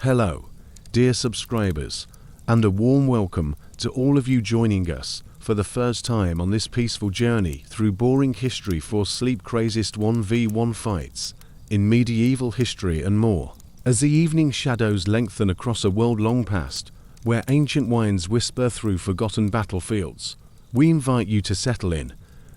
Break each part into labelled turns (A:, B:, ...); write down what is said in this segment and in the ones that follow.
A: Hello, dear subscribers, and a warm welcome to all of you joining us for the first time on this peaceful journey through boring history for sleep-craziest 1v1 fights in medieval history and more. As the evening shadows lengthen across a world long past, where ancient winds whisper through forgotten battlefields, we invite you to settle in,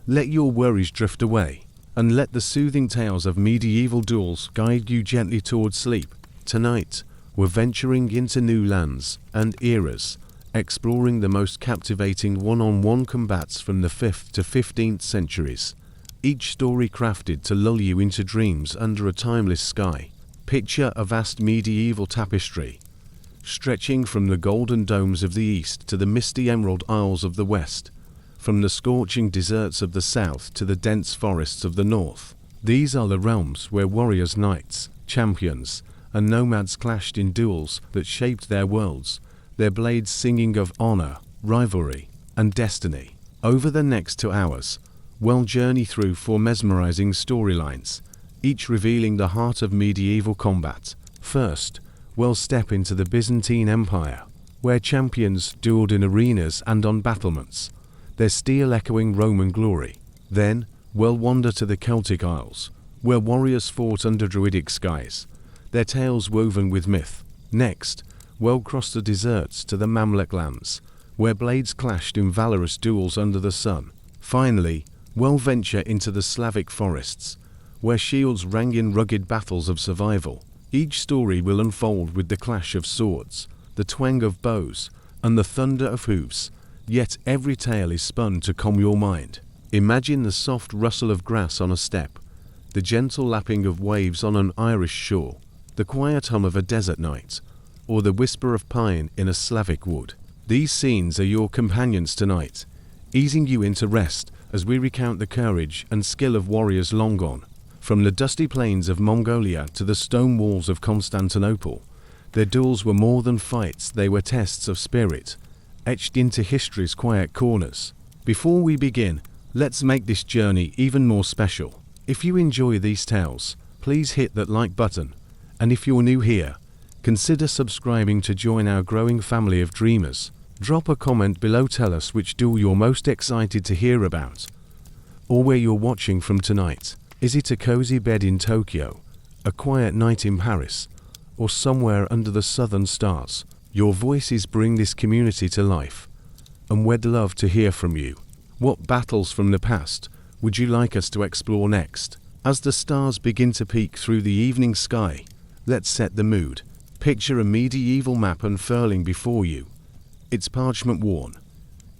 A: let your worries drift away, and let the soothing tales of medieval duels guide you gently towards sleep. Tonight, we're venturing into new lands and eras, exploring the most captivating one-on-one combats from the 5th to 15th centuries, each story crafted to lull you into dreams under a timeless sky. Picture a vast medieval tapestry, stretching from the golden domes of the east to the misty emerald isles of the west, from the scorching deserts of the south to the dense forests of the north. These are the realms where warriors, knights, champions, and nomads clashed in duels that shaped their worlds, their blades singing of honor, rivalry, and destiny. Over the next 2 hours, we'll journey through 4 mesmerizing storylines, each revealing the heart of medieval combat. First, we'll step into the Byzantine Empire, where champions dueled in arenas and on battlements, their steel echoing Roman glory. Then, we'll wander to the Celtic Isles, where warriors fought under druidic skies, their tales woven with myth. Next, we'll cross the deserts to the Mamluk lands, where blades clashed in valorous duels under the sun. Finally, we'll venture into the Slavic forests, where shields rang in rugged battles of survival. Each story will unfold with the clash of swords, the twang of bows, and the thunder of hooves, yet every tale is spun to calm your mind. Imagine the soft rustle of grass on a steppe, the gentle lapping of waves on an Irish shore, the quiet hum of a desert night, or the whisper of pine in a Slavic wood. These scenes are your companions tonight, easing you into rest as we recount the courage and skill of warriors long gone. From the dusty plains of Mongolia to the stone walls of Constantinople, their duels were more than fights, they were tests of spirit, etched into history's quiet corners. Before we begin, let's make this journey even more special. If you enjoy these tales, please hit that like button, and if you're new here, consider subscribing to join our growing family of dreamers. Drop a comment below, tell us which duel you're most excited to hear about, or where you're watching from tonight. Is it a cozy bed in Tokyo, a quiet night in Paris, or somewhere under the southern stars? Your voices bring this community to life, and we'd love to hear from you. What battles from the past would you like us to explore next? As the stars begin to peek through the evening sky, let's set the mood. Picture a medieval map unfurling before you. It's parchment worn,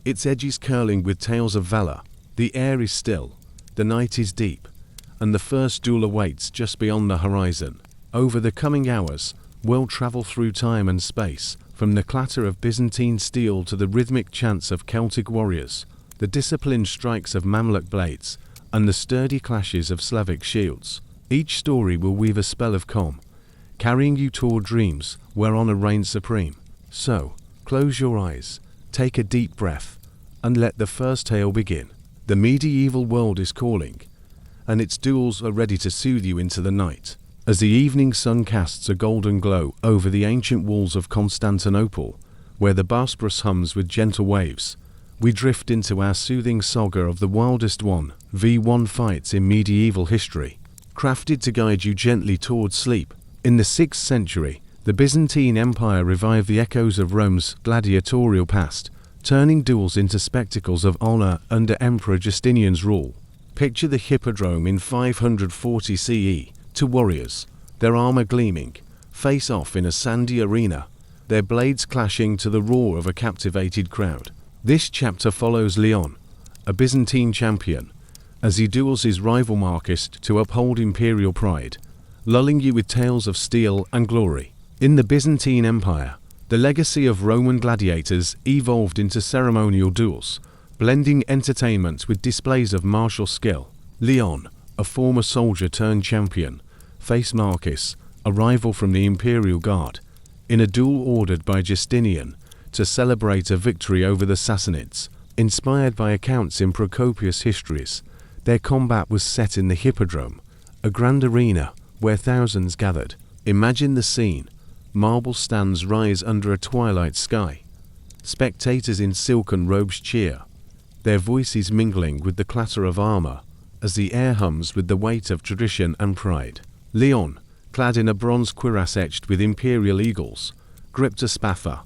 A: its edges curling with tales of valor. The air is still, the night is deep, and the first duel awaits just beyond the horizon. Over the coming hours, we'll travel through time and space, from the clatter of Byzantine steel to the rhythmic chants of Celtic warriors, the disciplined strikes of Mamluk blades, and the sturdy clashes of Slavic shields. Each story will weave a spell of calm, carrying you toward dreams where honor reigns supreme. So, close your eyes, take a deep breath, and let the first tale begin. The medieval world is calling, and its duels are ready to soothe you into the night. As the evening sun casts a golden glow over the ancient walls of Constantinople, where the Bosporus hums with gentle waves, we drift into our soothing saga of the wildest 1v1 fights in medieval history, crafted to guide you gently towards sleep. In the 6th century, the Byzantine Empire revived the echoes of Rome's gladiatorial past, turning duels into spectacles of honor under Emperor Justinian's rule. Picture the Hippodrome in 540 CE. 2 warriors, their armor gleaming, face off in a sandy arena, their blades clashing to the roar of a captivated crowd. This chapter follows Leon, a Byzantine champion, as he duels his rival Marcus to uphold imperial pride, lulling you with tales of steel and glory. In the Byzantine Empire, the legacy of Roman gladiators evolved into ceremonial duels, blending entertainment with displays of martial skill. Leon, a former soldier turned champion, faced Marcus, a rival from the Imperial Guard, in a duel ordered by Justinian to celebrate a victory over the Sassanids. Inspired by accounts in Procopius' histories, their combat was set in the Hippodrome, a grand arena where thousands gathered. Imagine the scene. marble stands rise under a twilight sky. Spectators in silken robes cheer, their voices mingling with the clatter of armor, as the air hums with the weight of tradition and pride. Leon, clad in a bronze cuirass etched with imperial eagles, gripped a spatha,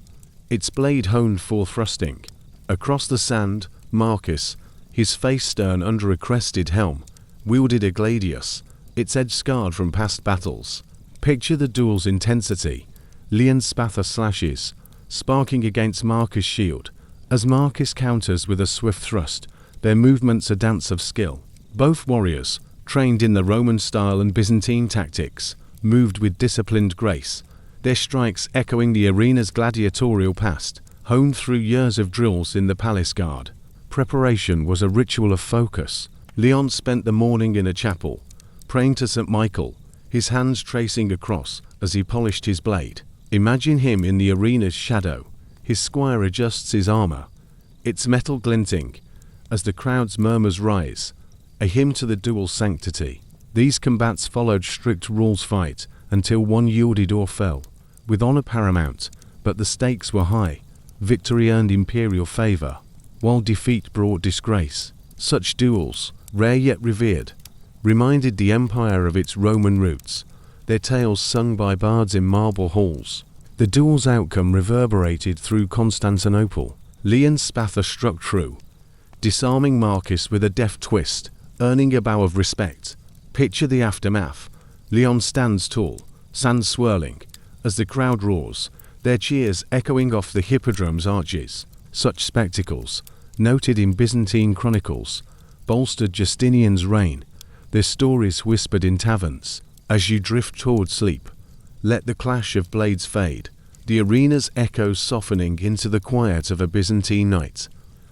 A: its blade honed for thrusting. Across the sand, Marcus, his face stern under a crested helm, wielded a gladius, its edge scarred from past battles. Picture the duel's intensity. Leon's spatha slashes, sparking against Marcus' shield, as Marcus counters with a swift thrust, their movements a dance of skill. Both warriors, trained in the Roman style and Byzantine tactics, moved with disciplined grace, their strikes echoing the arena's gladiatorial past, honed through years of drills in the palace guard. Preparation was a ritual of focus. Leon spent the morning in a chapel, praying to St. Michael, his hands tracing a cross as he polished his blade. Imagine him in the arena's shadow. His squire adjusts his armor, its metal glinting, as the crowd's murmurs rise, a hymn to the duel's sanctity. These combats followed strict rules fight until one yielded or fell, with honor paramount, but the stakes were high. Victory earned imperial favor, while defeat brought disgrace. Such duels, rare yet revered, reminded the empire of its Roman roots, their tales sung by bards in marble halls. The duel's outcome reverberated through Constantinople. Leon's spatha struck true, disarming Marcus with a deft twist, earning a bow of respect. Picture the aftermath. Leon stands tall, sand swirling, as the crowd roars, their cheers echoing off the hippodrome's arches. Such spectacles, noted in Byzantine chronicles, bolstered Justinian's reign, their stories whispered in taverns. As you drift toward sleep, let the clash of blades fade, the arena's echoes softening into the quiet of a Byzantine night,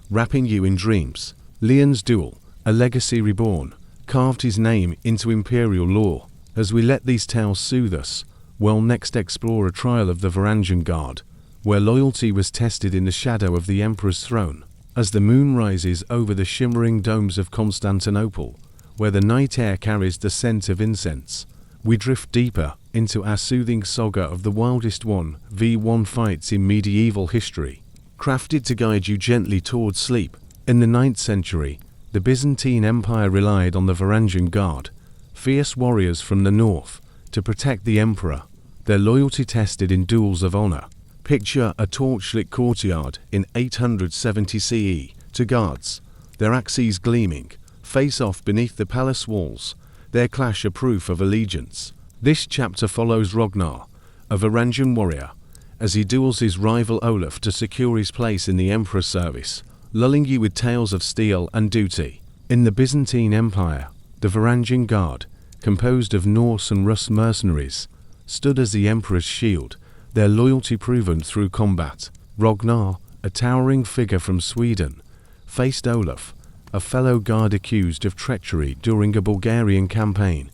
A: wrapping you in dreams. Leon's duel, a legacy reborn, carved his name into imperial lore. As we let these tales soothe us, we'll next explore a trial of the Varangian Guard, where loyalty was tested in the shadow of the emperor's throne. As the moon rises over the shimmering domes of Constantinople, where the night air carries the scent of incense, we drift deeper into our soothing saga of the wildest 1v1 fights in medieval history, crafted to guide you gently towards sleep. In the 9th century, the Byzantine Empire relied on the Varangian Guard, fierce warriors from the north, to protect the emperor, their loyalty tested in duels of honor. Picture a torchlit courtyard in 870 CE, to guards, their axes gleaming, face off beneath the palace walls, their clash a proof of allegiance. This chapter follows Ragnar, a Varangian warrior, as he duels his rival Olaf to secure his place in the emperor's service, lulling you with tales of steel and duty. In the Byzantine Empire, the Varangian Guard, composed of Norse and Rus mercenaries, stood as the emperor's shield, their loyalty proven through combat. Ragnar, a towering figure from Sweden, faced Olaf, a fellow guard accused of treachery during a Bulgarian campaign,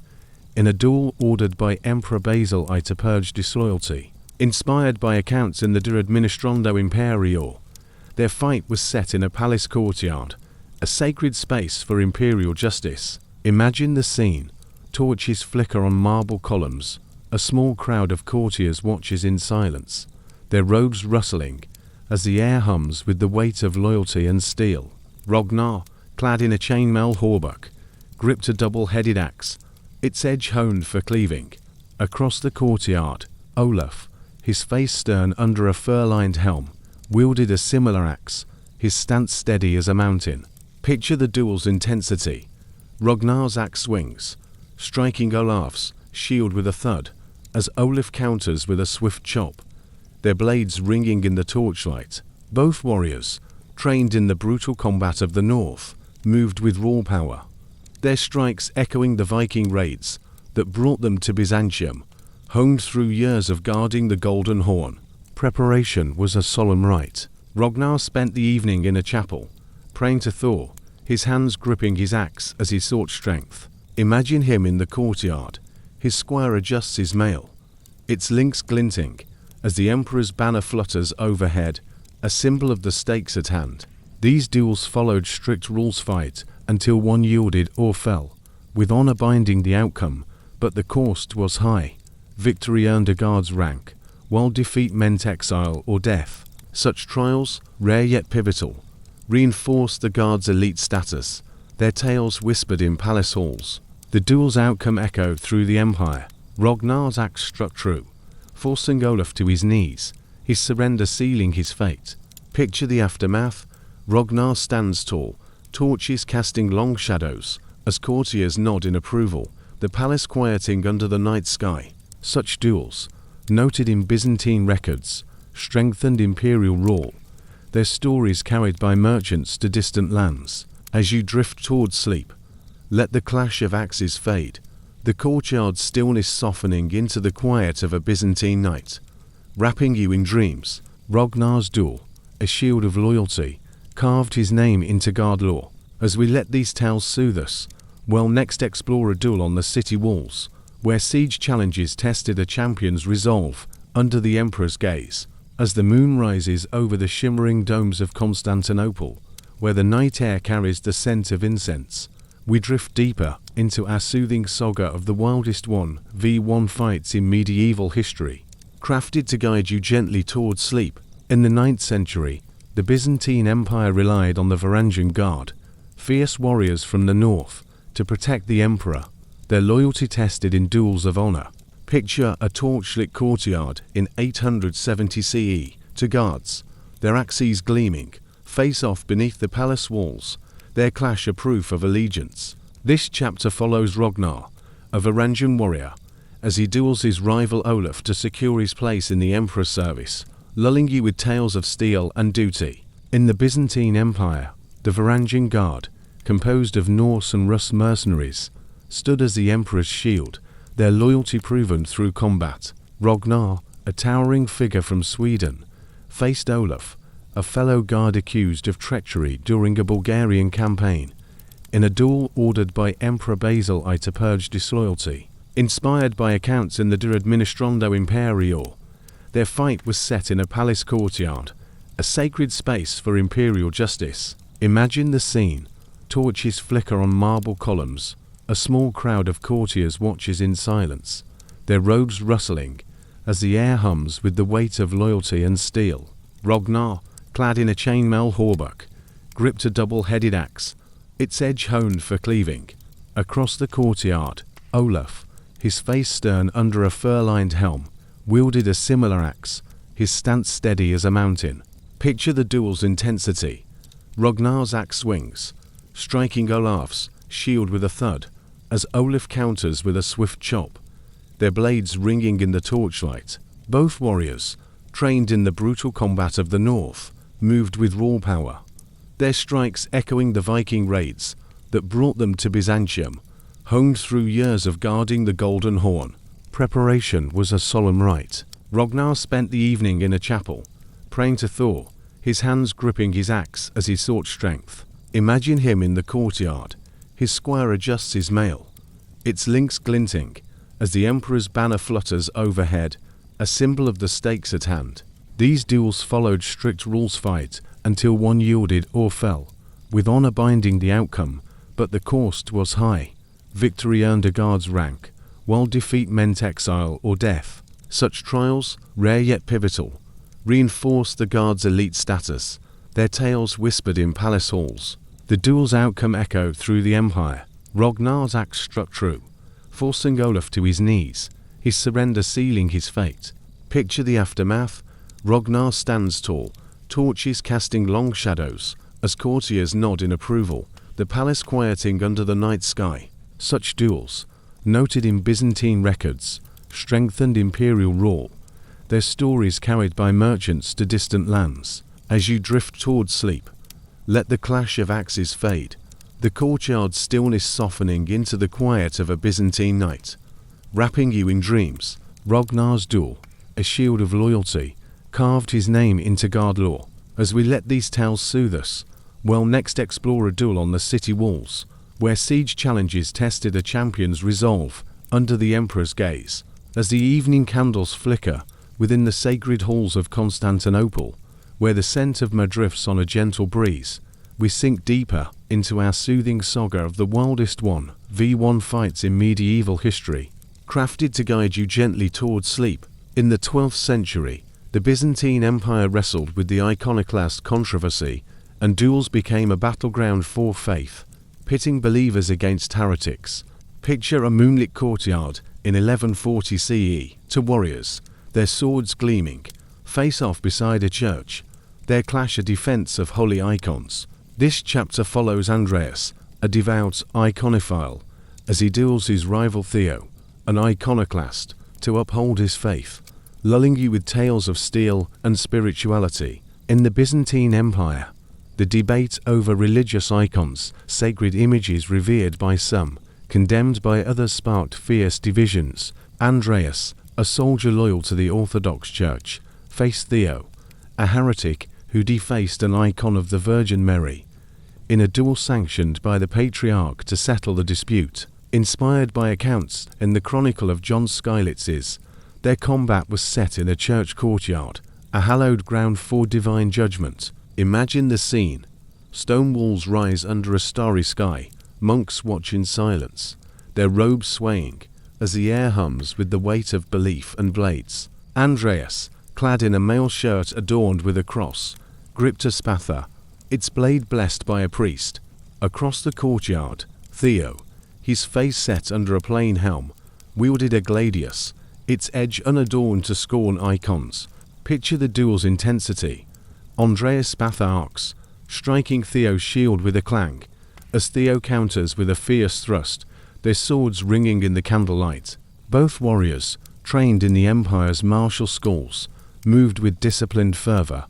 A: in a duel ordered by Emperor Basil I to purge disloyalty. Inspired by accounts in the De Administrando Imperial, their fight was set in a palace courtyard, a sacred space for imperial justice. Imagine the scene. Torches flicker on marble columns. A small crowd of courtiers watches in silence, their robes rustling, as the air hums with the weight of loyalty and steel. Ragnar, clad in a chainmail hauberk, gripped a double-headed axe, its edge honed for cleaving. Across the courtyard, Olaf, his face stern under a fur-lined helm, wielded a similar axe, his stance steady as a mountain. Picture the duel's intensity. Ragnar's axe swings, striking Olaf's shield with a thud, as Olaf counters with a swift chop, their blades ringing in the torchlight. Both warriors, trained in the brutal combat of the north, moved with raw power, their strikes echoing the Viking raids that brought them to Byzantium, honed through years of guarding the Golden Horn. Preparation was a solemn rite. Ragnar spent the evening in a chapel, praying to Thor, his hands gripping his axe as he sought strength. Imagine him in the courtyard. His squire adjusts his mail, its links glinting, as the emperor's banner flutters overhead, a symbol of the stakes at hand. These duels followed strict rules fight until one yielded or fell, with honor binding the outcome, but the cost was high. Victory earned a guard's rank, while defeat meant exile or death. Such trials, rare yet pivotal, reinforced the Guard's elite status, their tales whispered in palace halls. The duel's outcome echoed through the empire. Ragnar's axe struck true, forcing Olaf to his knees, his surrender sealing his fate. Picture the aftermath. Ragnar stands tall, torches casting long shadows, as courtiers nod in approval, the palace quieting under the night sky. Such duels, noted in Byzantine records, strengthened imperial rule, their stories carried by merchants to distant lands. As you drift towards sleep, let the clash of axes fade, the courtyard's stillness softening into the quiet of a Byzantine night. Wrapping you in dreams, Ragnar's duel, a shield of loyalty, carved his name into Guard lore. As we let these tales soothe us, we'll next explore a duel on the city walls, where siege challenges tested a champion's resolve under the emperor's gaze. As the moon rises over the shimmering domes of Constantinople, where the night air carries the scent of incense, we drift deeper into our soothing saga of the wildest 1v1 fights in medieval history. Crafted to guide you gently towards sleep, in the 9th century, the Byzantine Empire relied on the Varangian Guard, fierce warriors from the north, to protect the emperor, their loyalty tested in duels of honor. Picture a torchlit courtyard in 870 CE, to guards, their axes gleaming, face off beneath the palace walls, their clash a proof of allegiance. This chapter follows Ragnar, a Varangian warrior, as he duels his rival Olaf to secure his place in the emperor's service, lulling you with tales of steel and duty. In the Byzantine Empire, the Varangian Guard, composed of Norse and Rus mercenaries, stood as the emperor's shield, their loyalty proven through combat. Ragnar, a towering figure from Sweden, faced Olaf, a fellow guard accused of treachery during a Bulgarian campaign, in a duel ordered by Emperor Basil I to purge disloyalty. Inspired by accounts in the De Administrando Imperial, their fight was set in a palace courtyard, a sacred space for imperial justice. Imagine the scene. Torches flicker on marble columns, a small crowd of courtiers watches in silence, their robes rustling, as the air hums with the weight of loyalty and steel. Ragnar, clad in a chainmail hauberk, gripped a double-headed axe, its edge honed for cleaving. Across the courtyard, Olaf, his face stern under a fur-lined helm, wielded a similar axe, his stance steady as a mountain. Picture the duel's intensity. Ragnar's axe swings, striking Olaf's shield with a thud, as Olaf counters with a swift chop, their blades ringing in the torchlight. Both warriors, trained in the brutal combat of the north, moved with raw power, their strikes echoing the Viking raids that brought them to Byzantium, honed through years of guarding the Golden Horn. Preparation was a solemn rite. Ragnar spent the evening in a chapel, praying to Thor, his hands gripping his axe as he sought strength. Imagine him in the courtyard. His squire adjusts his mail, its links glinting, as the emperor's banner flutters overhead, a symbol of the stakes at hand. These duels followed strict rules fight until one yielded or fell, with honor binding the outcome, but the cost was high. Victory earned a guard's rank, while defeat meant exile or death. Such trials, rare yet pivotal, reinforced the guard's elite status, their tales whispered in palace halls. The duel's outcome echoed through the empire. Ragnar's axe struck true, forcing Olaf to his knees, his surrender sealing his fate. Picture the aftermath. Ragnar stands tall, torches casting long shadows, as courtiers nod in approval, the palace quieting under the night sky. Such duels, noted in Byzantine records, strengthened imperial rule, their stories carried by merchants to distant lands. As you drift towards sleep, let the clash of axes fade, the courtyard's stillness softening into the quiet of a Byzantine night. Wrapping you in dreams, Ragnar's duel, a shield of loyalty, carved his name into Guard lore. As we let these tales soothe us, we'll next explore a duel on the city walls, where siege challenges tested a champion's resolve under the emperor's gaze. As the evening candles flicker within the sacred halls of Constantinople, where the scent of myrrh drifts on a gentle breeze, we sink deeper into our soothing saga of the wildest 1v1 fights in medieval history. Crafted to guide you gently towards sleep, In the 12th century, the Byzantine Empire wrestled with the iconoclast controversy, and duels became a battleground for faith, pitting believers against heretics. Picture a moonlit courtyard in 1140 CE, two warriors, their swords gleaming, face off beside a church. Their clash a defense of holy icons. This chapter follows Andreas, a devout iconophile, as he duels his rival Theo, an iconoclast, to uphold his faith, lulling you with tales of steel and spirituality. In the Byzantine Empire, the debate over religious icons, sacred images revered by some, condemned by others, sparked fierce divisions. Andreas, a soldier loyal to the Orthodox Church, faced Theo, a heretic who defaced an icon of the Virgin Mary, in a duel sanctioned by the Patriarch to settle the dispute. Inspired by accounts in the Chronicle of John Skylitzes, their combat was set in a church courtyard, a hallowed ground for divine judgment. Imagine the scene. Stone walls rise under a starry sky, monks watch in silence, their robes swaying, as the air hums with the weight of belief and blades. Andreas, clad in a mail shirt adorned with a cross, gripped a spatha, its blade blessed by a priest. Across the courtyard, Theo, his face set under a plain helm, wielded a gladius, its edge unadorned to scorn icons. Picture the duel's intensity. Andreas' spatha arcs, striking Theo's shield with a clang, as Theo counters with a fierce thrust, their swords ringing in the candlelight. Both warriors, trained in the Empire's martial schools, moved with disciplined fervor.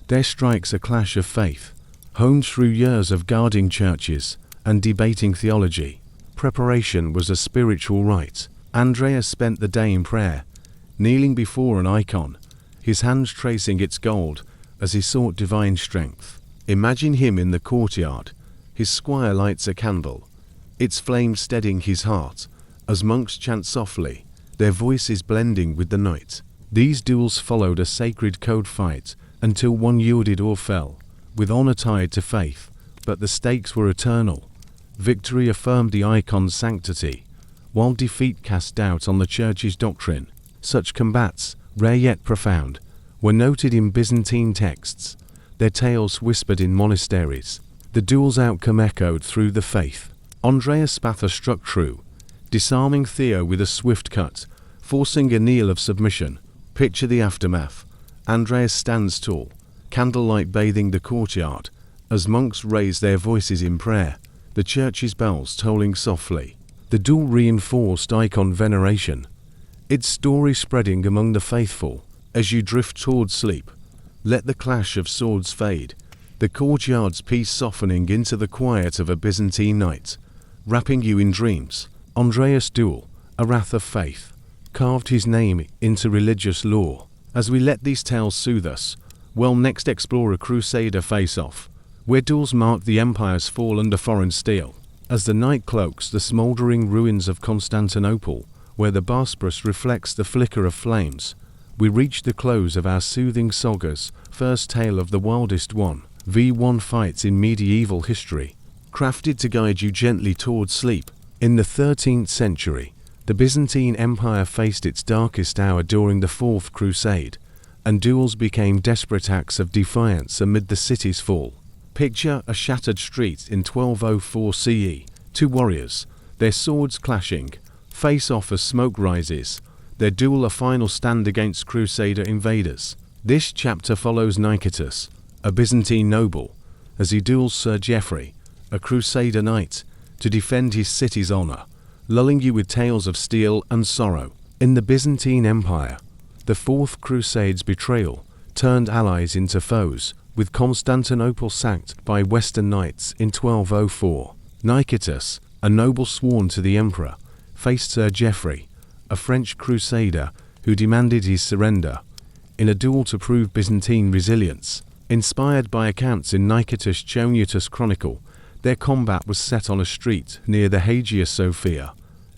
A: Their strikes a clash of faith, honed through years of guarding churches and debating theology. Preparation was a spiritual rite. Andreas spent the day in prayer, kneeling before an icon, his hands tracing its gold as he sought divine strength. Imagine him in the courtyard. His squire lights a candle, its flame steadying his heart, as monks chant softly, their voices blending with the night. These duels followed a sacred code fight until one yielded or fell, with honor tied to faith, but the stakes were eternal. Victory affirmed the icon's sanctity, while defeat cast doubt on the church's doctrine. Such combats, rare yet profound, were noted in Byzantine texts, their tales whispered in monasteries. The duel's outcome echoed through the faith. Andreas' spatha struck true, disarming Theo with a swift cut, forcing a kneel of submission. Picture the aftermath. Andreas stands tall, candlelight bathing the courtyard, as monks raise their voices in prayer, the church's bells tolling softly. The duel reinforced icon veneration, its story spreading among the faithful. As you drift toward sleep, let the clash of swords fade, the courtyard's peace softening into the quiet of a Byzantine night, wrapping you in dreams. Andreas' duel, a wrath of faith, carved his name into religious lore. As we let these tales soothe us, we'll next explore a crusader face-off, where duels marked the empire's fall under foreign steel. As the night cloaks the smouldering ruins of Constantinople, where the Bosporus reflects the flicker of flames, we reach the close of our soothing saga's first tale of the wildest 1v1 fights in medieval history, crafted to guide you gently toward sleep. In the 13th century, the Byzantine Empire faced its darkest hour during the Fourth Crusade, and duels became desperate acts of defiance amid the city's fall. Picture a shattered street in 1204 CE, two warriors, their swords clashing, face off as smoke rises, their duel a final stand against Crusader invaders. This chapter follows Nicetas, a Byzantine noble, as he duels Sir Geoffrey, a Crusader knight, to defend his city's honor, lulling you with tales of steel and sorrow. In the Byzantine Empire, the Fourth Crusade's betrayal turned allies into foes, with Constantinople sacked by Western knights in 1204. Nicetas, a noble sworn to the emperor, faced Sir Geoffrey, a French crusader who demanded his surrender, in a duel to prove Byzantine resilience. Inspired by accounts in Nicetas' Choniutas Chronicle, their combat was set on a street near the Hagia Sophia,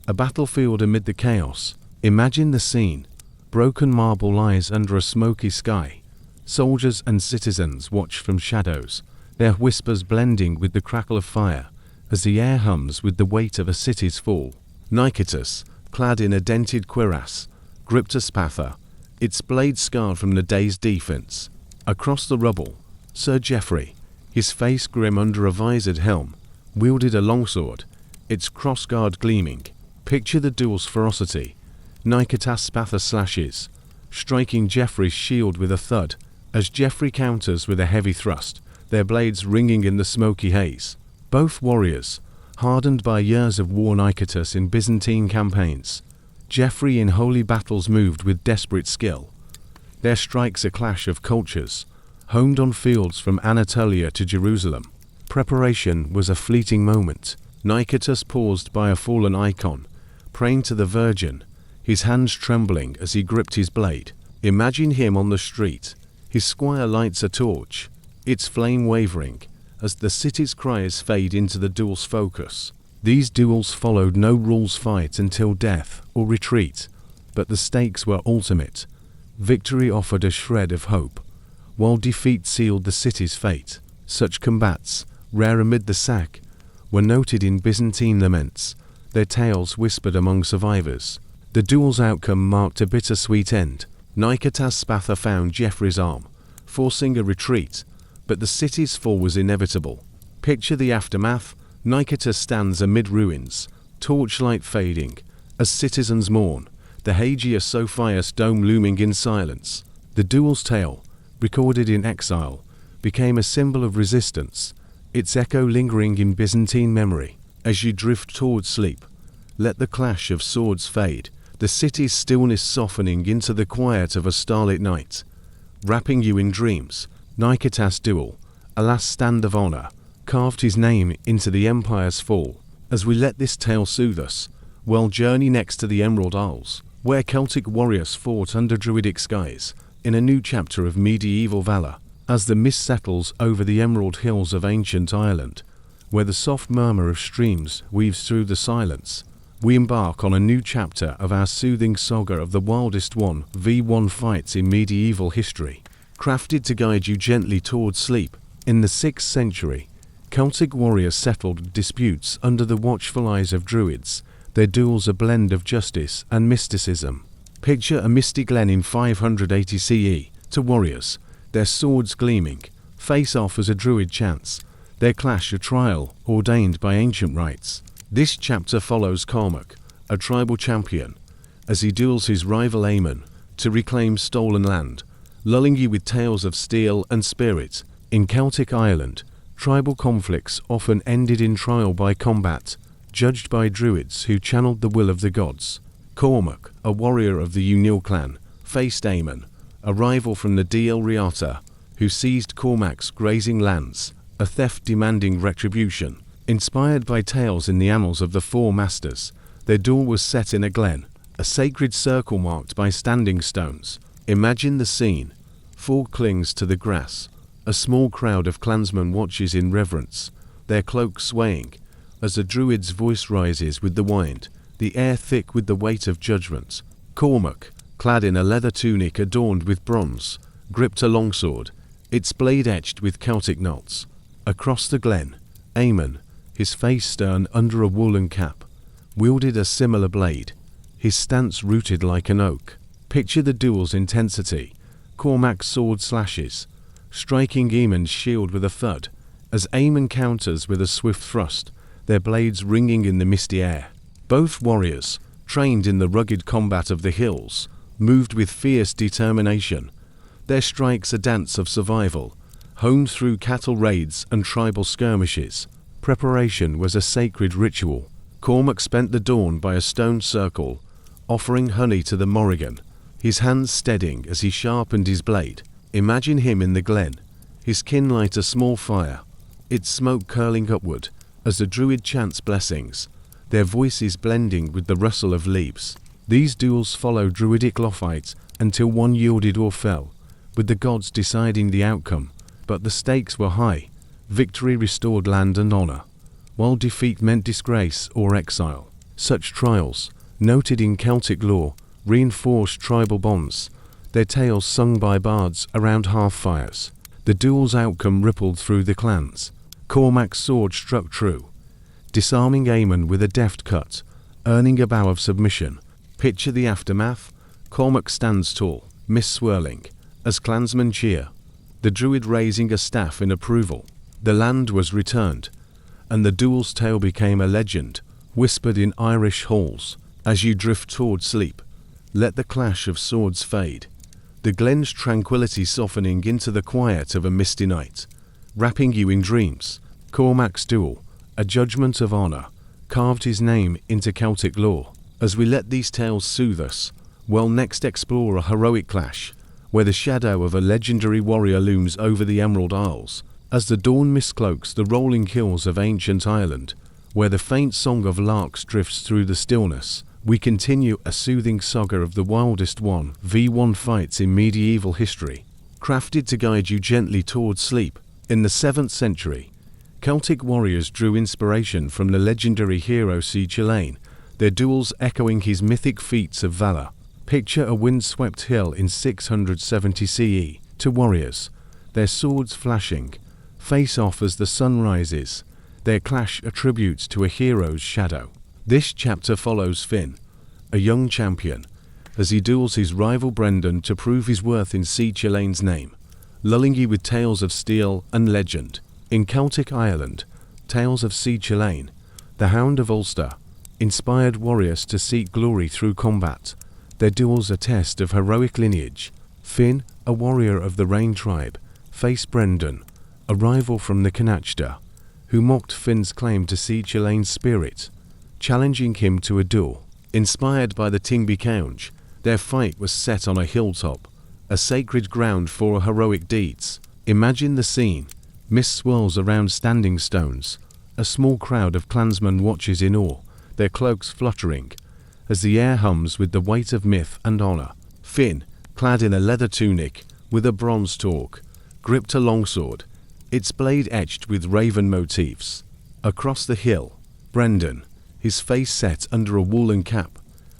A: a battlefield amid the chaos. Imagine the scene. Broken marble lies under a smoky sky. Soldiers and citizens watch from shadows, their whispers blending with the crackle of fire, as the air hums with the weight of a city's fall. Nicetas, clad in a dented cuirass, gripped a spatha, its blade scarred from the day's defense. Across the rubble, Sir Geoffrey, his face grim under a visored helm, wielded a longsword, its crossguard gleaming. Picture the duel's ferocity. Niketas Spatha slashes, striking Geoffrey's shield with a thud, as Geoffrey counters with a heavy thrust, their blades ringing in the smoky haze. Both warriors, hardened by years of war Niketas in Byzantine campaigns, Geoffrey in holy battles moved with desperate skill. Their strikes a clash of cultures, honed on fields from Anatolia to Jerusalem. Preparation was a fleeting moment. Niketas paused by a fallen icon, praying to the Virgin, his hands trembling as he gripped his blade. Imagine him on the street. His squire lights a torch, its flame wavering, as the city's cries fade into the duel's focus. These duels followed no rules fight until death or retreat, but the stakes were ultimate. Victory offered a shred of hope, while defeat sealed the city's fate. Such combats, rare amid the sack, were noted in Byzantine laments, their tales whispered among survivors. The duel's outcome marked a bittersweet end. Niketas Spatha found Geoffrey's arm, forcing a retreat, but the city's fall was inevitable. Picture the aftermath. Niketas stands amid ruins, torchlight fading, as citizens mourn, the Hagia Sophia's dome looming in silence. The duel's tale, recorded in exile, became a symbol of resistance, its echo lingering in Byzantine memory. As you drift towards sleep, let the clash of swords fade, the city's stillness softening into the quiet of a starlit night, wrapping you in dreams. Niketas' duel, a last stand of honor, carved his name into the empire's fall. As we let this tale soothe us, we'll journey next to the Emerald Isles, where Celtic warriors fought under druidic skies, in a new chapter of medieval valor. As the mist settles over the emerald hills of ancient Ireland, where the soft murmur of streams weaves through the silence, we embark on a new chapter of our soothing saga of the wildest 1v1 fights in medieval history. Crafted to guide you gently towards sleep, in the 6th century, Celtic warriors settled disputes under the watchful eyes of druids, their duels a blend of justice and mysticism. Picture a misty glen in 580 CE. To warriors, their swords gleaming, face off as a druid chants, their clash a trial ordained by ancient rites. This chapter follows Cormac, a tribal champion, as he duels his rival Aemon to reclaim stolen land, lulling you with tales of steel and spirit. In Celtic Ireland, tribal conflicts often ended in trial by combat, judged by druids who channeled the will of the gods. Cormac, a warrior of the Unil clan, faced Aemon, a rival from the Díl Riata, who seized Cormac's grazing lands, a theft demanding retribution. Inspired by tales in the annals of the Four Masters, their duel was set in a glen, a sacred circle marked by standing stones. Imagine the scene. Ford clings to the grass. A small crowd of clansmen watches in reverence, their cloaks swaying, as the druid's voice rises with the wind, the air thick with the weight of judgment. Cormac, clad in a leather tunic adorned with bronze, gripped a longsword, its blade etched with Celtic knots. Across the glen, Aemon, his face stern under a woolen cap, wielded a similar blade, his stance rooted like an oak. Picture the duel's intensity. Cormac's sword slashes, striking Aemon's shield with a thud, as Aemon counters with a swift thrust, their blades ringing in the misty air. Both warriors, trained in the rugged combat of the hills, moved with fierce determination, their strikes a dance of survival, honed through cattle raids and tribal skirmishes. Preparation was a sacred ritual. Cormac spent the dawn by a stone circle, offering honey to the Morrigan, his hands steadying as he sharpened his blade. Imagine him in the glen, his kin light a small fire, its smoke curling upward, as the druid chants blessings, their voices blending with the rustle of leaves. These duels followed druidic lawfights until one yielded or fell, with the gods deciding the outcome. But the stakes were high. Victory restored land and honor, while defeat meant disgrace or exile. Such trials, noted in Celtic lore, reinforced tribal bonds, their tales sung by bards around hearth-fires. The duel's outcome rippled through the clans. Cormac's sword struck true, disarming Aemon with a deft cut, earning a bow of submission. Picture the aftermath. Cormac stands tall, mist swirling, as clansmen cheer, the druid raising a staff in approval. The land was returned, and the duel's tale became a legend, whispered in Irish halls. As you drift toward sleep, let the clash of swords fade, the glen's tranquility softening into the quiet of a misty night, wrapping you in dreams. Cormac's duel, a judgment of honor, carved his name into Celtic lore. As we let these tales soothe us, we'll next explore a heroic clash, where the shadow of a legendary warrior looms over the Emerald Isles, as the dawn miscloaks the rolling hills of ancient Ireland, where the faint song of larks drifts through the stillness. We continue a soothing saga of the wildest 1v1 fights in medieval history, crafted to guide you gently towards sleep. In the 7th century, Celtic warriors drew inspiration from the legendary hero Sir Chalain, their duels echoing his mythic feats of valor. Picture a windswept hill in 670 CE. To warriors, their swords flashing, face off as the sun rises, their clash a tribute to a hero's shadow. This chapter follows Finn, a young champion, as he duels his rival Brendan to prove his worth in Sir Chalain's name, lulling you with tales of steel and legend. In Celtic Ireland, tales of Sir Chalain, the Hound of Ulster, inspired warriors to seek glory through combat. Their duels a test of heroic lineage. Finn, a warrior of the Rain tribe, faced Brendan, a rival from the Connachta, who mocked Finn's claim to Sir Chalain's spirit, challenging him to a duel. Inspired by the Tingby Couch, their fight was set on a hilltop, a sacred ground for heroic deeds. Imagine the scene. Mist swirls around standing stones. A small crowd of clansmen watches in awe, their cloaks fluttering, as the air hums with the weight of myth and honor. Finn, clad in a leather tunic, with a bronze torque, gripped a longsword, its blade etched with raven motifs. Across the hill, Brendan, his face set under a woolen cap,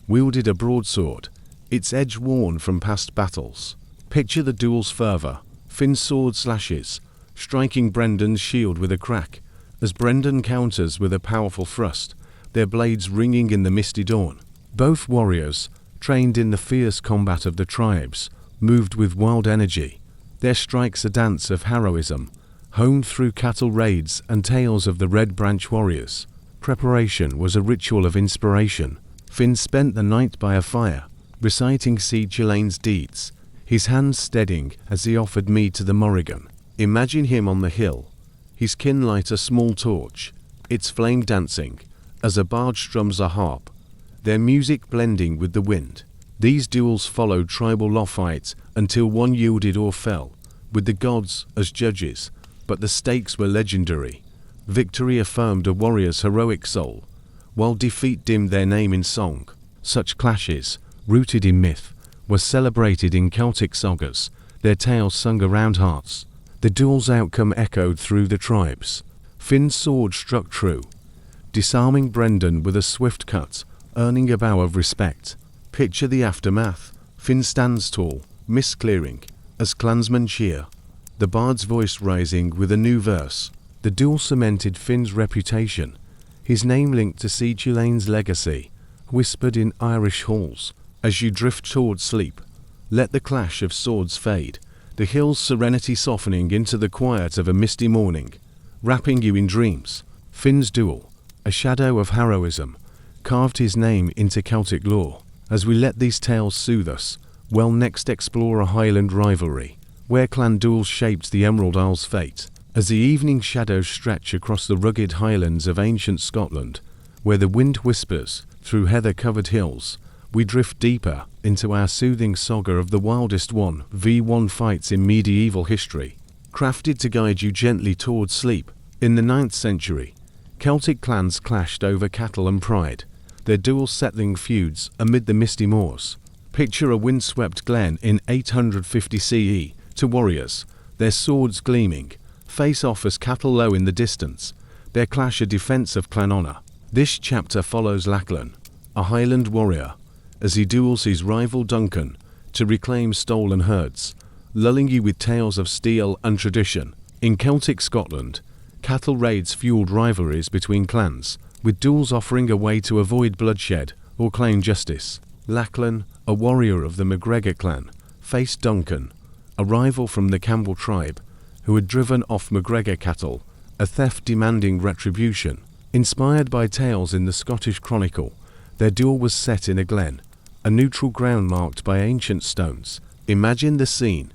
A: wielded a broadsword, its edge worn from past battles. Picture the duel's fervor. Finn's sword slashes, striking Brendan's shield with a crack, as Brendan counters with a powerful thrust, their blades ringing in the misty dawn. Both warriors, trained in the fierce combat of the tribes, moved with wild energy, their strikes a dance of heroism, honed through cattle raids and tales of the Red Branch warriors. Preparation was a ritual of inspiration. Finn spent the night by a fire, reciting Sir Chalain's deeds, his hands steadying as he offered mead to the Morrigan. Imagine him on the hill, his kin light a small torch, its flame dancing, as a bard strums a harp, their music blending with the wind. These duels followed tribal law fights until one yielded or fell, with the gods as judges, but the stakes were legendary. Victory affirmed a warrior's heroic soul, while defeat dimmed their name in song. Such clashes, rooted in myth, were celebrated in Celtic sagas, their tales sung around hearths. The duel's outcome echoed through the tribes. Finn's sword struck true, disarming Brendan with a swift cut, earning a bow of respect. Picture the aftermath. Finn stands tall, mist clearing, as clansmen cheer, the bard's voice rising with a new verse. The duel cemented Finn's reputation, his name linked to Sir Chalain's legacy, whispered in Irish halls. As you drift toward sleep, let the clash of swords fade, the hill's serenity softening into the quiet of a misty morning, wrapping you in dreams. Finn's duel, a shadow of heroism, carved his name into Celtic lore. As we let these tales soothe us, we'll next explore a Highland rivalry, where clan duels shaped the Emerald Isle's fate. As the evening shadows stretch across the rugged highlands of ancient Scotland, where the wind whispers through heather-covered hills, we drift deeper into our soothing saga of the wildest 1v1 fights in medieval history, crafted to guide you gently towards sleep. In the 9th century, Celtic clans clashed over cattle and pride, their dual settling feuds amid the misty moors. Picture a windswept glen in 850 CE. To warriors, their swords gleaming, face off as cattle low in the distance, their clash a defense of clan honor. This chapter follows Lachlan, a Highland warrior, as he duels his rival Duncan to reclaim stolen herds, lulling you with tales of steel and tradition. In Celtic Scotland, cattle raids fueled rivalries between clans, with duels offering a way to avoid bloodshed or claim justice. Lachlan, a warrior of the MacGregor clan, faced Duncan, a rival from the Campbell tribe, who had driven off MacGregor cattle, a theft demanding retribution. Inspired by tales in the Scottish Chronicle, their duel was set in a glen, a neutral ground marked by ancient stones. Imagine the scene.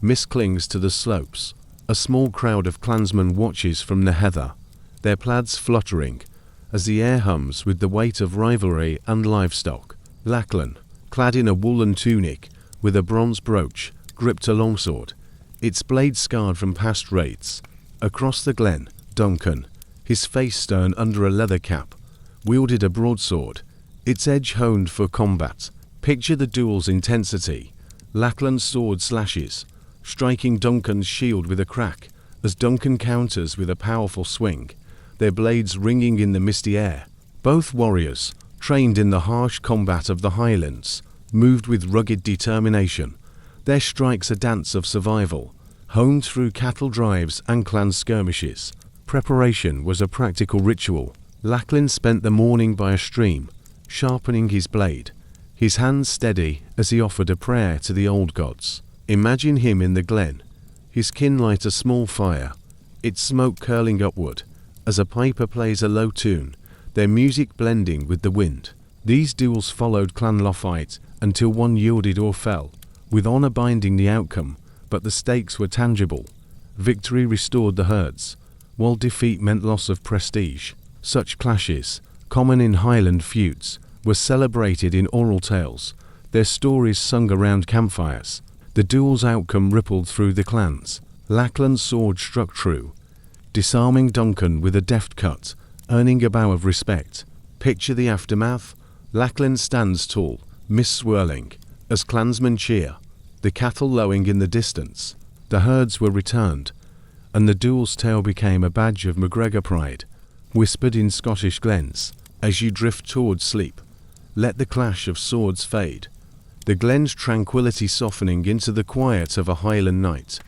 A: Mist clings to the slopes. A small crowd of clansmen watches from the heather, their plaids fluttering, as the air hums with the weight of rivalry and livestock. Lachlan, clad in a woolen tunic, with a bronze brooch, gripped a longsword, its blade scarred from past raids. Across the glen, Duncan, his face stern under a leather cap, wielded a broadsword, its edge honed for combat. Picture the duel's intensity. Lachlan's sword slashes, striking Duncan's shield with a crack, as Duncan counters with a powerful swing, their blades ringing in the misty air. Both warriors, trained in the harsh combat of the Highlands, moved with rugged determination, their strikes a dance of survival, honed through cattle drives and clan skirmishes. Preparation was a practical ritual. Lachlan spent the morning by a stream, sharpening his blade, his hands steady as he offered a prayer to the old gods. Imagine him in the glen, his kin light a small fire, its smoke curling upward, as a piper plays a low tune, their music blending with the wind. These duels followed Clan Loffite until one yielded or fell, with honor binding the outcome, but the stakes were tangible. Victory restored the herds, while defeat meant loss of prestige. Such clashes, common in Highland feuds, were celebrated in oral tales, their stories sung around campfires. The duel's outcome rippled through the clans. Lachlan's sword struck true, disarming Duncan with a deft cut, earning a bow of respect. Picture the aftermath. Lachlan stands tall, mist swirling, as clansmen cheer, the cattle lowing in the distance. The herds were returned, and the duel's tale became a badge of MacGregor pride. Whispered in Scottish glens, as you drift towards sleep, let the clash of swords fade, the glen's tranquility softening into the quiet of a Highland night,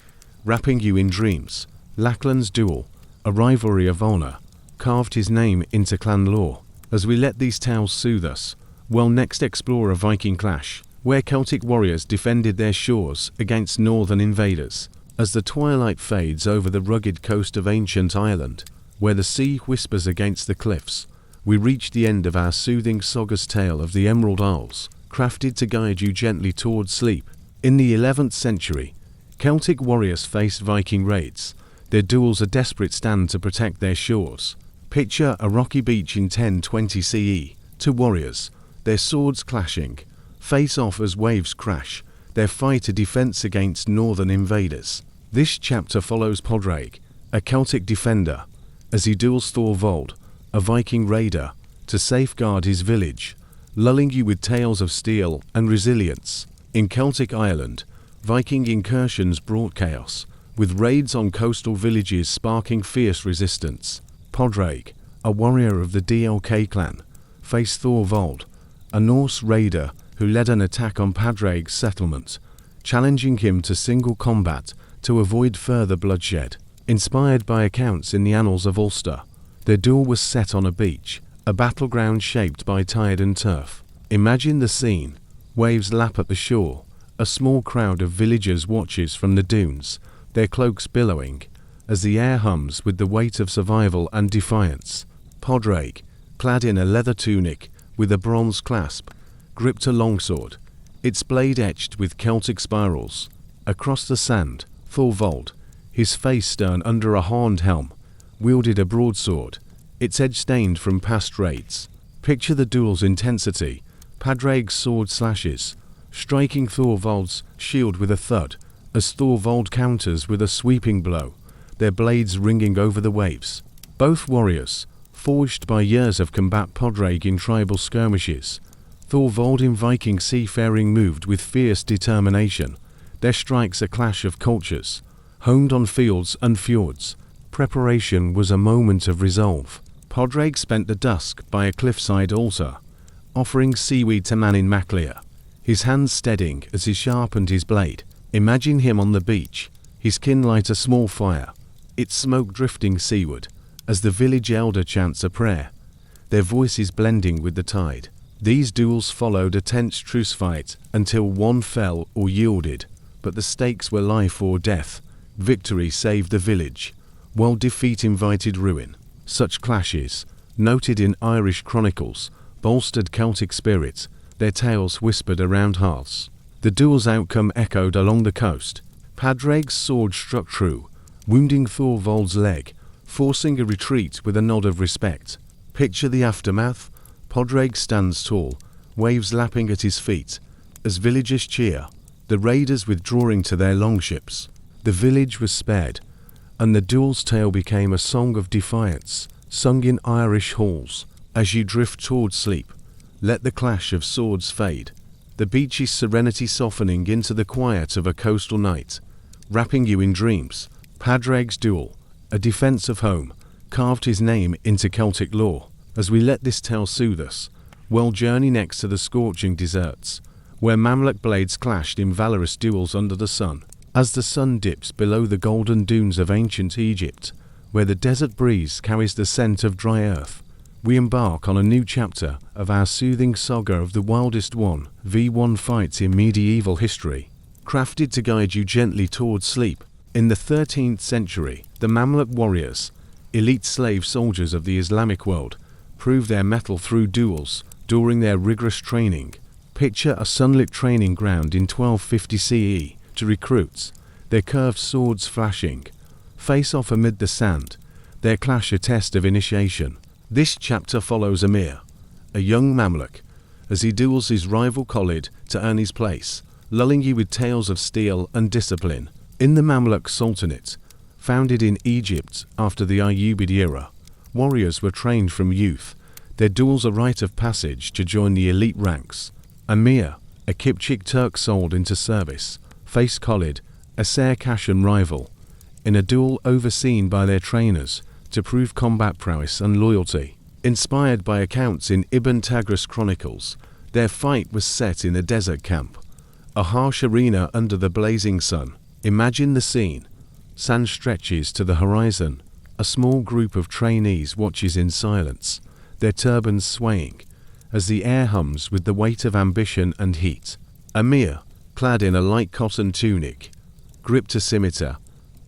A: wrapping you in dreams. Lachlan's duel, a rivalry of honor, carved his name into clan lore. As we let these tales soothe us, we'll next explore a Viking clash, where Celtic warriors defended their shores against northern invaders. As the twilight fades over the rugged coast of ancient Ireland, where the sea whispers against the cliffs, we reach the end of our soothing sagas tale of the Emerald Isles, crafted to guide you gently towards sleep. In the 11th century, Celtic warriors faced Viking raids, their duels a desperate stand to protect their shores. Picture a rocky beach in 1020 CE, two warriors, their swords clashing, face off as waves crash, their fight a defense against northern invaders. This chapter follows Padraig, a Celtic defender, as he duels Thorvald, a Viking raider, to safeguard his village, lulling you with tales of steel and resilience. In Celtic Ireland, Viking incursions brought chaos, with raids on coastal villages sparking fierce resistance. Padraig, a warrior of the DLK clan, faced Thorvald, a Norse raider who led an attack on Padraig's settlement, challenging him to single combat to avoid further bloodshed. Inspired by accounts in the annals of Ulster, their duel was set on a beach, a battleground shaped by tide and turf. Imagine the scene. Waves lap at the shore, a small crowd of villagers watches from the dunes, their cloaks billowing, as the air hums with the weight of survival and defiance. Padraig, clad in a leather tunic with a bronze clasp, gripped a longsword, its blade etched with Celtic spirals. Across the sand, Thorvald, his face stern under a horned helm, wielded a broadsword, its edge stained from past raids. Picture the duel's intensity. Padraig's sword slashes, striking Thorvald's shield with a thud, as Thorvald counters with a sweeping blow, their blades ringing over the waves. Both warriors, forged by years of combat. Padraig in tribal skirmishes, Thorvald in Viking seafaring, moved with fierce determination, their strikes a clash of cultures, honed on fields and fjords. Preparation was a moment of resolve. Padraig spent the dusk by a cliffside altar, offering seaweed to Manin Maclia, his hands steadying as he sharpened his blade. Imagine him on the beach, his kin light a small fire, its smoke drifting seaward, as the village elder chants a prayer, their voices blending with the tide. These duels followed a tense truce fight until one fell or yielded, but the stakes were life or death. Victory saved the village, while defeat invited ruin. Such clashes, noted in Irish chronicles, bolstered Celtic spirit, their tales whispered around hearths. The duel's outcome echoed along the coast. Padraig's sword struck true, wounding Thorvald's leg, forcing a retreat with a nod of respect. Picture the aftermath. Padraig stands tall, waves lapping at his feet, as villagers cheer, the raiders withdrawing to their longships. The village was spared, and the duel's tale became a song of defiance, sung in Irish halls. As you drift toward sleep, let the clash of swords fade, the beach's serenity softening into the quiet of a coastal night, wrapping you in dreams. Padraig's duel, a defense of home, carved his name into Celtic lore. As we let this tale soothe us, we'll journey next to the scorching deserts, where Mamluk blades clashed in valorous duels under the sun. As the sun dips below the golden dunes of ancient Egypt, where the desert breeze carries the scent of dry earth, we embark on a new chapter of our soothing saga of the wildest 1v1 fights in medieval history, crafted to guide you gently towards sleep. In the 13th century, the Mamluk warriors, elite slave soldiers of the Islamic world, proved their mettle through duels during their rigorous training. Picture a sunlit training ground in 1250 CE to recruits, their curved swords flashing, face off amid the sand, their clash a test of initiation. This chapter follows Emir, a young Mamluk, as he duels his rival Khalid to earn his place, lulling you with tales of steel and discipline. In the Mamluk Sultanate, founded in Egypt after the Ayyubid era, warriors were trained from youth, their duels a rite of passage to join the elite ranks. Emir, a Kipchak Turk sold into service, faced Khalid, a Sarkashan rival, in a duel overseen by their trainers to prove combat prowess and loyalty. Inspired by accounts in Ibn Tagris chronicles, their fight was set in a desert camp, a harsh arena under the blazing sun. Imagine the scene. Sand stretches to the horizon. A small group of trainees watches in silence, their turbans swaying, as the air hums with the weight of ambition and heat. Emir, clad in a light cotton tunic, gripped a scimitar,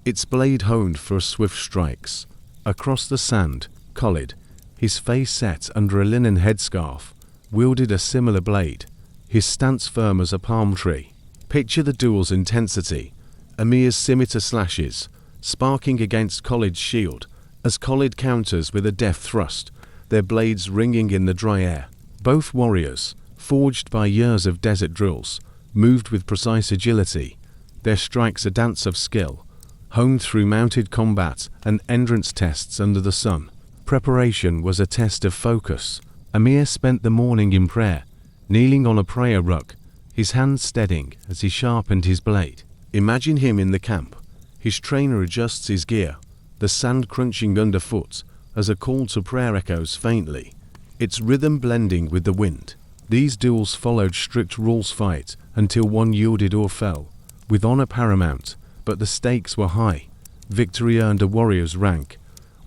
A: its blade honed for swift strikes. Across the sand, Khalid, his face set under a linen headscarf, wielded a similar blade, his stance firm as a palm tree. Picture the duel's intensity. Emir's scimitar slashes, sparking against Khalid's shield, as Khalid counters with a deft thrust, their blades ringing in the dry air. Both warriors, forged by years of desert drills, moved with precise agility, their strikes a dance of skill, honed through mounted combat and endurance tests under the sun. Preparation was a test of focus. Emir spent the morning in prayer, kneeling on a prayer rug, his hands steadying as he sharpened his blade. Imagine him in the camp. His trainer adjusts his gear, the sand crunching underfoot as a call to prayer echoes faintly, its rhythm blending with the wind. These duels followed strict rules fight until one yielded or fell, with honor paramount, but the stakes were high. Victory earned a warrior's rank,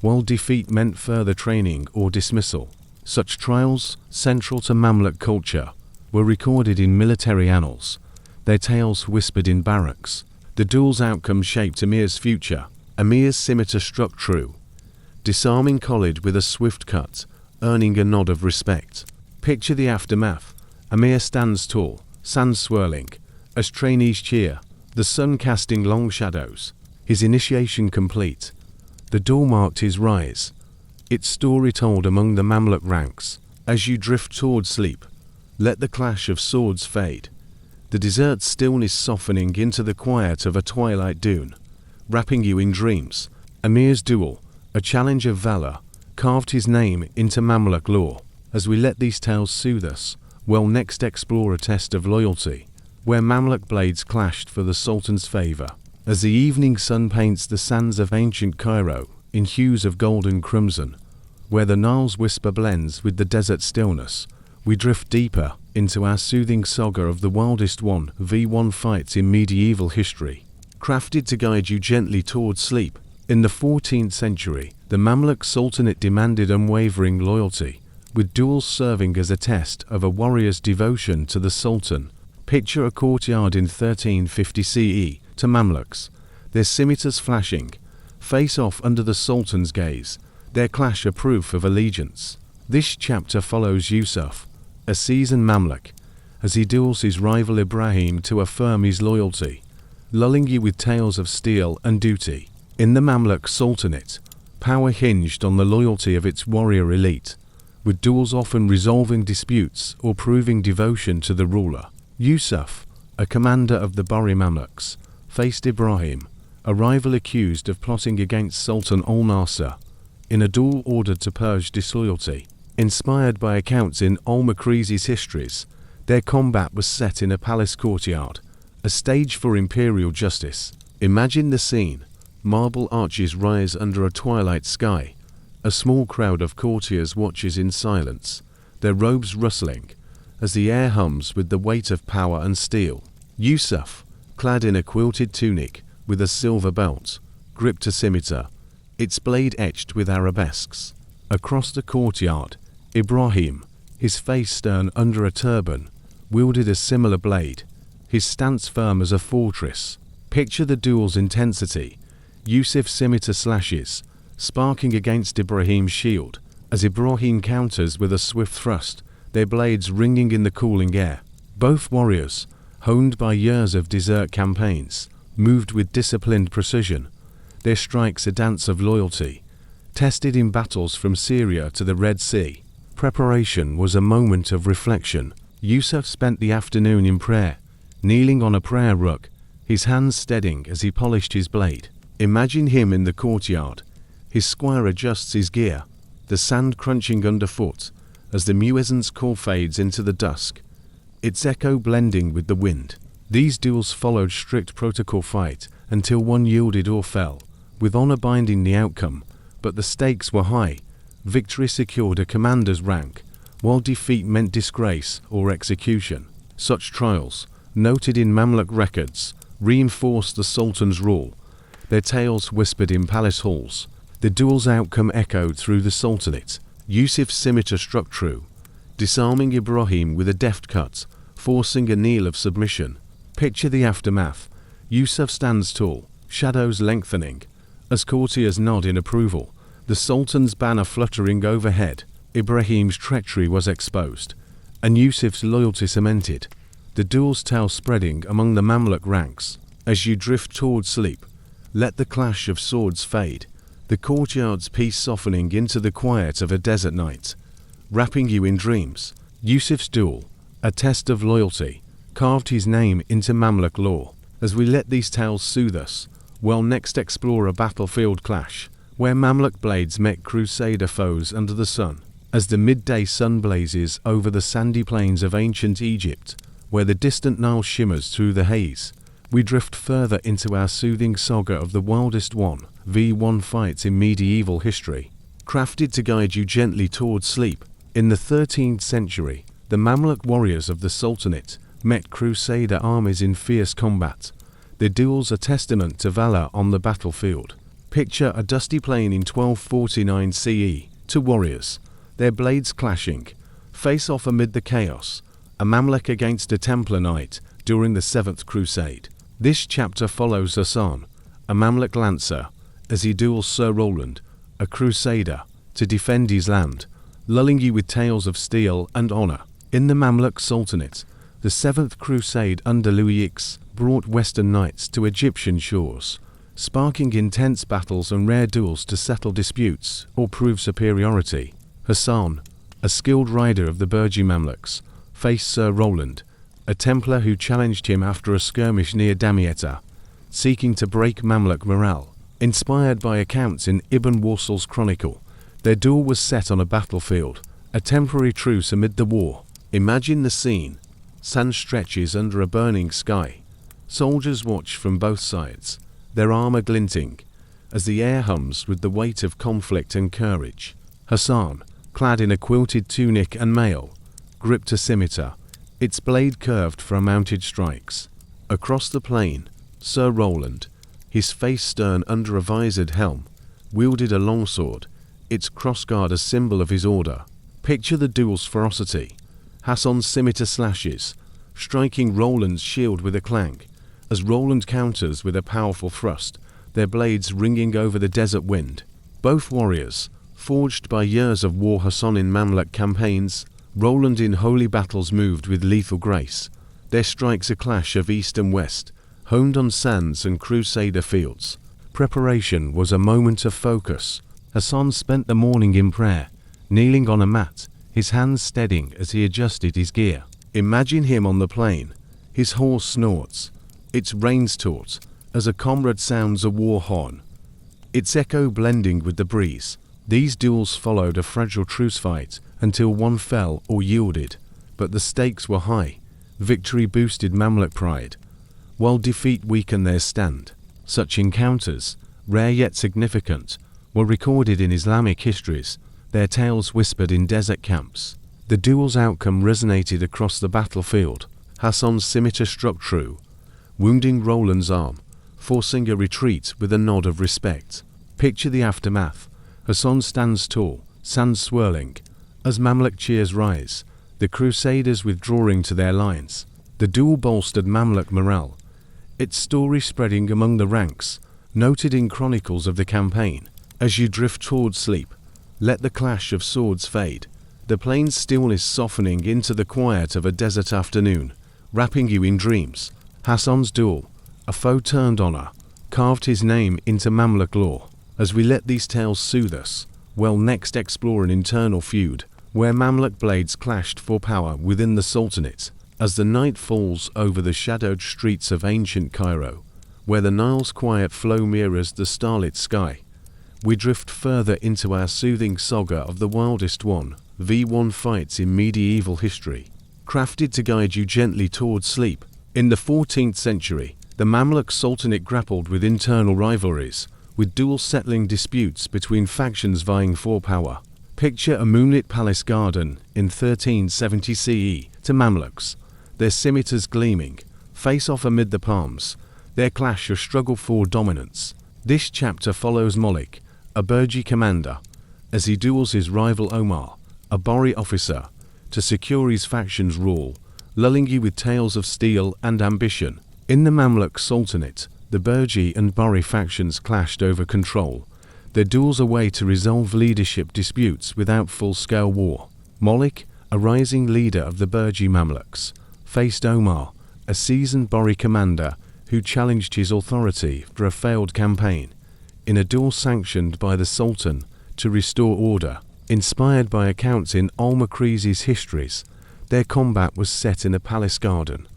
A: while defeat meant further training or dismissal. Such trials, central to Mamluk culture, were recorded in military annals, their tales whispered in barracks. The duel's outcome shaped Emir's future. Emir's scimitar struck true, disarming Khalid with a swift cut, earning a nod of respect. Picture the aftermath. Emir stands tall, sand swirling, as trainees cheer, the sun casting long shadows. His initiation complete. The duel marked his rise, its story told among the Mamluk ranks. As you drift toward sleep, let the clash of swords fade, the desert stillness softening into the quiet of a twilight dune, wrapping you in dreams. Emir's duel, a challenge of valor, carved his name into Mamluk lore. As we let these tales soothe us, we'll next explore a test of loyalty, where Mamluk blades clashed for the Sultan's favor. As the evening sun paints the sands of ancient Cairo in hues of gold and crimson, where the Nile's whisper blends with the desert stillness, we drift deeper into our soothing saga of the wildest 1v1 fights in medieval history, crafted to guide you gently towards sleep. In the 14th century, the Mamluk Sultanate demanded unwavering loyalty, with duels serving as a test of a warrior's devotion to the Sultan. Picture a courtyard in 1350 CE to Mamluks, their scimitars flashing, face off under the Sultan's gaze, their clash a proof of allegiance. This chapter follows Yusuf, a seasoned Mamluk, as he duels his rival Ibrahim to affirm his loyalty, lulling you with tales of steel and duty. In the Mamluk Sultanate, power hinged on the loyalty of its warrior elite, with duels often resolving disputes or proving devotion to the ruler. Yusuf, a commander of the Bahri Mamluks, faced Ibrahim, a rival accused of plotting against Sultan al-Nasir, in a duel ordered to purge disloyalty. Inspired by accounts in al-Makrizi's histories, their combat was set in a palace courtyard, a stage for imperial justice. Imagine the scene. Marble arches rise under a twilight sky. A small crowd of courtiers watches in silence, their robes rustling, as the air hums with the weight of power and steel. Yusuf, clad in a quilted tunic, with a silver belt, gripped a scimitar, its blade etched with arabesques. Across the courtyard, Ibrahim, his face stern under a turban, wielded a similar blade, his stance firm as a fortress. Picture the duel's intensity. Yusuf's scimitar slashes, sparking against Ibrahim's shield, as Ibrahim counters with a swift thrust, their blades ringing in the cooling air. Both warriors, honed by years of desert campaigns, moved with disciplined precision, their strikes a dance of loyalty, tested in battles from Syria to the Red Sea. Preparation was a moment of reflection. Yusuf spent the afternoon in prayer, kneeling on a prayer rug, his hands steadying as he polished his blade. Imagine him in the courtyard. His squire adjusts his gear, the sand crunching underfoot, as the muezzin's call fades into the dusk, its echo blending with the wind. These duels followed strict protocol fight until one yielded or fell, with honor binding the outcome, but the stakes were high. Victory secured a commander's rank, while defeat meant disgrace or execution. Such trials, noted in Mamluk records, reinforced the Sultan's rule, their tales whispered in palace halls. The duel's outcome echoed through the Sultanate. Yusuf's scimitar struck true, disarming Ibrahim with a deft cut, forcing a kneel of submission. Picture the aftermath. Yusuf stands tall, shadows lengthening, as courtiers nod in approval, the Sultan's banner fluttering overhead. Ibrahim's treachery was exposed, and Yusuf's loyalty cemented, the duel's tale spreading among the Mamluk ranks. As you drift toward sleep, let the clash of swords fade, the courtyard's peace softening into the quiet of a desert night, wrapping you in dreams. Yusuf's duel, a test of loyalty, carved his name into Mamluk lore. As we let these tales soothe us, we'll next explore a battlefield clash, where Mamluk blades met crusader foes under the sun. As the midday sun blazes over the sandy plains of ancient Egypt, where the distant Nile shimmers through the haze, we drift further into our soothing saga of the wildest 1v1 fights in medieval history, crafted to guide you gently toward sleep. In the 13th century, the Mamluk warriors of the Sultanate met crusader armies in fierce combat, their duels a testament to valor on the battlefield. Picture a dusty plain in 1249 CE, two warriors, their blades clashing, face off amid the chaos, a Mamluk against a Templar knight during the 7th Crusade. This chapter follows Hassan, a Mamluk lancer, as he duels Sir Roland, a crusader, to defend his land, lulling you with tales of steel and honor. In the Mamluk Sultanate, the 7th Crusade under Louis X brought Western knights to Egyptian shores, sparking intense battles and rare duels to settle disputes or prove superiority. Hassan, a skilled rider of the Burji Mamluks, faced Sir Roland, a Templar who challenged him after a skirmish near Damietta, seeking to break Mamluk morale. Inspired by accounts in Ibn Warsal's chronicle, their duel was set on a battlefield, a temporary truce amid the war. Imagine the scene. Sand stretches under a burning sky. Soldiers watch from both sides, their armor glinting, as the air hums with the weight of conflict and courage. Hassan, clad in a quilted tunic and mail, gripped a scimitar, its blade curved for mounted strikes. Across the plain, Sir Roland, his face stern under a visored helm, wielded a longsword, its crossguard a symbol of his order. Picture the duel's ferocity. Hassan's scimitar slashes, striking Roland's shield with a clang, as Roland counters with a powerful thrust, their blades ringing over the desert wind. Both warriors, forged by years of war, Hassan in Mamluk campaigns, Roland in holy battles, moved with lethal grace. Their strikes a clash of east and west, honed on sands and crusader fields. Preparation was a moment of focus. Hassan spent the morning in prayer, kneeling on a mat, his hands steadying as he adjusted his gear. Imagine him on the plain. His horse snorts, its reins taut, as a comrade sounds a war horn, its echo blending with the breeze. These duels followed a fragile truce fight until one fell or yielded, but the stakes were high. Victory boosted Mamluk pride, while defeat weakened their stand. Such encounters, rare yet significant, were recorded in Islamic histories, their tales whispered in desert camps. The duel's outcome resonated across the battlefield. Hassan's scimitar struck true, wounding Roland's arm, forcing a retreat with a nod of respect. Picture the aftermath. Hassan stands tall, sand swirling. As Mamluk cheers rise, the crusaders withdrawing to their lines. The duel bolstered Mamluk morale, its story spreading among the ranks, noted in chronicles of the campaign. As you drift toward sleep, let the clash of swords fade, the plain's stillness softening into the quiet of a desert afternoon, wrapping you in dreams. Hassan's duel, a foe turned honor, carved his name into Mamluk lore. As we let these tales soothe us, we'll next explore an internal feud, where Mamluk blades clashed for power within the Sultanate. As the night falls over the shadowed streets of ancient Cairo, where the Nile's quiet flow mirrors the starlit sky, we drift further into our soothing saga of the wildest 1v1 fights in medieval history, crafted to guide you gently towards sleep. In the 14th century, the Mamluk Sultanate grappled with internal rivalries, with duel-settling disputes between factions vying for power. Picture a moonlit palace garden in 1370 CE to Mamluks, their scimitars gleaming, face off amid the palms, their clash or struggle for dominance. This chapter follows Malik, a Burji commander, as he duels his rival Omar, a Bari officer, to secure his faction's rule, lulling you with tales of steel and ambition. In the Mamluk Sultanate, the Burji and Bari factions clashed over control, their duels a way to resolve leadership disputes without full-scale war. Malik, a rising leader of the Burji Mamluks, faced Omar, a seasoned Bari commander who challenged his authority for a failed campaign, in a duel sanctioned by the Sultan to restore order. Inspired by accounts in al-Makrizi's histories, their combat was set in a palace garden,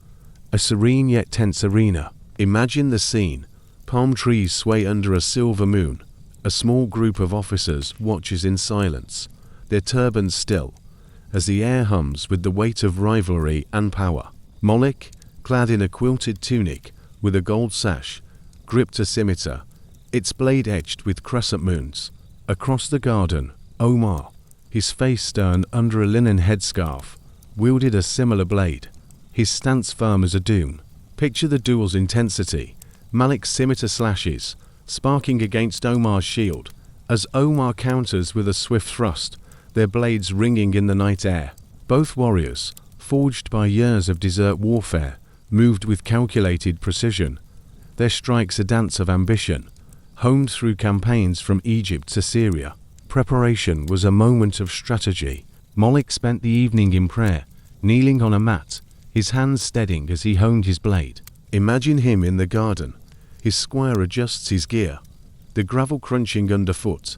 A: a serene yet tense arena. Imagine the scene. Palm trees sway under a silver moon. A small group of officers watches in silence, their turbans still, as the air hums with the weight of rivalry and power. Malik, clad in a quilted tunic with a gold sash, gripped a scimitar, its blade etched with crescent moons. Across the garden, Omar, his face stern under a linen headscarf, wielded a similar blade, his stance firm as a dune. Picture the duel's intensity. Malik's scimitar slashes, sparking against Omar's shield, as Omar counters with a swift thrust, their blades ringing in the night air. Both warriors, forged by years of desert warfare, moved with calculated precision, their strikes a dance of ambition, honed through campaigns from Egypt to Syria. Preparation was a moment of strategy. Malik spent the evening in prayer, kneeling on a mat, his hands steadying as he honed his blade. Imagine him in the garden. His squire adjusts his gear, the gravel crunching underfoot,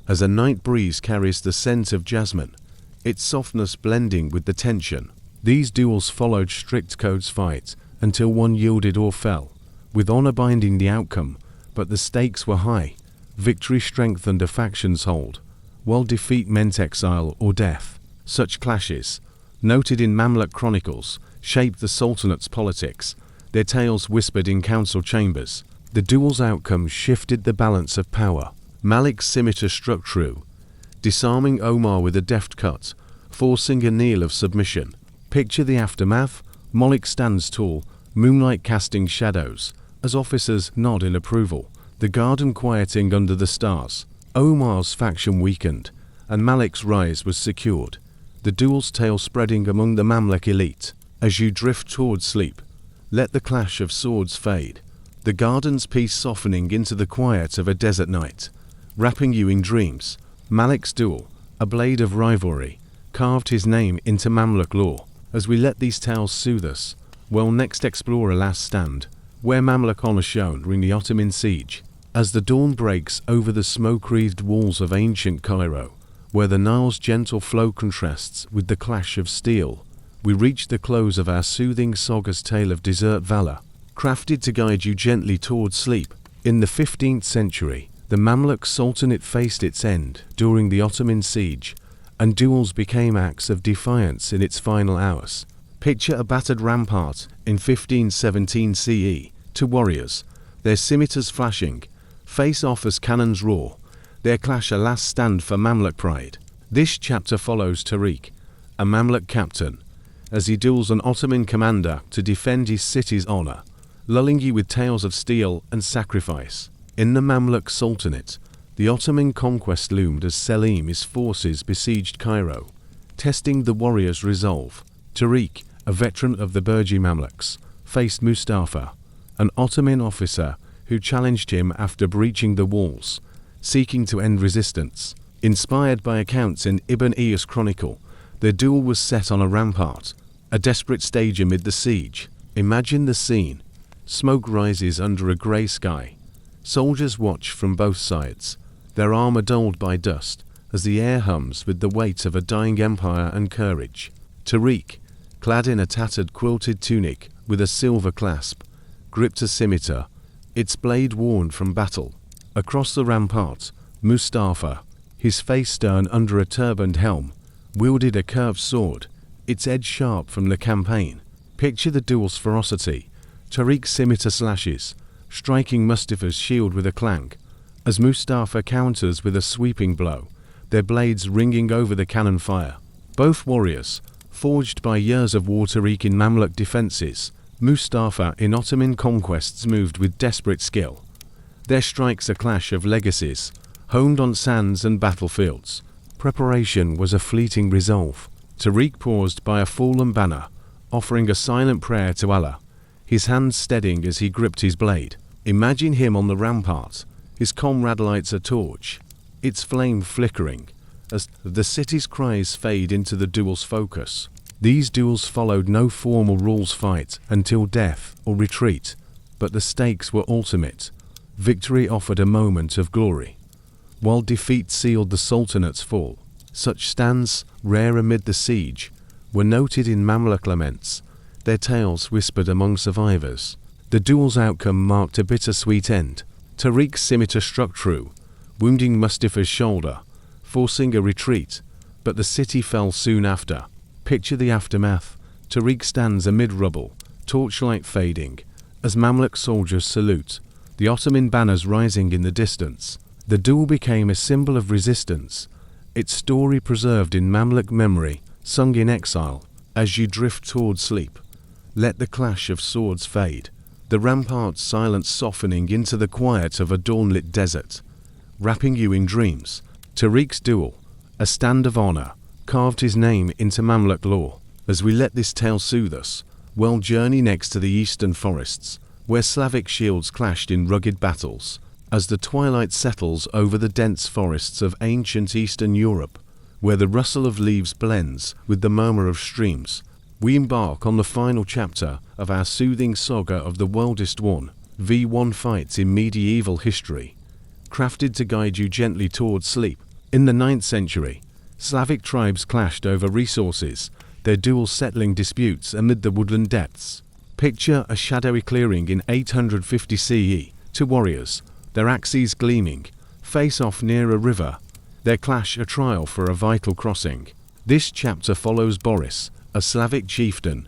A: as a night breeze carries the scent of jasmine, its softness blending with the tension. These duels followed strict codes fights until one yielded or fell, with honor binding the outcome, but the stakes were high. Victory strengthened a faction's hold, while defeat meant exile or death. Such clashes, noted in Mamluk chronicles, shaped the Sultanate's politics, their tales whispered in council chambers. The duel's outcome shifted the balance of power. Malik's scimitar struck true, disarming Omar with a deft cut, forcing a kneel of submission. Picture the aftermath. Malik stands tall, moonlight casting shadows, as officers nod in approval, the garden quieting under the stars. Omar's faction weakened, and Malik's rise was secured, the duel's tale spreading among the Mamluk elite. As you drift towards sleep, let the clash of swords fade, the garden's peace softening into the quiet of a desert night, wrapping you in dreams. Malik's duel, a blade of rivalry, carved his name into Mamluk lore. As we let these tales soothe us, we'll next explore a last stand, where Mamluk honor shone during the Ottoman siege. As the dawn breaks over the smoke-wreathed walls of ancient Cairo, where the Nile's gentle flow contrasts with the clash of steel, we reach the close of our soothing saga's tale of desert valor, crafted to guide you gently towards sleep. In the 15th century, the Mamluk Sultanate faced its end during the Ottoman siege, and duels became acts of defiance in its final hours. Picture a battered rampart in 1517 CE. Two warriors, their scimitars flashing, face off as cannons roar, their clash a last stand for Mamluk pride. This chapter follows Tariq, a Mamluk captain, as he duels an Ottoman commander to defend his city's honor, lulling you with tales of steel and sacrifice. In the Mamluk Sultanate, the Ottoman conquest loomed as Selim's forces besieged Cairo, testing the warrior's resolve. Tariq, a veteran of the Burji Mamluks, faced Mustafa, an Ottoman officer who challenged him after breaching the walls, seeking to end resistance. Inspired by accounts in Ibn Iyas' chronicle, their duel was set on a rampart, a desperate stage amid the siege. Imagine the scene. Smoke rises under a grey sky. Soldiers watch from both sides, their armor dulled by dust, as the air hums with the weight of a dying empire and courage. Tariq, clad in a tattered quilted tunic with a silver clasp, gripped a scimitar, its blade worn from battle. Across the rampart, Mustafa, his face stern under a turbaned helm, wielded a curved sword, its edge sharp from the campaign. Picture the duel's ferocity. Tariq's scimitar slashes, striking Mustafa's shield with a clank, as Mustafa counters with a sweeping blow, their blades ringing over the cannon fire. Both warriors, forged by years of war. Tariq in Mamluk defenses, Mustafa in Ottoman conquests, moved with desperate skill. Their strikes a clash of legacies, honed on sands and battlefields. Preparation was a fleeting resolve. Tariq paused by a fallen banner, offering a silent prayer to Allah, his hands steadying as he gripped his blade. Imagine him on the rampart, his comrade lights a torch, its flame flickering, as the city's cries fade into the duel's focus. These duels followed no formal rules fight until death or retreat, but the stakes were ultimate. Victory offered a moment of glory, while defeat sealed the Sultanate's fall. Such stands, rare amid the siege, were noted in Mamluk laments, their tales whispered among survivors. The duel's outcome marked a bittersweet end. Tariq's scimitar struck true, wounding Mustafa's shoulder, forcing a retreat, but the city fell soon after. Picture the aftermath. Tariq stands amid rubble, torchlight fading, as Mamluk soldiers salute, the Ottoman banners rising in the distance. The duel became a symbol of resistance, its story preserved in Mamluk memory, sung in exile. As you drift toward sleep, let the clash of swords fade, the rampart's silence softening into the quiet of a dawn-lit desert, wrapping you in dreams. Tariq's duel, a stand of honor, carved his name into Mamluk lore. As we let this tale soothe us, we'll journey next to the eastern forests, where Slavic shields clashed in rugged battles. As the twilight settles over the dense forests of ancient Eastern Europe, where the rustle of leaves blends with the murmur of streams, we embark on the final chapter of our soothing saga of the wildest 1v1 fights in medieval history, crafted to guide you gently towards sleep. In the 9th century, Slavic tribes clashed over resources, their duels settling disputes amid the woodland depths. Picture a shadowy clearing in 850 CE. Two warriors, their axes gleaming, face off near a river, their clash a trial for a vital crossing. This chapter follows Boris, a Slavic chieftain,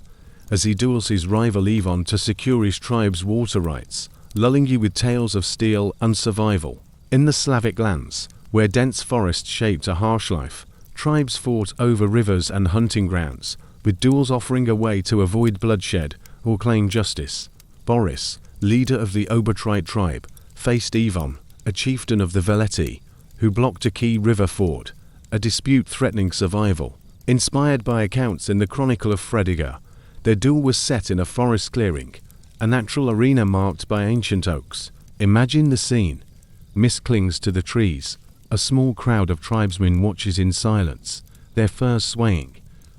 A: as he duels his rival Ivan to secure his tribe's water rights, lulling you with tales of steel and survival. In the Slavic lands, where dense forests shaped a harsh life, tribes fought over rivers and hunting grounds, with duels offering a way to avoid bloodshed or claim justice. Boris, leader of the Obotrite tribe, faced Ivan, a chieftain of the Veleti, who blocked a key river ford, a dispute threatening survival. Inspired by accounts in the Chronicle of Fredegar, their duel was set in a forest clearing, a natural arena marked by ancient oaks. Imagine the scene. Mist clings to the trees. A small crowd of tribesmen watches in silence, their furs swaying,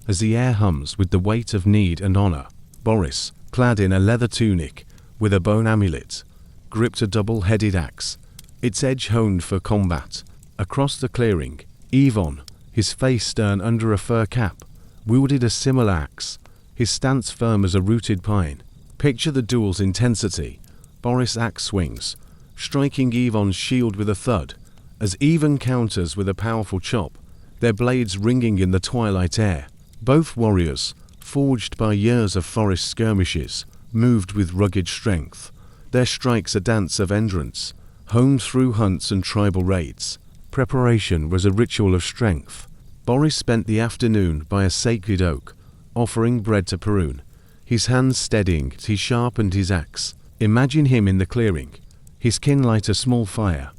A: as the air hums with the weight of need and honor. Boris, clad in a leather tunic, with a bone amulet, gripped a double-headed axe, its edge honed for combat. Across the clearing, Ivan, his face stern under a fur cap, wielded a similar axe, his stance firm as a rooted pine. Picture the duel's intensity. Boris' axe swings, striking Ivan's shield with a thud, as Ivan counters with a powerful chop, their blades ringing in the twilight air. Both warriors, forged by years of forest skirmishes, moved with rugged strength, their strikes a dance of endurance, honed through hunts and tribal raids. Preparation was a ritual of strength. Boris spent the afternoon by a sacred oak, offering bread to Perun. His hands steadying as he sharpened his axe. Imagine him in the clearing. His kin light a small fire,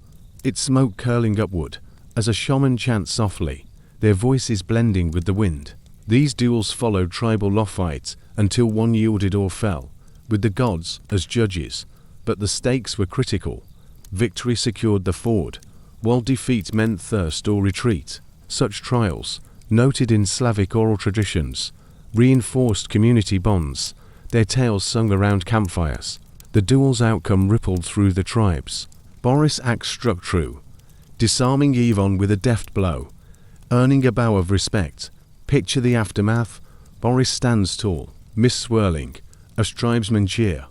A: its smoke curling upward, as a shaman chants softly, their voices blending with the wind. These duels followed tribal law fights until one yielded or fell, with the gods as judges, but the stakes were critical. Victory secured the ford, while defeat meant thirst or retreat. Such trials, noted in Slavic oral traditions, reinforced community bonds, their tales sung around campfires. The duel's outcome rippled through the tribes. Boris' axe struck true, disarming Ivan with a deft blow, earning a bow of respect. Picture the aftermath. Boris stands tall, mist swirling, as tribesmen cheer,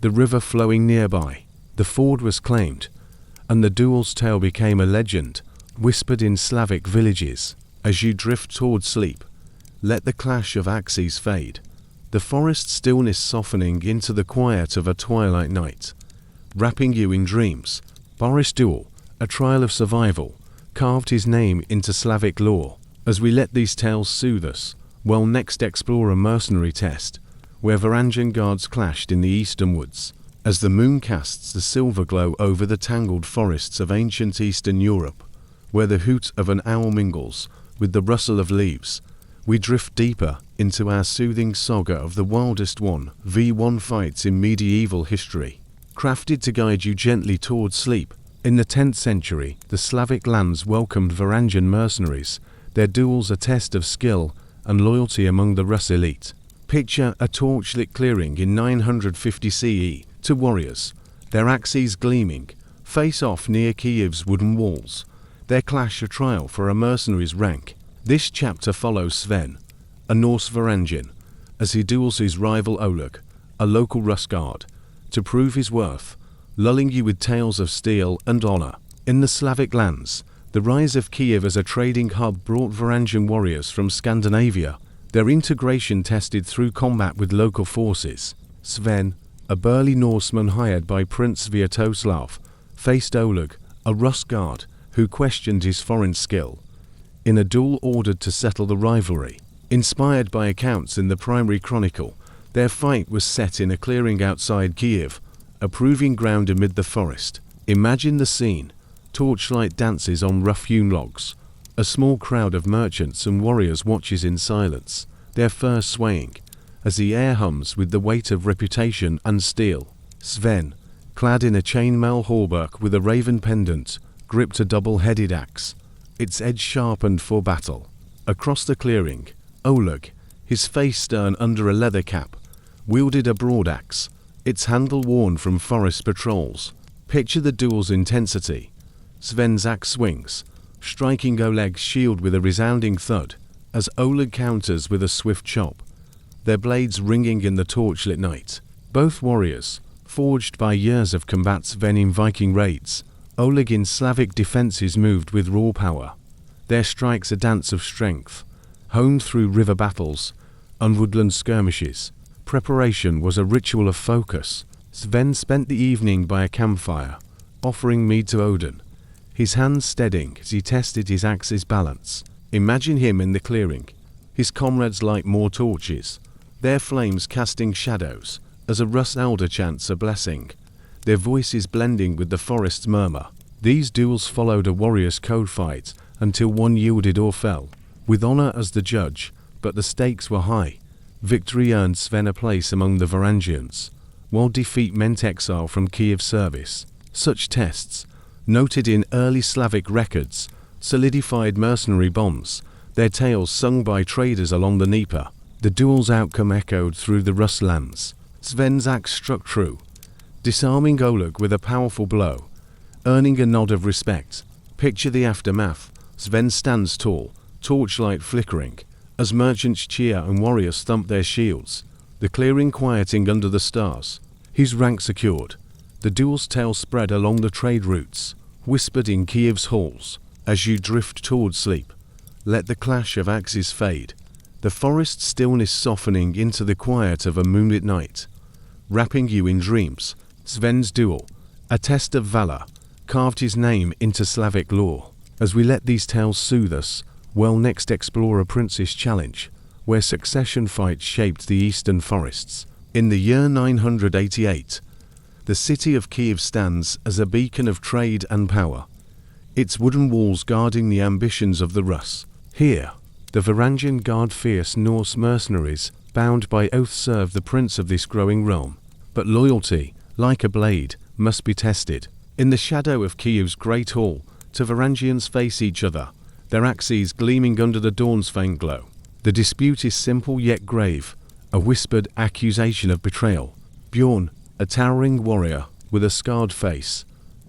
A: the river flowing nearby. The ford was claimed, and the duel's tale became a legend, whispered in Slavic villages. As you drift toward sleep, let the clash of axes fade, the forest stillness softening into the quiet of a twilight night, wrapping you in dreams. Boris' duel, a trial of survival, carved his name into Slavic lore. As we let these tales soothe us, we'll next explore a mercenary test, where Varangian guards clashed in the eastern woods. As the moon casts the silver glow over the tangled forests of ancient Eastern Europe, where the hoot of an owl mingles with the rustle of leaves, we drift deeper into our soothing saga of the wildest 1v1 fights in medieval history. Crafted to guide you gently toward sleep, in the 10th century, the Slavic lands welcomed Varangian mercenaries, their duels a test of skill and loyalty among the Rus elite. Picture a torchlit clearing in 950 CE, two warriors, their axes gleaming, face off near Kiev's wooden walls, their clash a trial for a mercenary's rank. This chapter follows Sven, a Norse Varangian, as he duels his rival Oleg, a local Rus guard, to prove his worth, lulling you with tales of steel and honor. In the Slavic lands, the rise of Kiev as a trading hub brought Varangian warriors from Scandinavia, their integration tested through combat with local forces. Sven, a burly Norseman hired by Prince Sviatoslav, faced Oleg, a Rus guard who questioned his foreign skill, in a duel ordered to settle the rivalry. Inspired by accounts in the primary chronicle, their fight was set in a clearing outside Kiev, a proving ground amid the forest. Imagine the scene. Torchlight dances on rough-hewn logs. A small crowd of merchants and warriors watches in silence, their furs swaying, as the air hums with the weight of reputation and steel. Sven, clad in a chainmail hauberk with a raven pendant, gripped a double-headed axe, its edge sharpened for battle. Across the clearing, Oleg, his face stern under a leather cap, wielded a broadaxe, its handle worn from forest patrols. Picture the duel's intensity. Sven's axe swings, striking Oleg's shield with a resounding thud, as Oleg counters with a swift chop, their blades ringing in the torchlit night. Both warriors, forged by years of combat. Sven in Viking raids, Oleg in Slavic defenses, moved with raw power, their strikes a dance of strength, honed through river battles and woodland skirmishes. Preparation was a ritual of focus. Sven spent the evening by a campfire, offering mead to Odin, his hands steadying as he tested his axe's balance. Imagine him in the clearing. His comrades light more torches, their flames casting shadows, as a Rus elder chants a blessing, their voices blending with the forest's murmur. These duels followed a warrior's code fight until one yielded or fell, with honor as the judge, but the stakes were high. Victory earned Sven a place among the Varangians, while defeat meant exile from Kiev's service. Such tests, noted in early Slavic records, solidified mercenary bonds, their tales sung by traders along the Dnieper. The duel's outcome echoed through the Rus lands. Sven's axe struck true, disarming Oleg with a powerful blow, earning a nod of respect. Picture the aftermath. Sven stands tall, torchlight flickering, as merchants cheer and warriors thump their shields, the clearing quieting under the stars. His rank secured, the duel's tale spread along the trade routes, whispered in Kiev's halls. As you drift toward sleep, let the clash of axes fade, the forest stillness softening into the quiet of a moonlit night, wrapping you in dreams. Sven's duel, a test of valor, carved his name into Slavic lore. As we let these tales soothe us, we'll next explore a prince's challenge, where succession fights shaped the eastern forests. In the year 988, the city of Kiev stands as a beacon of trade and power, its wooden walls guarding the ambitions of the Rus. Here, the Varangian guard fierce Norse mercenaries, bound by oath serve the prince of this growing realm. But loyalty, like a blade, must be tested. In the shadow of Kiev's great hall, two Varangians face each other, their axes gleaming under the dawn's faint glow. The dispute is simple yet grave, a whispered accusation of betrayal. Bjorn, a towering warrior with a scarred face,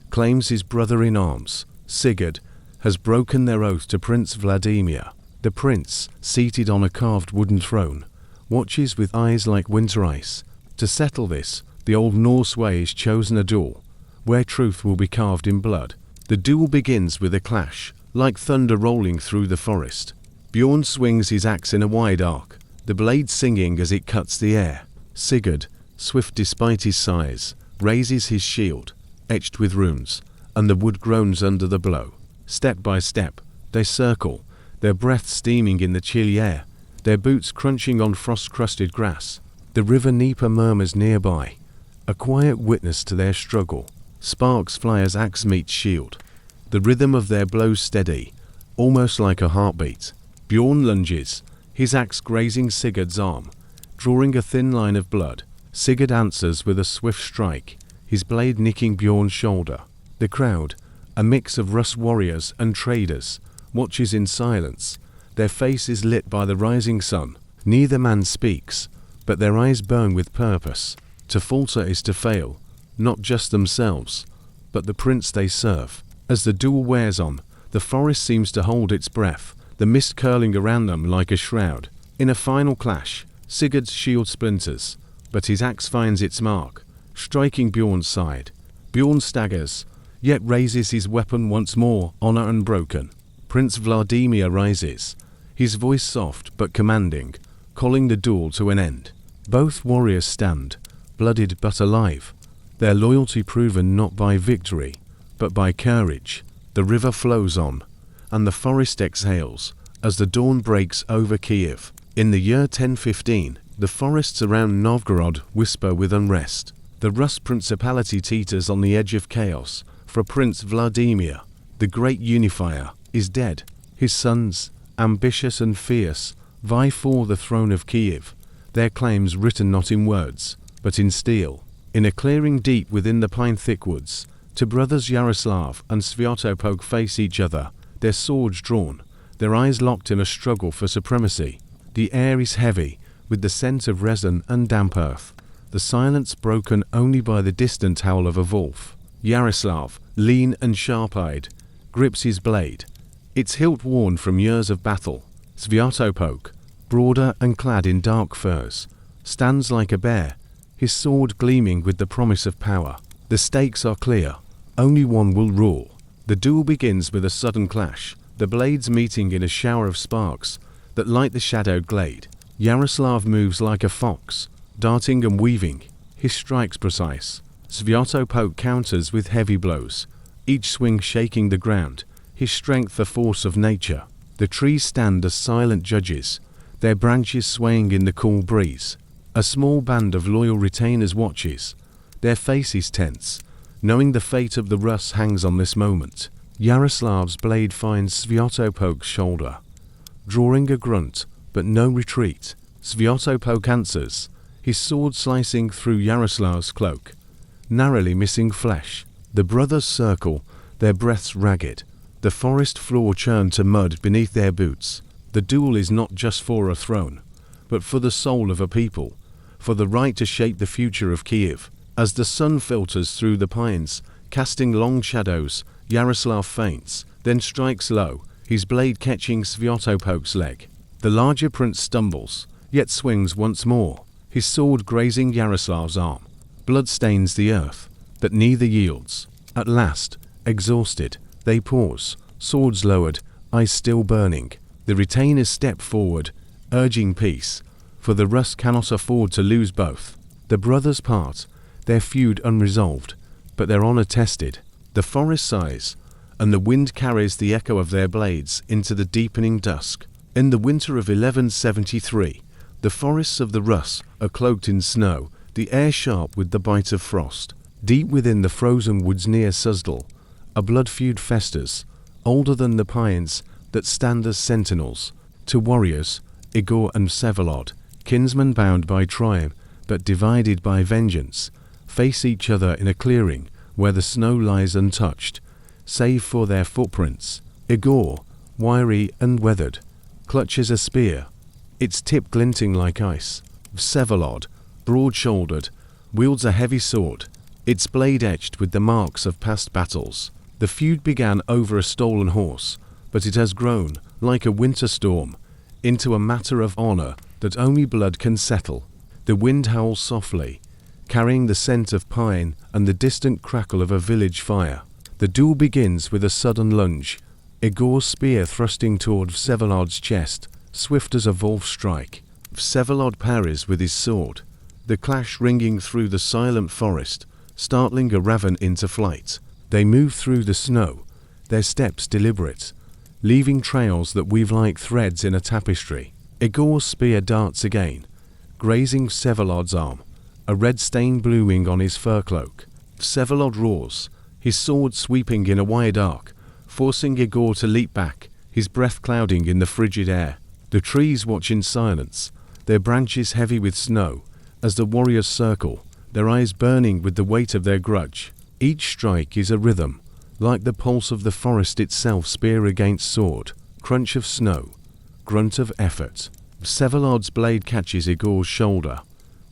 A: claims his brother in arms, Sigurd, has broken their oath to Prince Vladimir. The prince, seated on a carved wooden throne, watches with eyes like winter ice. To settle this, the old Norse way is chosen a duel, where truth will be carved in blood. The duel begins with a clash, like thunder rolling through the forest. Bjorn swings his axe in a wide arc, the blade singing as it cuts the air. Sigurd, swift despite his size, raises his shield, etched with runes, and the wood groans under the blow. Step by step, they circle, their breath steaming in the chilly air, their boots crunching on frost-crusted grass. The river Dnieper murmurs nearby, a quiet witness to their struggle. Sparks fly as axe meets shield, the rhythm of their blows steady, almost like a heartbeat. Bjorn lunges, his axe grazing Sigurd's arm, drawing a thin line of blood. Sigurd answers with a swift strike, his blade nicking Bjorn's shoulder. The crowd, a mix of Rus warriors and traders, watches in silence, their faces lit by the rising sun. Neither man speaks, but their eyes burn with purpose. To falter is to fail, not just themselves, but the prince they serve. As the duel wears on, the forest seems to hold its breath, the mist curling around them like a shroud. In a final clash, Sigurd's shield splinters, but his axe finds its mark, striking Bjorn's side. Bjorn staggers, yet raises his weapon once more, honor unbroken. Prince Vladimir rises, his voice soft but commanding, calling the duel to an end. Both warriors stand, bloodied but alive, their loyalty proven not by victory, but by courage. The river flows on, and the forest exhales, as the dawn breaks over Kiev. In the year 1015, the forests around Novgorod whisper with unrest. The Rus principality teeters on the edge of chaos, for Prince Vladimir, the great unifier, is dead. His sons, ambitious and fierce, vie for the throne of Kiev, their claims written not in words, but in steel. In a clearing deep within the pine-thick woods, two brothers Yaroslav and Sviatopolk face each other, their swords drawn, their eyes locked in a struggle for supremacy. The air is heavy, with the scent of resin and damp earth, the silence broken only by the distant howl of a wolf. Yaroslav, lean and sharp-eyed, grips his blade, its hilt worn from years of battle. Sviatopolk, broader and clad in dark furs, stands like a bear, his sword gleaming with the promise of power. The stakes are clear, only one will rule. The duel begins with a sudden clash, the blades meeting in a shower of sparks that light the shadowed glade. Yaroslav moves like a fox, darting and weaving, his strikes precise. Sviatopolk counters with heavy blows, each swing shaking the ground, his strength the force of nature. The trees stand as silent judges, their branches swaying in the cool breeze. A small band of loyal retainers watches, their faces tense, knowing the fate of the Rus hangs on this moment. Yaroslav's blade finds Sviatopolk's shoulder, drawing a grunt, but no retreat. Sviatopolk answers, his sword slicing through Yaroslav's cloak, narrowly missing flesh. The brothers circle, their breaths ragged. The forest floor churned to mud beneath their boots. The duel is not just for a throne, but for the soul of a people, for the right to shape the future of Kiev. As the sun filters through the pines, casting long shadows, Yaroslav feints, then strikes low, his blade catching Sviatopolk's leg. The larger prince stumbles, yet swings once more, his sword grazing Yaroslav's arm. Blood stains the earth, but neither yields. At last, exhausted, they pause, swords lowered, eyes still burning. The retainers step forward, urging peace, for the Rus cannot afford to lose both. The brothers part, their feud unresolved, but their honor tested. The forest sighs, and the wind carries the echo of their blades into the deepening dusk. In the winter of 1173, the forests of the Rus are cloaked in snow, the air sharp with the bite of frost. Deep within the frozen woods near Suzdal, a blood feud festers, older than the pines that stand as sentinels. To warriors, Igor and Vsevolod, kinsmen bound by tribe but divided by vengeance, face each other in a clearing where the snow lies untouched, save for their footprints. Igor, wiry and weathered, clutches a spear, its tip glinting like ice. Vsevolod, broad-shouldered, wields a heavy sword, its blade etched with the marks of past battles. The feud began over a stolen horse, but it has grown, like a winter storm, into a matter of honor that only blood can settle. The wind howls softly, carrying the scent of pine and the distant crackle of a village fire. The duel begins with a sudden lunge, Igor's spear thrusting toward Vsevolod's chest, swift as a wolf strike. Vsevolod parries with his sword, the clash ringing through the silent forest, startling a raven into flight. They move through the snow, their steps deliberate, leaving trails that weave like threads in a tapestry. Igor's spear darts again, grazing Vsevolod's arm, a red stain bluing on his fur cloak. Vsevolod roars, his sword sweeping in a wide arc, forcing Igor to leap back, his breath clouding in the frigid air. The trees watch in silence, their branches heavy with snow, as the warriors circle, their eyes burning with the weight of their grudge. Each strike is a rhythm, like the pulse of the forest itself, spear against sword, crunch of snow, grunt of effort. Vsevolod's blade catches Igor's shoulder,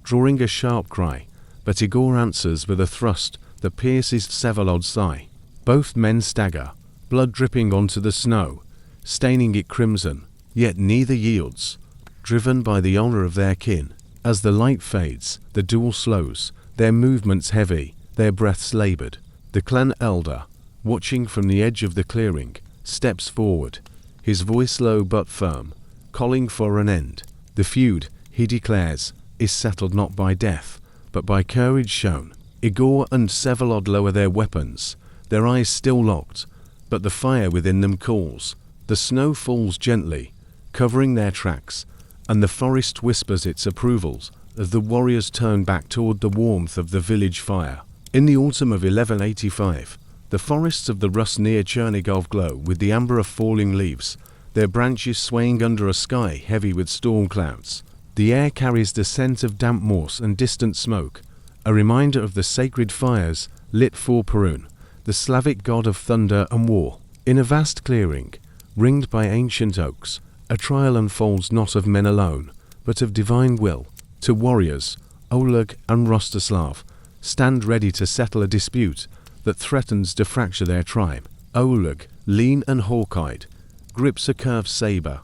A: drawing a sharp cry, but Igor answers with a thrust that pierces Vsevolod's thigh. Both men stagger, blood dripping onto the snow, staining it crimson, yet neither yields, driven by the honor of their kin. As the light fades, the duel slows, their movements heavy, their breaths labored. The clan elder, watching from the edge of the clearing, steps forward, his voice low but firm, calling for an end. The feud, he declares, is settled not by death, but by courage shown. Igor and Vsevolod lower their weapons, their eyes still locked, but the fire within them cools. The snow falls gently, covering their tracks, and the forest whispers its approvals as the warriors turn back toward the warmth of the village fire. In the autumn of 1185, the forests of the Rus near Chernigov glow with the amber of falling leaves, their branches swaying under a sky heavy with storm clouds. The air carries the scent of damp moss and distant smoke, a reminder of the sacred fires lit for Perun, the Slavic god of thunder and war. In a vast clearing, ringed by ancient oaks, a trial unfolds not of men alone, but of divine will. Two warriors, Oleg and Rostislav, stand ready to settle a dispute that threatens to fracture their tribe. Oleg, lean and hawk-eyed, grips a curved saber,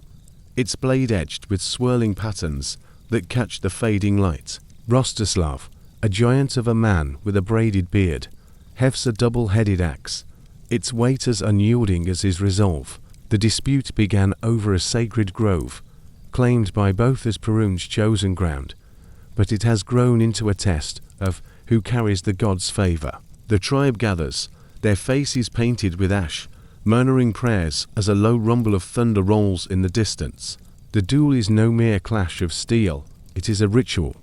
A: its blade edged with swirling patterns that catch the fading light. Rostislav, a giant of a man with a braided beard, hefts a double-headed axe, its weight as unyielding as his resolve. The dispute began over a sacred grove, claimed by both as Perun's chosen ground, but it has grown into a test of who carries the god's favor. The tribe gathers, their faces painted with ash, murmuring prayers as a low rumble of thunder rolls in the distance. The duel is no mere clash of steel, it is a ritual,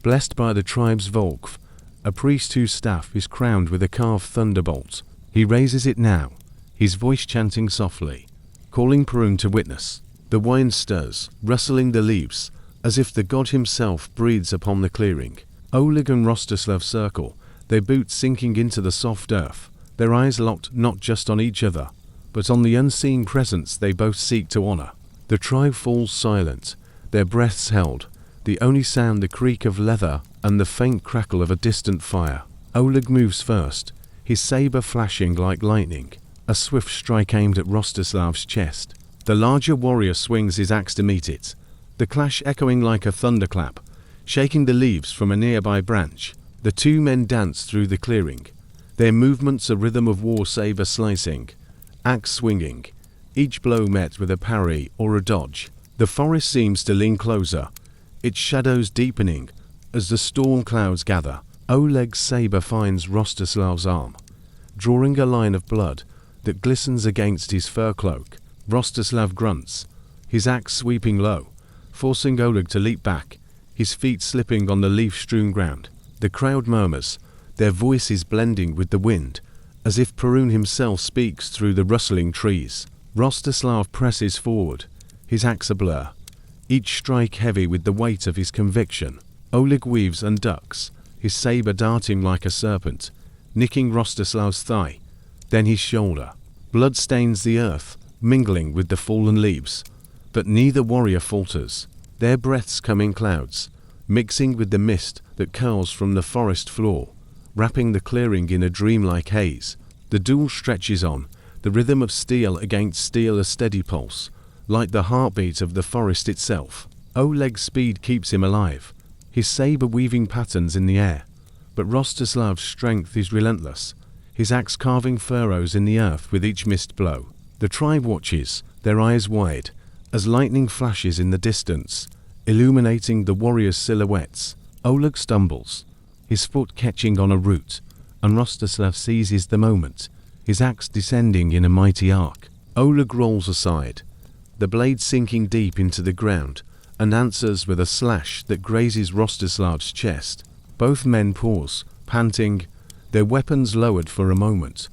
A: blessed by the tribe's Volkv, a priest whose staff is crowned with a carved thunderbolt. He raises it now, his voice chanting softly, calling Perun to witness. The wind stirs, rustling the leaves, as if the god himself breathes upon the clearing. Oleg and Rostislav circle, their boots sinking into the soft earth, their eyes locked not just on each other, but on the unseen presence they both seek to honor. The tribe falls silent, their breaths held, the only sound the creak of leather and the faint crackle of a distant fire. Oleg moves first, his saber flashing like lightning, a swift strike aimed at Rostislav's chest. The larger warrior swings his axe to meet it, the clash echoing like a thunderclap, shaking the leaves from a nearby branch. The two men dance through the clearing, their movements a rhythm of war saber slicing, axe swinging, each blow met with a parry or a dodge. The forest seems to lean closer, its shadows deepening as the storm clouds gather. Oleg's saber finds Rostislav's arm, drawing a line of blood that glistens against his fur cloak. Rostislav grunts, his axe sweeping low, forcing Oleg to leap back, his feet slipping on the leaf-strewn ground. The crowd murmurs, their voices blending with the wind, as if Perun himself speaks through the rustling trees. Rostislav presses forward, his axe a blur, each strike heavy with the weight of his conviction. Oleg weaves and ducks, his saber darting like a serpent, nicking Rostislav's thigh, then his shoulder. Blood stains the earth, mingling with the fallen leaves, but neither warrior falters. Their breaths come in clouds, mixing with the mist that curls from the forest floor, wrapping the clearing in a dreamlike haze. The duel stretches on, the rhythm of steel against steel a steady pulse, like the heartbeat of the forest itself. Oleg's speed keeps him alive, his saber weaving patterns in the air, but Rostislav's strength is relentless, his axe carving furrows in the earth with each missed blow. The tribe watches, their eyes wide, as lightning flashes in the distance, illuminating the warriors' silhouettes. Oleg stumbles, his foot catching on a root, and Rostislav seizes the moment, his axe descending in a mighty arc. Oleg rolls aside, the blade sinking deep into the ground, and answers with a slash that grazes Rostislav's chest. Both men pause, panting, their weapons lowered for a moment,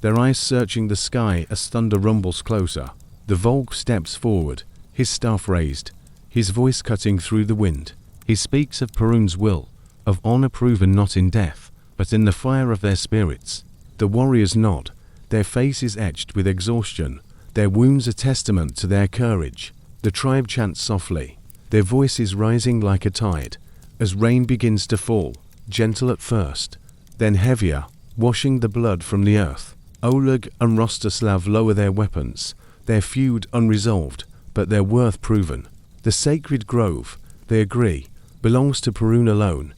A: their eyes searching the sky as thunder rumbles closer. The Volk steps forward, his staff raised, his voice cutting through the wind. He speaks of Perun's will, of honor proven not in death, but in the fire of their spirits. The warriors nod, their faces etched with exhaustion, their wounds a testament to their courage. The tribe chants softly, their voices rising like a tide, as rain begins to fall, gentle at first, then heavier, washing the blood from the earth. Oleg and Rostislav lower their weapons, their feud unresolved, but their worth proven. The sacred grove, they agree, belongs to Perun alone,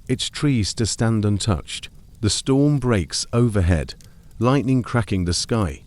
A: its trees to stand untouched. The storm breaks overhead, lightning cracking the sky,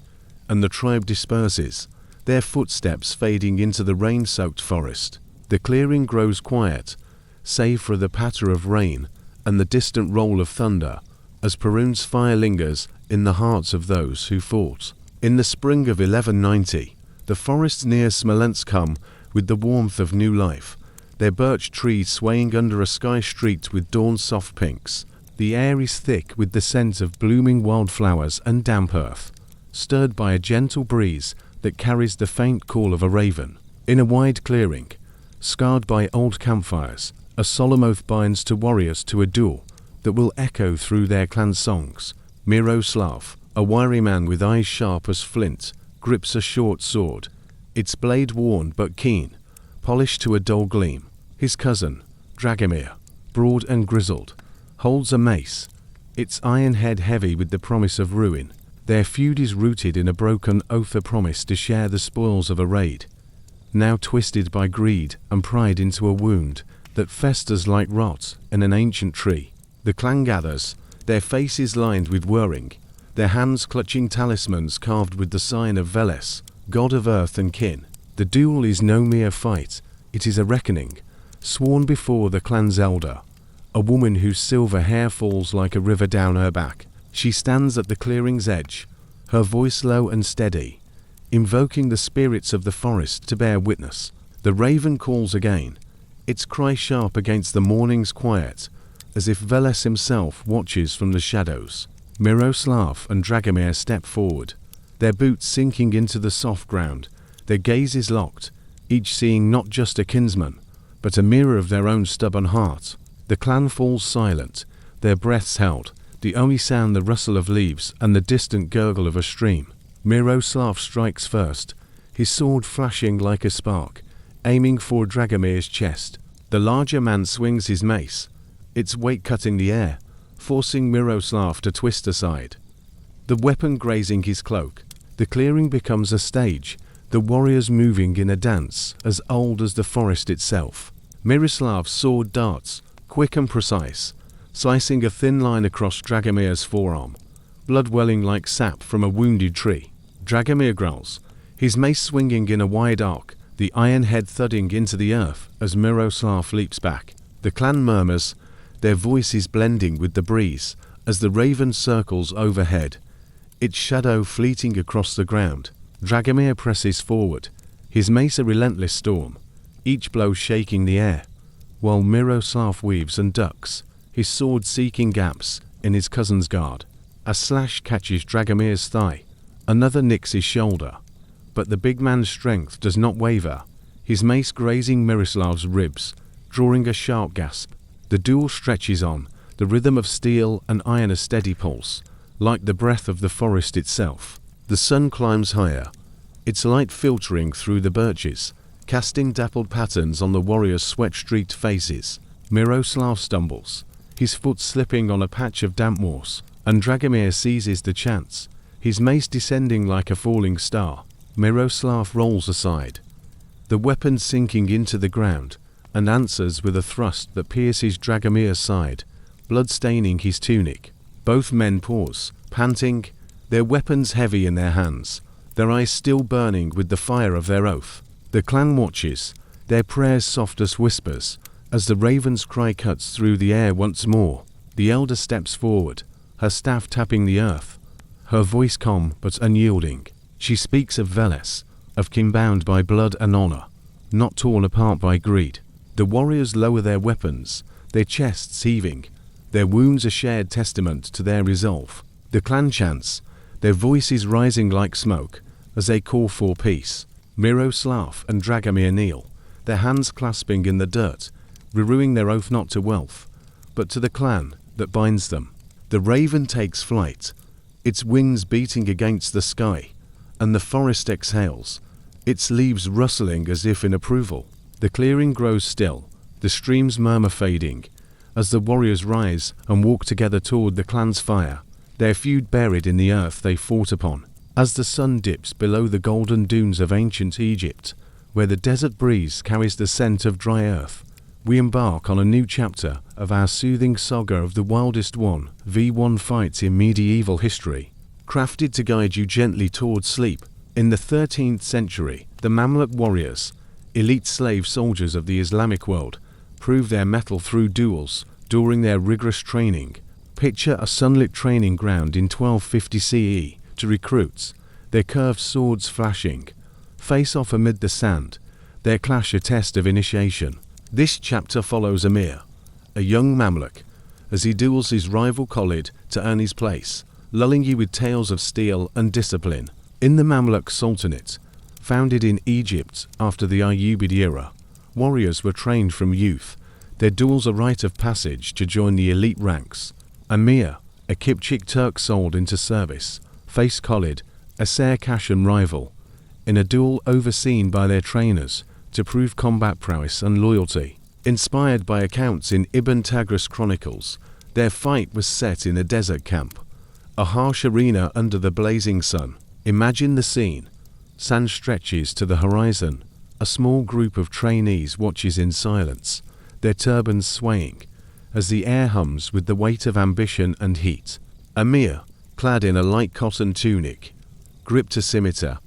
A: and the tribe disperses, their footsteps fading into the rain-soaked forest. The clearing grows quiet, save for the patter of rain and the distant roll of thunder, as Perun's fire lingers in the hearts of those who fought. In the spring of 1190, the forests near Smolensk come with the warmth of new life, their birch trees swaying under a sky streaked with dawn's soft pinks. The air is thick with the scent of blooming wildflowers and damp earth, stirred by a gentle breeze that carries the faint call of a raven. In a wide clearing, scarred by old campfires, a solemn oath binds to warriors to a duel that will echo through their clan songs. Miroslav, a wiry man with eyes sharp as flint, grips a short sword, its blade worn but keen, polished to a dull gleam. His cousin, Dragomir, broad and grizzled, holds a mace, its iron head heavy with the promise of ruin. Their feud is rooted in a broken oath, a promise to share the spoils of a raid, now twisted by greed and pride into a wound that festers like rot in an ancient tree. The clan gathers, their faces lined with whirring, their hands clutching talismans carved with the sign of Veles, god of earth and kin. The duel is no mere fight, it is a reckoning, sworn before the clan's elder, a woman whose silver hair falls like a river down her back. She stands at the clearing's edge, her voice low and steady, invoking the spirits of the forest to bear witness. The raven calls again, its cry sharp against the morning's quiet, as if Veles himself watches from the shadows. Miroslav and Dragomir step forward, their boots sinking into the soft ground, their gazes locked, each seeing not just a kinsman, but a mirror of their own stubborn heart. The clan falls silent, their breaths held, the only sound the rustle of leaves and the distant gurgle of a stream. Miroslav strikes first, his sword flashing like a spark, aiming for Dragomir's chest. The larger man swings his mace, its weight cutting the air, forcing Miroslav to twist aside. The weapon grazing his cloak, the clearing becomes a stage, the warriors moving in a dance as old as the forest itself. Miroslav's sword darts, quick and precise, slicing a thin line across Dragomir's forearm, blood welling like sap from a wounded tree. Dragomir growls, his mace swinging in a wide arc, the iron head thudding into the earth as Miroslav leaps back. The clan murmurs, their voices blending with the breeze, as the raven circles overhead, its shadow fleeting across the ground. Dragomir presses forward, his mace a relentless storm, each blow shaking the air, while Miroslav weaves and ducks, his sword seeking gaps in his cousin's guard. A slash catches Dragomir's thigh, another nicks his shoulder, but the big man's strength does not waver, his mace grazing Miroslav's ribs, drawing a sharp gasp. The duel stretches on, the rhythm of steel and iron a steady pulse, like the breath of the forest itself. The sun climbs higher, its light filtering through the birches, casting dappled patterns on the warriors' sweat-streaked faces. Miroslav stumbles, his foot slipping on a patch of damp moss, and Dragomir seizes the chance, his mace descending like a falling star. Miroslav rolls aside, the weapon sinking into the ground, and answers with a thrust that pierces Dragomir's side, blood staining his tunic. Both men pause, panting, their weapons heavy in their hands, their eyes still burning with the fire of their oath. The clan watches, their prayers soft as whispers, as the raven's cry cuts through the air once more. The elder steps forward, her staff tapping the earth, her voice calm but unyielding. She speaks of Veles, of kin bound by blood and honor, not torn apart by greed. The warriors lower their weapons, their chests heaving, their wounds a shared testament to their resolve. The clan chants, their voices rising like smoke, as they call for peace. Miroslav and Dragomir kneel, their hands clasping in the dirt, renewing their oath not to wealth, but to the clan that binds them. The raven takes flight, its wings beating against the sky, and the forest exhales, its leaves rustling as if in approval. The clearing grows still, the stream's murmur fading, as the warriors rise and walk together toward the clan's fire, their feud buried in the earth they fought upon. As the sun dips below the golden dunes of ancient Egypt, where the desert breeze carries the scent of dry earth, we embark on a new chapter of our soothing saga of the wildest 1v1 fights in medieval history. Crafted to guide you gently toward sleep, in the 13th century, the Mamluk warriors, elite slave soldiers of the Islamic world, proved their mettle through duels during their rigorous training. Picture a sunlit training ground in 1250 CE to recruits, their curved swords flashing, face off amid the sand, their clash a test of initiation. This chapter follows Amir, a young Mamluk, as he duels his rival Khalid to earn his place, lulling you with tales of steel and discipline. In the Mamluk Sultanate, founded in Egypt after the Ayyubid era, warriors were trained from youth, their duels a rite of passage to join the elite ranks. Amir, a Kipchak Turk sold into service, faced Khalid, a Sarkashan rival, in a duel overseen by their trainers to prove combat prowess and loyalty. Inspired by accounts in Ibn Tagris chronicles, their fight was set in a desert camp, a harsh arena under the blazing sun. Imagine the scene. Sand stretches to the horizon. A small group of trainees watches in silence, their turbans swaying, as the air hums with the weight of ambition and heat. Amir, clad in a light cotton tunic, gripped a scimitar,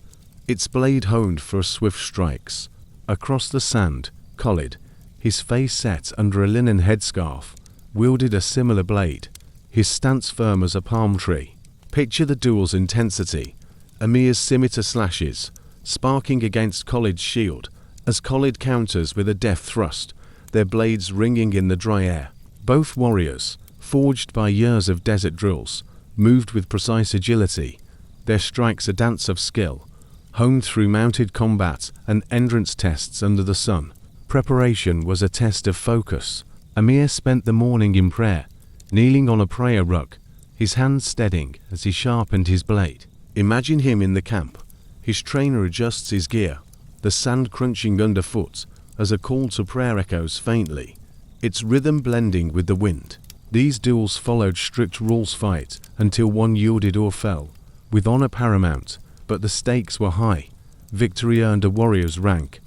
A: its blade honed for swift strikes. Across the sand, Khalid, his face set under a linen headscarf, wielded a similar blade, his stance firm as a palm tree. Picture the duel's intensity. Amir's scimitar slashes, sparking against Khalid's shield, as Khalid counters with a deft thrust, their blades ringing in the dry air. Both warriors, forged by years of desert drills, moved with precise agility, their strikes a dance of skill, honed through mounted combat and endurance tests under the sun. Preparation was a test of focus. Amir spent the morning in prayer, kneeling on a prayer rug, his hands steadying as he sharpened his blade. Imagine him in the camp. His trainer adjusts his gear, the sand crunching underfoot as a call to prayer echoes faintly, its rhythm blending with the wind. These duels followed strict rules fight until one yielded or fell, with honor paramount, but the stakes were high. Victory earned a warrior's rank,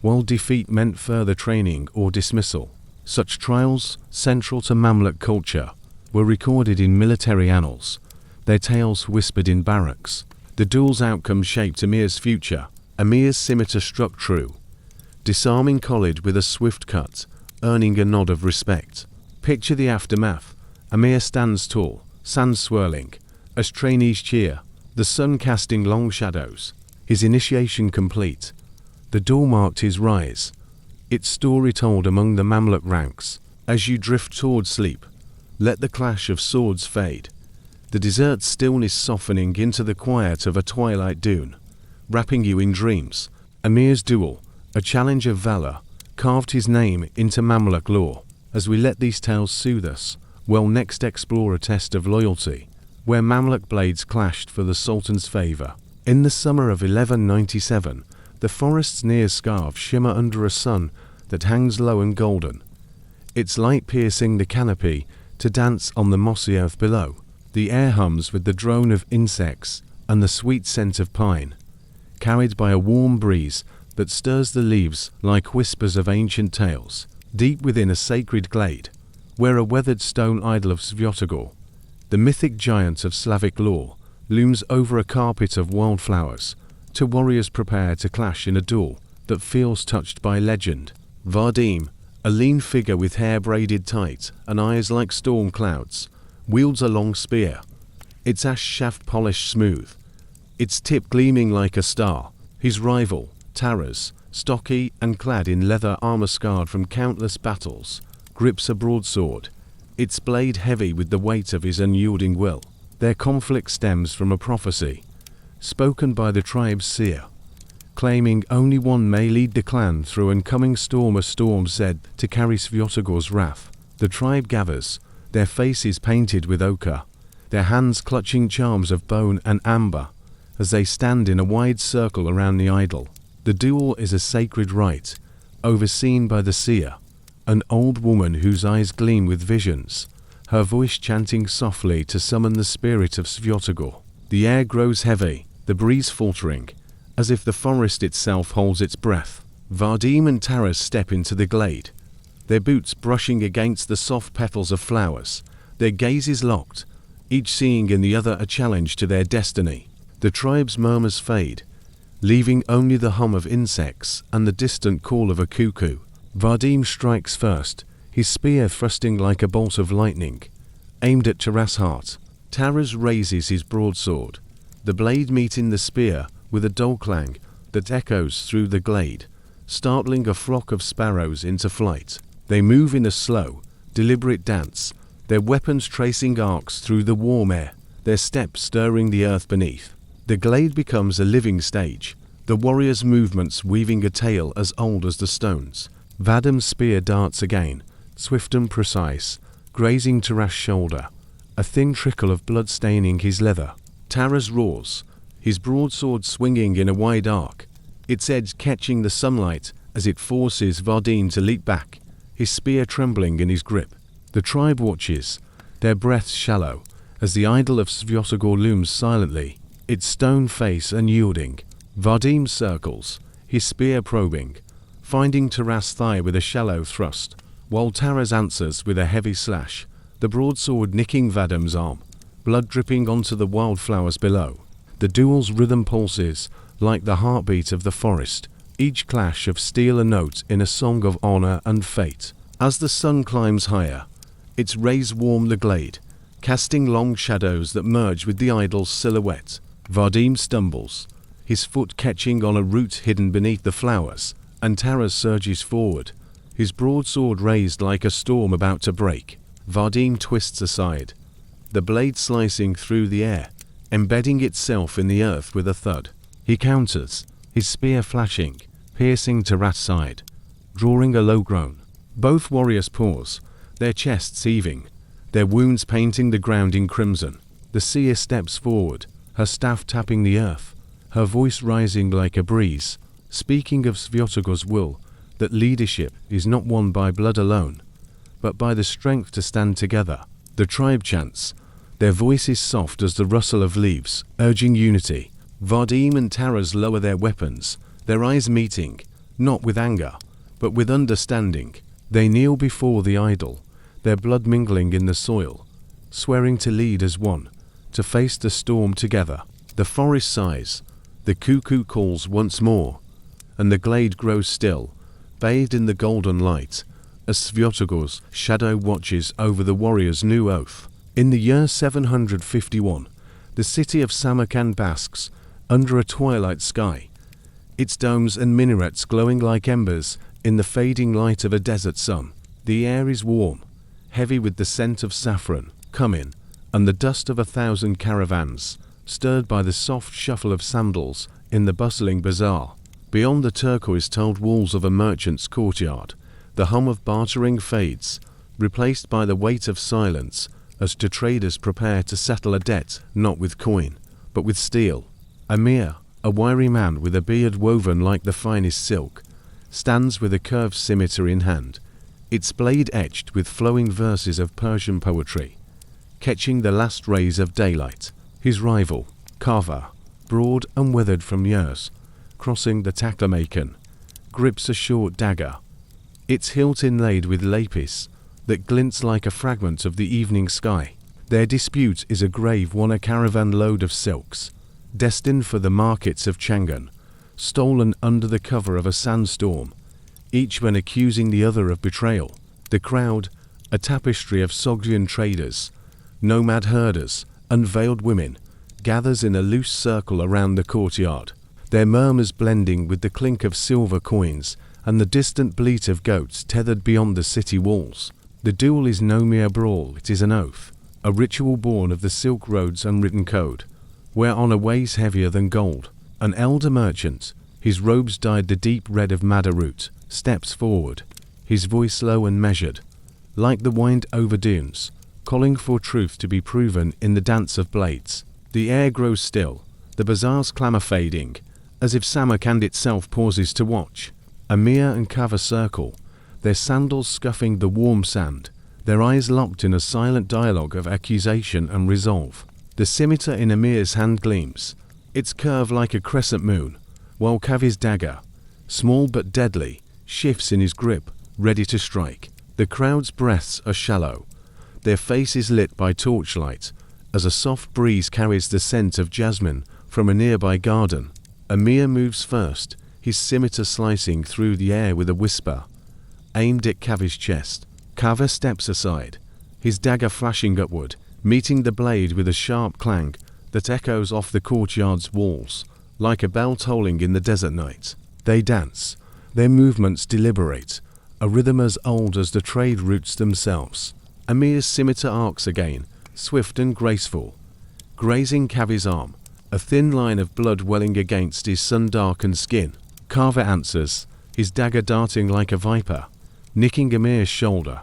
A: while defeat meant further training or dismissal. Such trials, central to Mamluk culture, were recorded in military annals, their tales whispered in barracks. The duel's outcome shaped Amir's future. Amir's scimitar struck true, disarming Khalid with a swift cut, earning a nod of respect. Picture the aftermath. Amir stands tall, sand swirling, as trainees cheer, the sun casting long shadows. His initiation complete. The duel marked his rise, its story told among the Mamluk ranks. As you drift toward sleep, let the clash of swords fade, the desert stillness softening into the quiet of a twilight dune, wrapping you in dreams. Amir's duel, a challenge of valor, carved his name into Mamluk lore. As we let these tales soothe us, we'll next explore a test of loyalty, where Mamluk blades clashed for the Sultan's favor. In the summer of 1197, the forests near Skarv shimmer under a sun that hangs low and golden, its light piercing the canopy to dance on the mossy earth below. The air hums with the drone of insects and the sweet scent of pine, carried by a warm breeze that stirs the leaves like whispers of ancient tales. Deep within a sacred glade, where a weathered stone idol of Svyatogor, the mythic giant of Slavic lore, looms over a carpet of wildflowers, two warriors prepare to clash in a duel that feels touched by legend. Vadim, a lean figure with hair braided tight and eyes like storm clouds, wields a long spear, its ash shaft polished smooth, its tip gleaming like a star. His rival, Taras, stocky and clad in leather armor scarred from countless battles, grips a broadsword, its blade heavy with the weight of his unyielding will. Their conflict stems from a prophecy, spoken by the tribe's seer, claiming only one may lead the clan through an coming storm, a storm said to carry Svyatogor's wrath. The tribe gathers, their faces painted with ochre, their hands clutching charms of bone and amber, as they stand in a wide circle around the idol. The duel is a sacred rite, overseen by the seer, an old woman whose eyes gleam with visions, her voice chanting softly to summon the spirit of Svyatogor. The air grows heavy, the breeze faltering, as if the forest itself holds its breath. Vadim and Taras step into the glade, their boots brushing against the soft petals of flowers, their gazes locked, each seeing in the other a challenge to their destiny. The tribe's murmurs fade, leaving only the hum of insects and the distant call of a cuckoo. Vadim strikes first, his spear thrusting like a bolt of lightning, aimed at Taras' heart. Taras raises his broadsword, the blade meeting the spear with a dull clang that echoes through the glade, startling a flock of sparrows into flight. They move in a slow, deliberate dance, their weapons tracing arcs through the warm air, their steps stirring the earth beneath. The glade becomes a living stage, the warrior's movements weaving a tale as old as the stones. Vadim's spear darts again, swift and precise, grazing Taras' shoulder, a thin trickle of blood staining his leather. Taras roars, his broadsword swinging in a wide arc, its edge catching the sunlight as it forces Vadim to leap back, his spear trembling in his grip. The tribe watches, their breaths shallow, as the idol of Svyatogor looms silently, its stone face unyielding. Vadim circles, his spear probing, finding Taras' thigh with a shallow thrust, while Taras answers with a heavy slash, the broadsword nicking Vadim's arm, blood dripping onto the wildflowers below. The duel's rhythm pulses like the heartbeat of the forest, each clash of steel a note in a song of honor and fate. As the sun climbs higher, its rays warm the glade, casting long shadows that merge with the idol's silhouette. Vadim stumbles, his foot catching on a root hidden beneath the flowers, and Taras surges forward, his broadsword raised like a storm about to break. Vadim twists aside, the blade slicing through the air, embedding itself in the earth with a thud. He counters, his spear flashing, piercing Tarat's side, drawing a low groan. Both warriors pause, their chests heaving, their wounds painting the ground in crimson. The seer steps forward, her staff tapping the earth, her voice rising like a breeze, speaking of Svyatogor's will, that leadership is not won by blood alone, but by the strength to stand together. The tribe chants, their voices soft as the rustle of leaves, urging unity. Vadim and Taras lower their weapons, their eyes meeting, not with anger, but with understanding. They kneel before the idol, their blood mingling in the soil, swearing to lead as one, to face the storm together. The forest sighs, the cuckoo calls once more, and the glade grows still, bathed in the golden light, as Svyatogor's shadow watches over the warrior's new oath. In the year 751, the city of Samarkand basks under a twilight sky, its domes and minarets glowing like embers in the fading light of a desert sun. The air is warm, heavy with the scent of saffron, cumin, and the dust of 1,000 caravans, stirred by the soft shuffle of sandals in the bustling bazaar. Beyond the turquoise-tiled walls of a merchant's courtyard, the hum of bartering fades, replaced by the weight of silence as the traders prepare to settle a debt not with coin, but with steel. Amir, a wiry man with a beard woven like the finest silk, stands with a curved scimitar in hand, its blade etched with flowing verses of Persian poetry, catching the last rays of daylight. His rival, Kava, broad and weathered from years, crossing the Taklamakan, grips a short dagger, its hilt inlaid with lapis that glints like a fragment of the evening sky. Their dispute is a grave one, a caravan load of silks, destined for the markets of Changan, stolen under the cover of a sandstorm, each one accusing the other of betrayal. The crowd, a tapestry of Sogdian traders, nomad herders, and veiled women, gathers in a loose circle around the courtyard, their murmurs blending with the clink of silver coins and the distant bleat of goats tethered beyond the city walls. The duel is no mere brawl, it is an oath, a ritual born of the Silk Road's unwritten code, where honor weighs heavier than gold. An elder merchant, his robes dyed the deep red of madder root, steps forward, his voice low and measured, like the wind over dunes, calling for truth to be proven in the dance of blades. The air grows still, the bazaar's clamor fading, as if Samarkand itself pauses to watch. Amir and Kava circle, their sandals scuffing the warm sand, their eyes locked in a silent dialogue of accusation and resolve. The scimitar in Amir's hand gleams, its curve like a crescent moon, while Kava's dagger, small but deadly, shifts in his grip, ready to strike. The crowd's breaths are shallow, their faces lit by torchlight, as a soft breeze carries the scent of jasmine from a nearby garden. Amir moves first, his scimitar slicing through the air with a whisper, aimed at Kava's chest. Kava steps aside, his dagger flashing upward, meeting the blade with a sharp clang that echoes off the courtyard's walls, like a bell tolling in the desert night. They dance, their movements deliberate, a rhythm as old as the trade routes themselves. Amir's scimitar arcs again, swift and graceful, grazing Kava's arm, a thin line of blood welling against his sun-darkened skin. Kava answers, his dagger darting like a viper, nicking Amir's shoulder,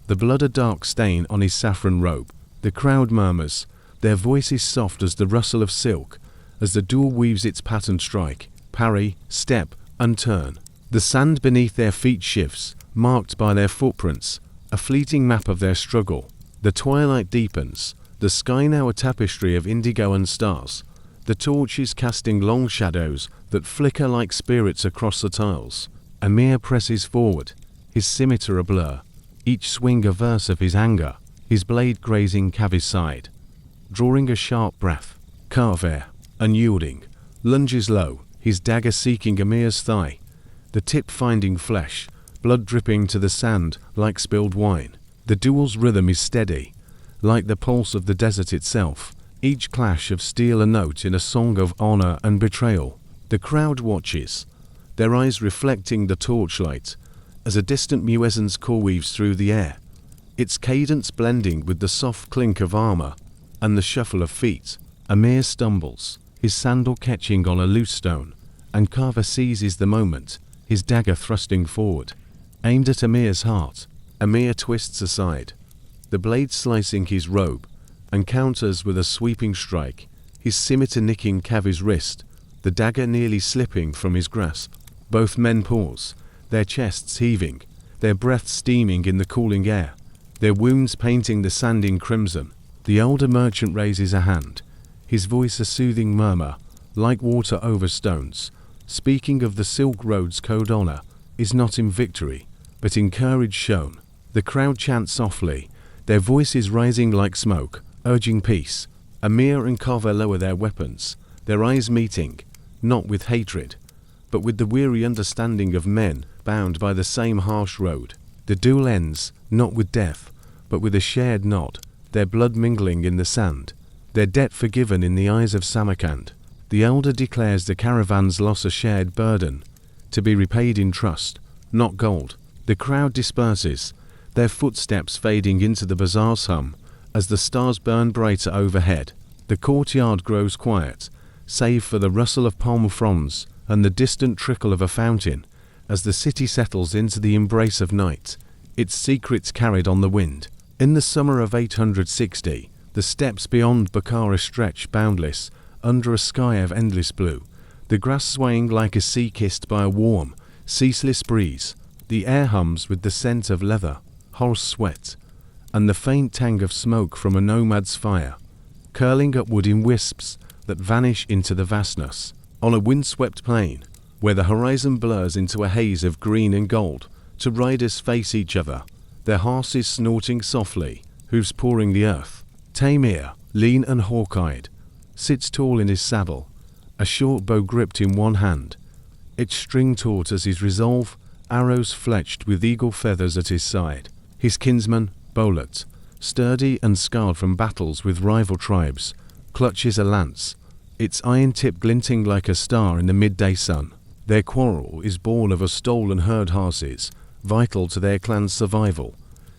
A: the blood a dark stain on his saffron robe. The crowd murmurs, their voices soft as the rustle of silk, as the duel weaves its patterned strike, parry, step, and turn. The sand beneath their feet shifts, marked by their footprints, a fleeting map of their struggle. The twilight deepens, the sky now a tapestry of indigo and stars, the torches casting long shadows that flicker like spirits across the tiles. Amir presses forward, his scimitar a blur, each swing a verse of his anger, his blade grazing Kava's side. Drawing a sharp breath, Kava, unyielding, lunges low, his dagger seeking Amir's thigh, the tip finding flesh, blood dripping to the sand like spilled wine. The duel's rhythm is steady, like the pulse of the desert itself, each clash of steel a note in a song of honor and betrayal. The crowd watches, their eyes reflecting the torchlight, as a distant muezzin's call weaves through the air, its cadence blending with the soft clink of armor and the shuffle of feet. Amir stumbles, his sandal catching on a loose stone, and Carver seizes the moment, his dagger thrusting forward, aimed at Amir's heart. Amir twists aside, the blade slicing his robe, and counters with a sweeping strike, his scimitar nicking Kavi's wrist, the dagger nearly slipping from his grasp. Both men pause, their chests heaving, their breath steaming in the cooling air, their wounds painting the sand in crimson. The older merchant raises a hand, his voice a soothing murmur, like water over stones, speaking of the Silk Road's code honor is not in victory, but in courage shown. The crowd chants softly, their voices rising like smoke, urging peace. Amir and Carver lower their weapons, their eyes meeting, not with hatred, but with the weary understanding of men bound by the same harsh road. The duel ends, not with death, but with a shared nod, their blood mingling in the sand, their debt forgiven in the eyes of Samarkand. The elder declares the caravan's loss a shared burden, to be repaid in trust, not gold. The crowd disperses, their footsteps fading into the bazaar's hum, as the stars burn brighter overhead. The courtyard grows quiet, save for the rustle of palm fronds and the distant trickle of a fountain, as the city settles into the embrace of night, its secrets carried on the wind. In the summer of 860, the steppes beyond Bukhara stretch boundless, under a sky of endless blue, the grass swaying like a sea kissed by a warm, ceaseless breeze. The air hums with the scent of leather, horse sweat, and the faint tang of smoke from a nomad's fire, curling upward in wisps that vanish into the vastness. On a windswept plain, where the horizon blurs into a haze of green and gold, two riders face each other, their horses snorting softly, hooves pawing the earth. Tamir, lean and hawk-eyed, sits tall in his saddle, a short bow gripped in one hand, its string taut as his resolve, arrows fletched with eagle feathers at his side. His kinsman, Bolet, sturdy and scarred from battles with rival tribes, clutches a lance, its iron tip glinting like a star in the midday sun. Their quarrel is born of a stolen herd horses, vital to their clan's survival,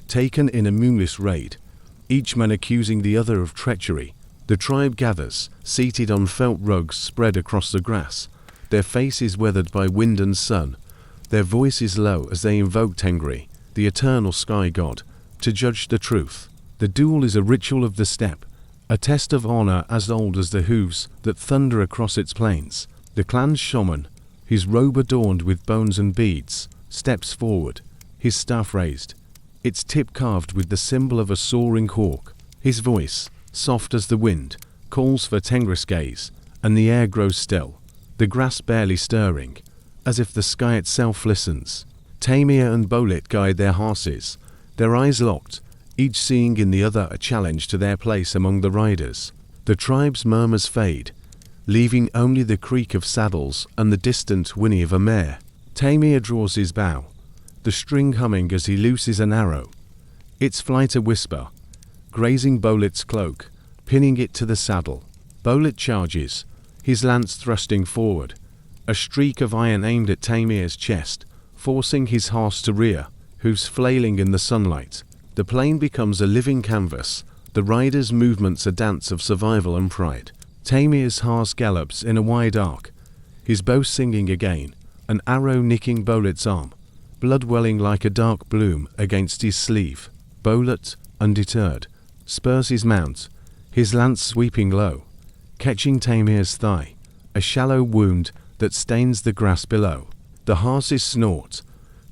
A: taken in a moonless raid, each man accusing the other of treachery. The tribe gathers, seated on felt rugs spread across the grass, their faces weathered by wind and sun, their voices low as they invoke Tengri, the eternal sky god, to judge the truth. The duel is a ritual of the steppe, a test of honor as old as the hooves that thunder across its plains. The clan's shaman, his robe adorned with bones and beads, steps forward, his staff raised, its tip carved with the symbol of a soaring hawk. His voice, soft as the wind, calls for Tengri's gaze, and the air grows still, the grass barely stirring, as if the sky itself listens. Tamir and Bolet guide their horses, their eyes locked, each seeing in the other a challenge to their place among the riders. The tribe's murmurs fade, leaving only the creak of saddles and the distant whinny of a mare. Tamir draws his bow, the string humming as he looses an arrow, its flight a whisper, grazing Bolet's cloak, pinning it to the saddle. Bolet charges, his lance thrusting forward, a streak of iron aimed at Tamir's chest, forcing his horse to rear, hooves flailing in the sunlight. The plain becomes a living canvas, the rider's movements a dance of survival and pride. Tamir's horse gallops in a wide arc, his bow singing again, an arrow nicking Bolet's arm, blood welling like a dark bloom against his sleeve. Bolet, undeterred, spurs his mount, his lance sweeping low, catching Tamir's thigh, a shallow wound that stains the grass below. The horses snort,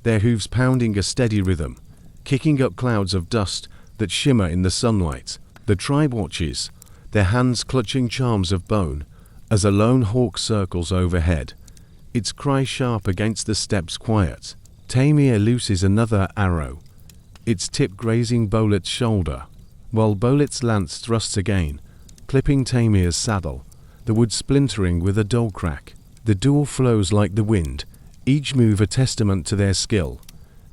A: their hooves pounding a steady rhythm, kicking up clouds of dust that shimmer in the sunlight. The tribe watches, their hands clutching charms of bone, as a lone hawk circles overhead, its cry sharp against the steppes quiet. Tamir looses another arrow, its tip grazing Bolet's shoulder, while Bolet's lance thrusts again, clipping Tamir's saddle, the wood splintering with a dull crack. The duel flows like the wind, each move a testament to their skill,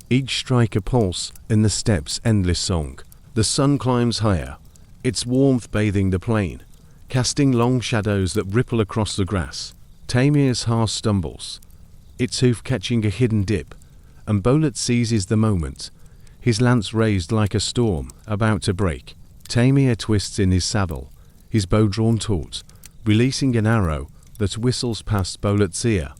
A: each strike a pulse in the steppes' endless song. The sun climbs higher, its warmth bathing the plain, casting long shadows that ripple across the grass. Tamir's horse stumbles, its hoof catching a hidden dip, and Bolet seizes the moment, his lance raised like a storm about to break. Tamir twists in his saddle, his bow drawn taut, releasing an arrow that whistles past Bolet's ear,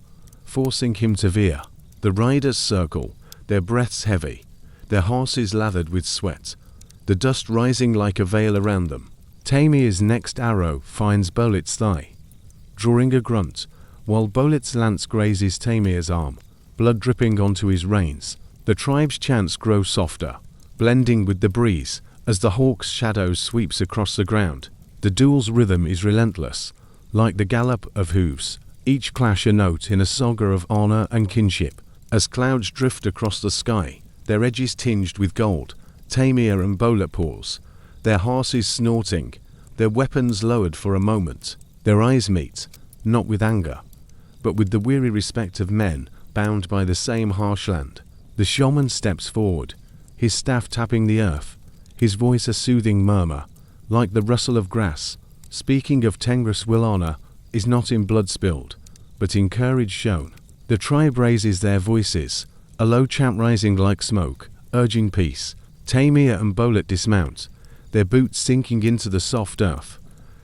A: forcing him to veer. The riders circle, their breaths heavy, their horses lathered with sweat, the dust rising like a veil around them. Tamir's next arrow finds Bolet's thigh, drawing a grunt, while Bolet's lance grazes Tamir's arm, blood dripping onto his reins. The tribe's chants grow softer, blending with the breeze, as the hawk's shadow sweeps across the ground. The duel's rhythm is relentless, like the gallop of hooves, each clash a note in a saga of honor and kinship. As clouds drift across the sky, their edges tinged with gold, Tamir and Bolet pause, their horses snorting, their weapons lowered for a moment. Their eyes meet, not with anger, but with the weary respect of men bound by the same harsh land. The shaman steps forward, his staff tapping the earth, his voice a soothing murmur, like the rustle of grass. Speaking of Tengris will honor is not in blood spilled, but in courage shown. The tribe raises their voices, a low chant rising like smoke, urging peace. Tamir and Bolet dismount, their boots sinking into the soft earth,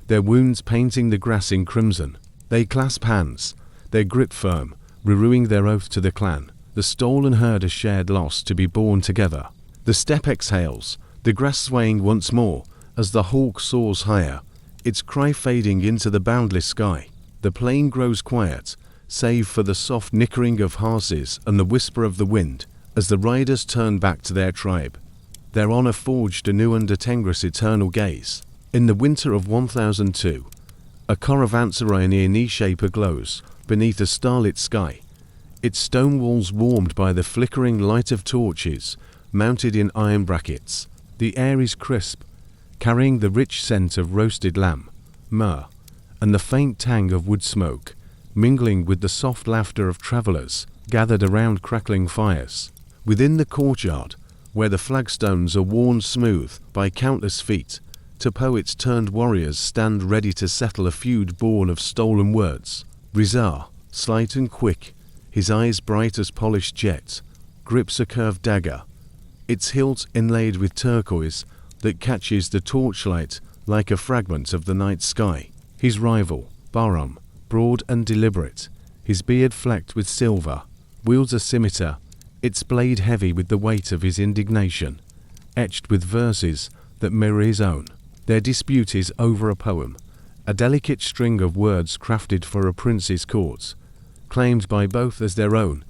A: their wounds painting the grass in crimson. They clasp hands, their grip firm, renewing their oath to the clan, the stolen herd a shared loss to be borne together. The steppe exhales, the grass swaying once more, as the hawk soars higher, its cry fading into the boundless sky. The plain grows quiet, save for the soft nickering of horses and the whisper of the wind, as the riders turn back to their tribe, their honor forged anew under Tengris' eternal gaze. In the winter of 1002, a caravanserai near Nishaper glows beneath a starlit sky, its stone walls warmed by the flickering light of torches mounted in iron brackets. The air is crisp, carrying the rich scent of roasted lamb, myrrh, and the faint tang of wood smoke, mingling with the soft laughter of travelers gathered around crackling fires. Within the courtyard, where the flagstones are worn smooth by countless feet, poets-turned warriors stand ready to settle a feud born of stolen words. Rizar, slight and quick, his eyes bright as polished jet, grips a curved dagger, its hilt inlaid with turquoise that catches the torchlight like a fragment of the night sky. His rival, Bahram, broad and deliberate, his beard flecked with silver, wields a scimitar, its blade heavy with the weight of his indignation, etched with verses that mirror his own. Their dispute is over a poem, a delicate string of words crafted for a prince's court, claimed by both as their own,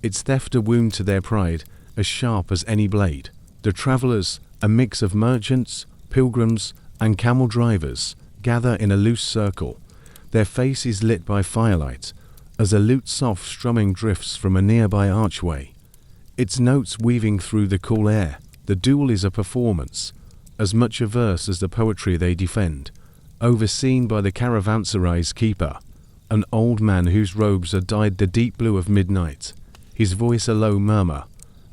A: its theft a wound to their pride as sharp as any blade. The travelers, a mix of merchants, pilgrims, and camel drivers, gather in a loose circle, their faces lit by firelight, as a lute's soft strumming drifts from a nearby archway, its notes weaving through the cool air. The duel is a performance, as much a verse as the poetry they defend, overseen by the caravanserai's keeper, an old man whose robes are dyed the deep blue of midnight, his voice a low murmur,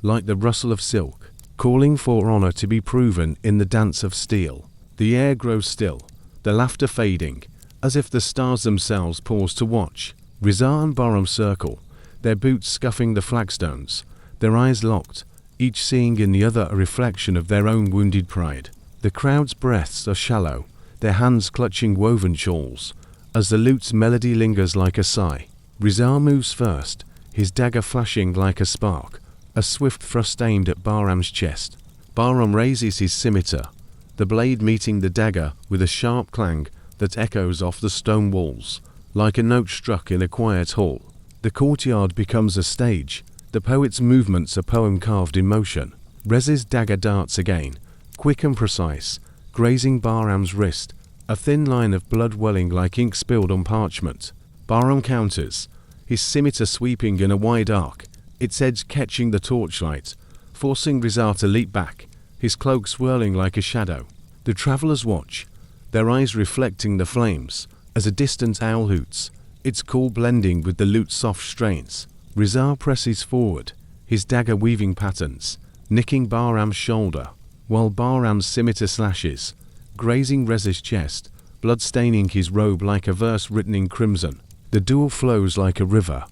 A: like the rustle of silk, calling for honor to be proven in the dance of steel. The air grows still, the laughter fading, as if the stars themselves pause to watch. Rizar and Bahram circle, their boots scuffing the flagstones, their eyes locked, each seeing in the other a reflection of their own wounded pride. The crowd's breaths are shallow, their hands clutching woven shawls, as the lute's melody lingers like a sigh. Rizar moves first, his dagger flashing like a spark, a swift thrust aimed at Bahram's chest. Bahram raises his scimitar, the blade meeting the dagger with a sharp clang that echoes off the stone walls, like a note struck in a quiet hall. The courtyard becomes a stage, the poet's movements a poem carved in motion. Rez's dagger darts again, quick and precise, grazing Bahram's wrist, a thin line of blood welling like ink spilled on parchment. Bahram counters, his scimitar sweeping in a wide arc, its edge catching the torchlight, forcing Rizar to leap back, his cloak swirling like a shadow. The travelers watch, their eyes reflecting the flames, as a distant owl hoots, its call blending with the lute's soft strains. Rizar presses forward, his dagger weaving patterns, nicking Bahram's shoulder, while Bahram's scimitar slashes, grazing Rez's chest, blood staining his robe like a verse written in crimson. The duel flows like a river,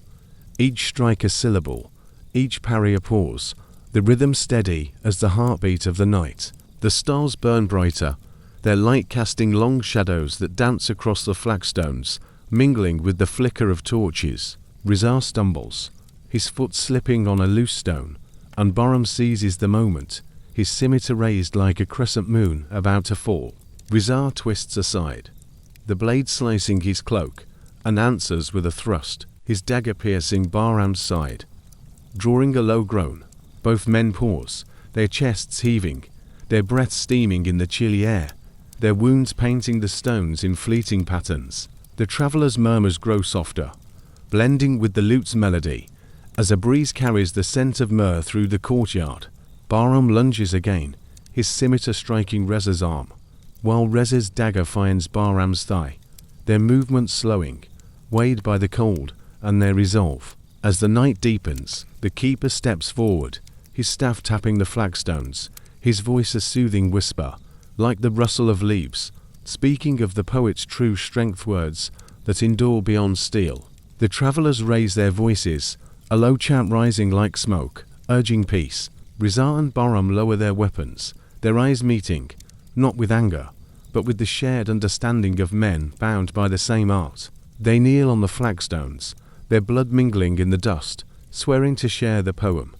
A: each strike a syllable, each parry a pause, the rhythm steady as the heartbeat of the night. The stars burn brighter, their light casting long shadows that dance across the flagstones, mingling with the flicker of torches. Rizar stumbles, his foot slipping on a loose stone, and Bahram seizes the moment, his scimitar raised like a crescent moon about to fall. Rizar twists aside, the blade slicing his cloak, and answers with a thrust, his dagger piercing Bahram's side. Drawing a low groan, both men pause, their chests heaving, their breaths steaming in the chilly air, their wounds painting the stones in fleeting patterns. The traveller's murmurs grow softer, blending with the lute's melody, as a breeze carries the scent of myrrh through the courtyard. Bahram lunges again, his scimitar striking Reza's arm, while Reza's dagger finds Bahram's thigh, their movements slowing, weighed by the cold and their resolve. As the night deepens, the keeper steps forward, his staff tapping the flagstones, his voice a soothing whisper, like the rustle of leaves, speaking of the poet's true strength, words that endure beyond steel. The travelers raise their voices, a low chant rising like smoke, urging peace. Rizar and Bahram lower their weapons, their eyes meeting, not with anger, but with the shared understanding of men bound by the same art. They kneel on the flagstones, their blood mingling in the dust, swearing to share the poem,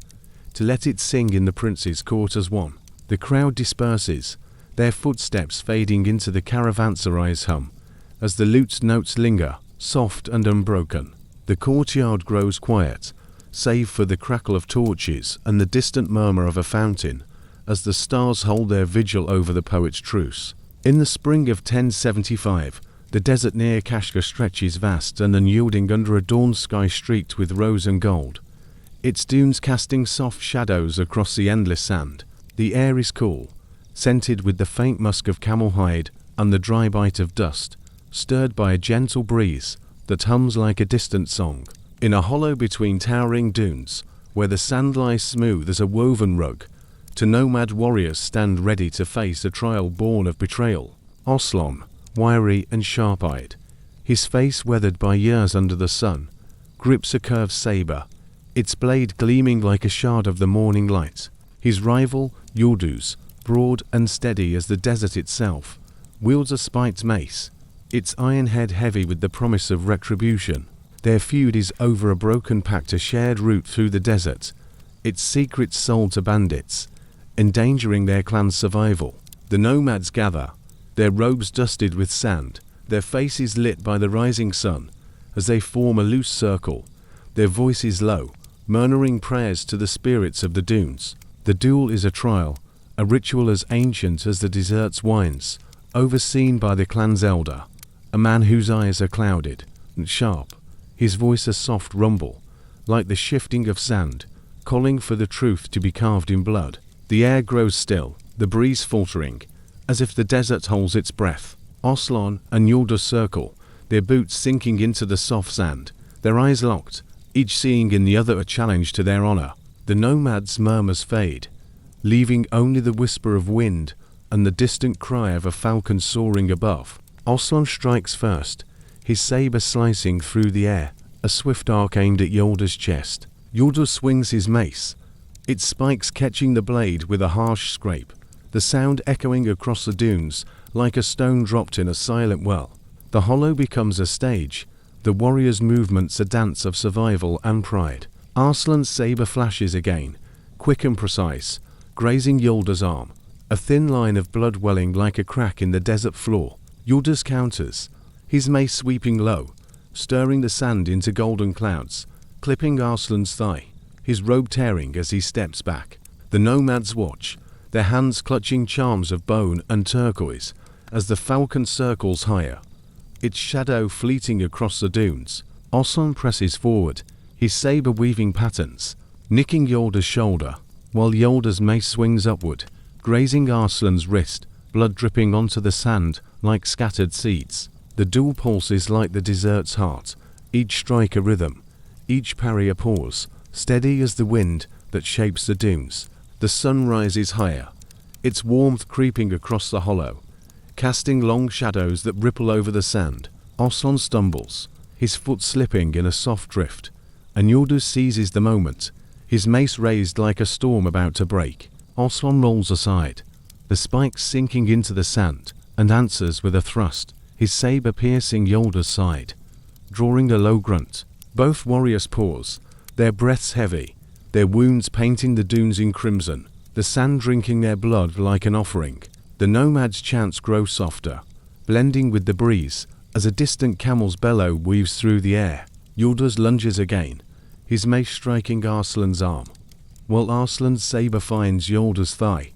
A: to let it sing in the prince's court as one. The crowd disperses, their footsteps fading into the caravanserai's hum, as the lute's notes linger, soft and unbroken. The courtyard grows quiet, save for the crackle of torches and the distant murmur of a fountain, as the stars hold their vigil over the poet's truce. In the spring of 1075, the desert near Kashgar stretches vast and unyielding under a dawn sky streaked with rose and gold, its dunes casting soft shadows across the endless sand. The air is cool, scented with the faint musk of camel hide and the dry bite of dust, stirred by a gentle breeze that hums like a distant song. In a hollow between towering dunes, where the sand lies smooth as a woven rug, two nomad warriors stand ready to face a trial born of betrayal. Aslan, wiry and sharp-eyed, his face weathered by years under the sun, grips a curved saber, its blade gleaming like a shard of the morning light. His rival, Yurduz, broad and steady as the desert itself, wields a spiked mace, its iron head heavy with the promise of retribution. Their feud is over a broken pact, a shared route through the desert, its secrets sold to bandits, endangering their clan's survival. The nomads gather, their robes dusted with sand, their faces lit by the rising sun, as they form a loose circle, their voices low, murmuring prayers to the spirits of the dunes. The duel is a trial, a ritual as ancient as the desert's wines, overseen by the clan's elder, a man whose eyes are clouded and sharp, his voice a soft rumble, like the shifting of sand, calling for the truth to be carved in blood. The air grows still, the breeze faltering, as if the desert holds its breath. Aslan and Yurduz circle, their boots sinking into the soft sand, their eyes locked, each seeing in the other a challenge to their honor. The nomads' murmurs fade, leaving only the whisper of wind and the distant cry of a falcon soaring above. Aslan strikes first, his saber slicing through the air, a swift arc aimed at Yurduz's chest. Yurduz swings his mace, its spikes catching the blade with a harsh scrape, the sound echoing across the dunes like a stone dropped in a silent well. The hollow becomes a stage, the warrior's movements a dance of survival and pride. Arslan's saber flashes again, quick and precise, grazing Yurduz's arm, a thin line of blood welling like a crack in the desert floor. Yurduz counters, his mace sweeping low, stirring the sand into golden clouds, clipping Arslan's thigh, his robe tearing as he steps back. The nomads watch, their hands clutching charms of bone and turquoise, as the falcon circles higher, its shadow fleeting across the dunes. Aslan presses forward, his saber weaving patterns, nicking Yurduz's shoulder, while Yurduz's mace swings upward, grazing Arslan's wrist, blood dripping onto the sand like scattered seeds. The duel pulses like the desert's heart, each strike a rhythm, each parry a pause, steady as the wind that shapes the dunes. The sun rises higher, its warmth creeping across the hollow, casting long shadows that ripple over the sand. Aslan stumbles, his foot slipping in a soft drift, and Yurduz seizes the moment, his mace raised like a storm about to break. Aslan rolls aside, the spikes sinking into the sand, and answers with a thrust, his saber piercing Yolda's side. Drawing a low grunt, both warriors pause, their breaths heavy, their wounds painting the dunes in crimson, the sand drinking their blood like an offering. The nomad's chants grow softer, blending with the breeze, as a distant camel's bellow weaves through the air. Yolda's lunges again, his mace striking Arslan's arm, while Arslan's saber finds Yolda's thigh,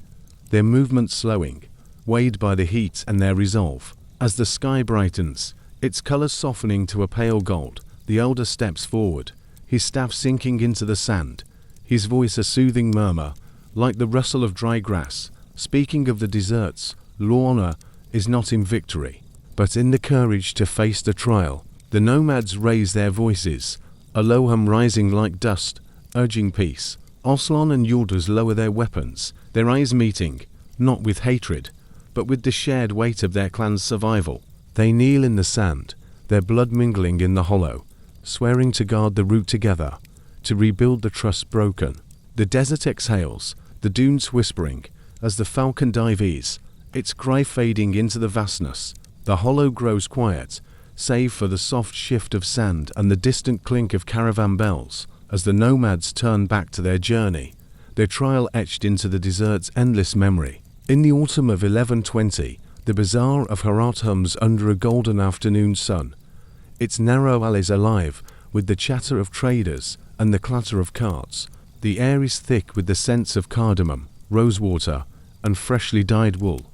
A: their movements slowing, weighed by the heat and their resolve. As the sky brightens, its colors softening to a pale gold, the elder steps forward, his staff sinking into the sand, his voice a soothing murmur, like the rustle of dry grass, speaking of the deserts. Honor is not in victory, but in the courage to face the trial. The nomads raise their voices, a low hum rising like dust, urging peace. Arslan and Yolda's lower their weapons, their eyes meeting, not with hatred, but with the shared weight of their clan's survival. They kneel in the sand, their blood mingling in the hollow, swearing to guard the route together, to rebuild the trust broken. The desert exhales, the dunes whispering, as the falcon dives, its cry fading into the vastness. The hollow grows quiet, save for the soft shift of sand and the distant clink of caravan bells, as the nomads turn back to their journey, their trial etched into the desert's endless memory. In the autumn of 1120, the bazaar of Herat hums under a golden afternoon sun, its narrow alleys alive with the chatter of traders and the clatter of carts. The air is thick with the scents of cardamom, rosewater, and freshly dyed wool,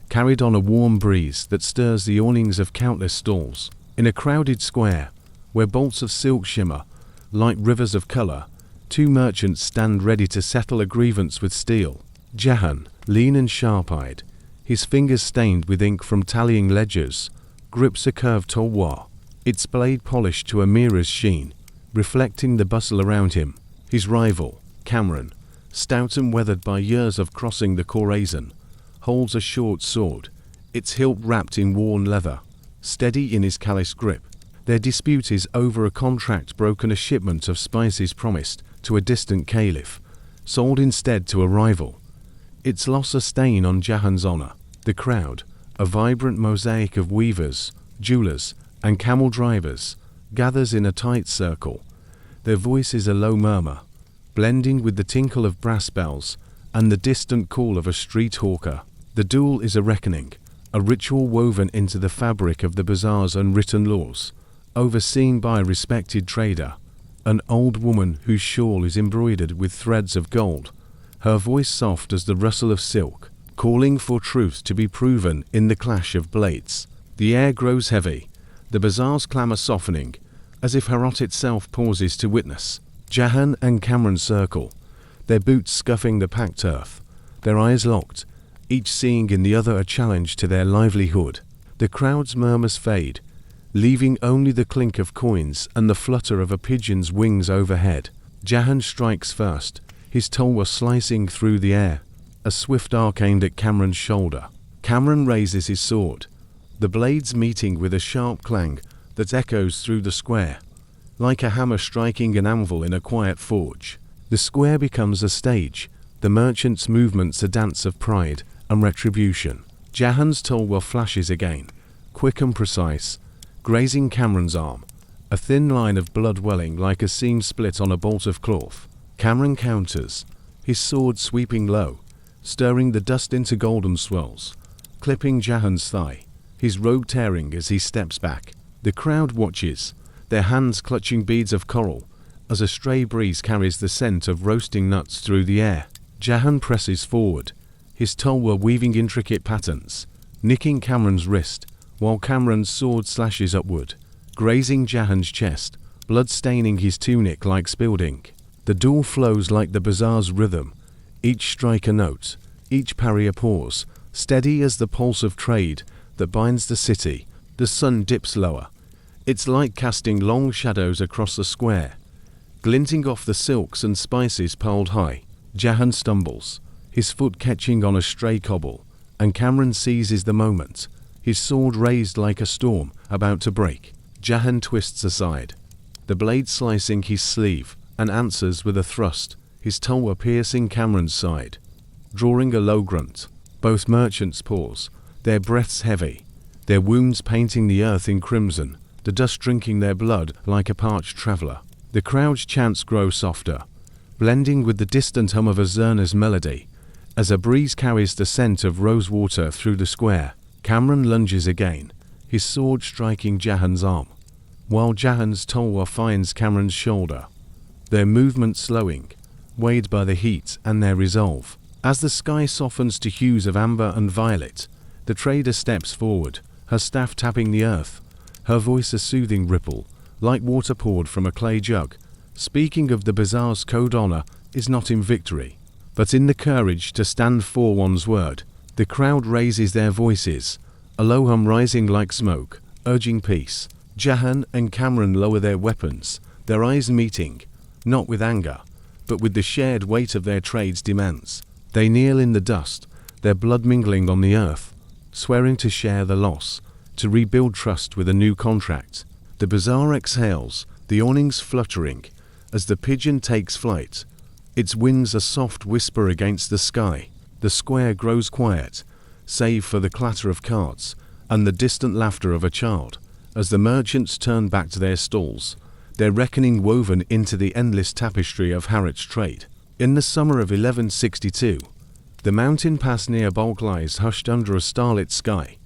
A: carried on a warm breeze that stirs the awnings of countless stalls. In a crowded square, where bolts of silk shimmer, like rivers of color, two merchants stand ready to settle a grievance with steel. Jahan, lean and sharp-eyed, his fingers stained with ink from tallying ledgers, grips a curved tulwar, its blade polished to a mirror's sheen, reflecting the bustle around him. His rival, Kamran, stout and weathered by years of crossing the Khorasan, holds a short sword, its hilt wrapped in worn leather, steady in his callous grip. Their dispute is over a contract broken, a shipment of spices promised to a distant caliph, sold instead to a rival. Its loss a stain on Jahan's honor. The crowd, a vibrant mosaic of weavers, jewelers, and camel drivers, gathers in a tight circle, their voices a low murmur, blending with the tinkle of brass bells and the distant call of a street hawker. The duel is a reckoning, a ritual woven into the fabric of the bazaar's unwritten laws, overseen by a respected trader, an old woman whose shawl is embroidered with threads of gold, her voice soft as the rustle of silk, calling for truth to be proven in the clash of blades. The air grows heavy, the bazaar's clamor softening, as if Herat itself pauses to witness. Jahan and Kamran circle, their boots scuffing the packed earth, their eyes locked, each seeing in the other a challenge to their livelihood. The crowd's murmurs fade, leaving only the clink of coins and the flutter of a pigeon's wings overhead. Jahan strikes first, his tulwar slicing through the air, a swift arc aimed at Kamran's shoulder. Kamran raises his sword, the blades meeting with a sharp clang that echoes through the square, like a hammer striking an anvil in a quiet forge. The square becomes a stage, the merchant's movements a dance of pride and retribution. Jahan's tulwar flashes again, quick and precise, grazing Kamran's arm, a thin line of blood welling like a seam split on a bolt of cloth. Kamran counters, his sword sweeping low, stirring the dust into golden swirls, clipping Jahan's thigh, his robe tearing as he steps back. The crowd watches, their hands clutching beads of coral, as a stray breeze carries the scent of roasting nuts through the air. Jahan presses forward, his tulwar weaving intricate patterns, nicking Kamran's wrist, while Kamran's sword slashes upward, grazing Jahan's chest, blood staining his tunic like spilled ink. The duel flows like the bazaar's rhythm, each strike a note, each parry a pause, steady as the pulse of trade that binds the city. The sun dips lower, its light casting long shadows across the square, glinting off the silks and spices piled high. Jahan stumbles, his foot catching on a stray cobble, and Kamran seizes the moment, his sword raised like a storm about to break. Jahan twists aside, the blade slicing his sleeve, and answers with a thrust, his tulwar piercing Kamran's side. Drawing a low grunt, both merchants pause, their breaths heavy, their wounds painting the earth in crimson, the dust drinking their blood like a parched traveler. The crowd's chants grow softer, blending with the distant hum of a zurna's melody. As a breeze carries the scent of rosewater through the square, Cameron lunges again, his sword striking Jahan's arm, while Jahan's tulwar finds Cameron's shoulder, their movement slowing, weighed by the heat and their resolve. As the sky softens to hues of amber and violet, the trader steps forward, her staff tapping the earth, her voice a soothing ripple, like water poured from a clay jug. Speaking of the bazaar's code, honor is not in victory, but in the courage to stand for one's word. The crowd raises their voices, a low hum rising like smoke, urging peace. Jahan and Cameron lower their weapons, their eyes meeting, not with anger, but with the shared weight of their trade's demands. They kneel in the dust, their blood mingling on the earth, swearing to share the loss, to rebuild trust with a new contract. The bazaar exhales, the awnings fluttering, as the pigeon takes flight, its wings a soft whisper against the sky. The square grows quiet, save for the clatter of carts and the distant laughter of a child, as the merchants turn back to their stalls, their reckoning woven into the endless tapestry of Harret's trade. In the summer of 1162, the mountain pass near Balkh lies hushed under a starlit sky,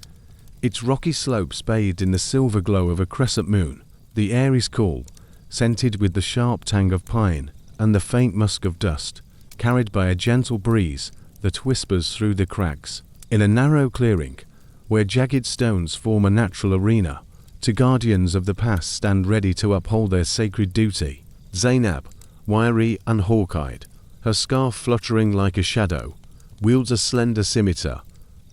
A: its rocky slopes bathed in the silver glow of a crescent moon. The air is cool, scented with the sharp tang of pine and the faint musk of dust, carried by a gentle breeze that whispers through the cracks. In a narrow clearing, where jagged stones form a natural arena, two guardians of the pass stand ready to uphold their sacred duty. Zainab, wiry and hawk-eyed, her scarf fluttering like a shadow, wields a slender scimitar,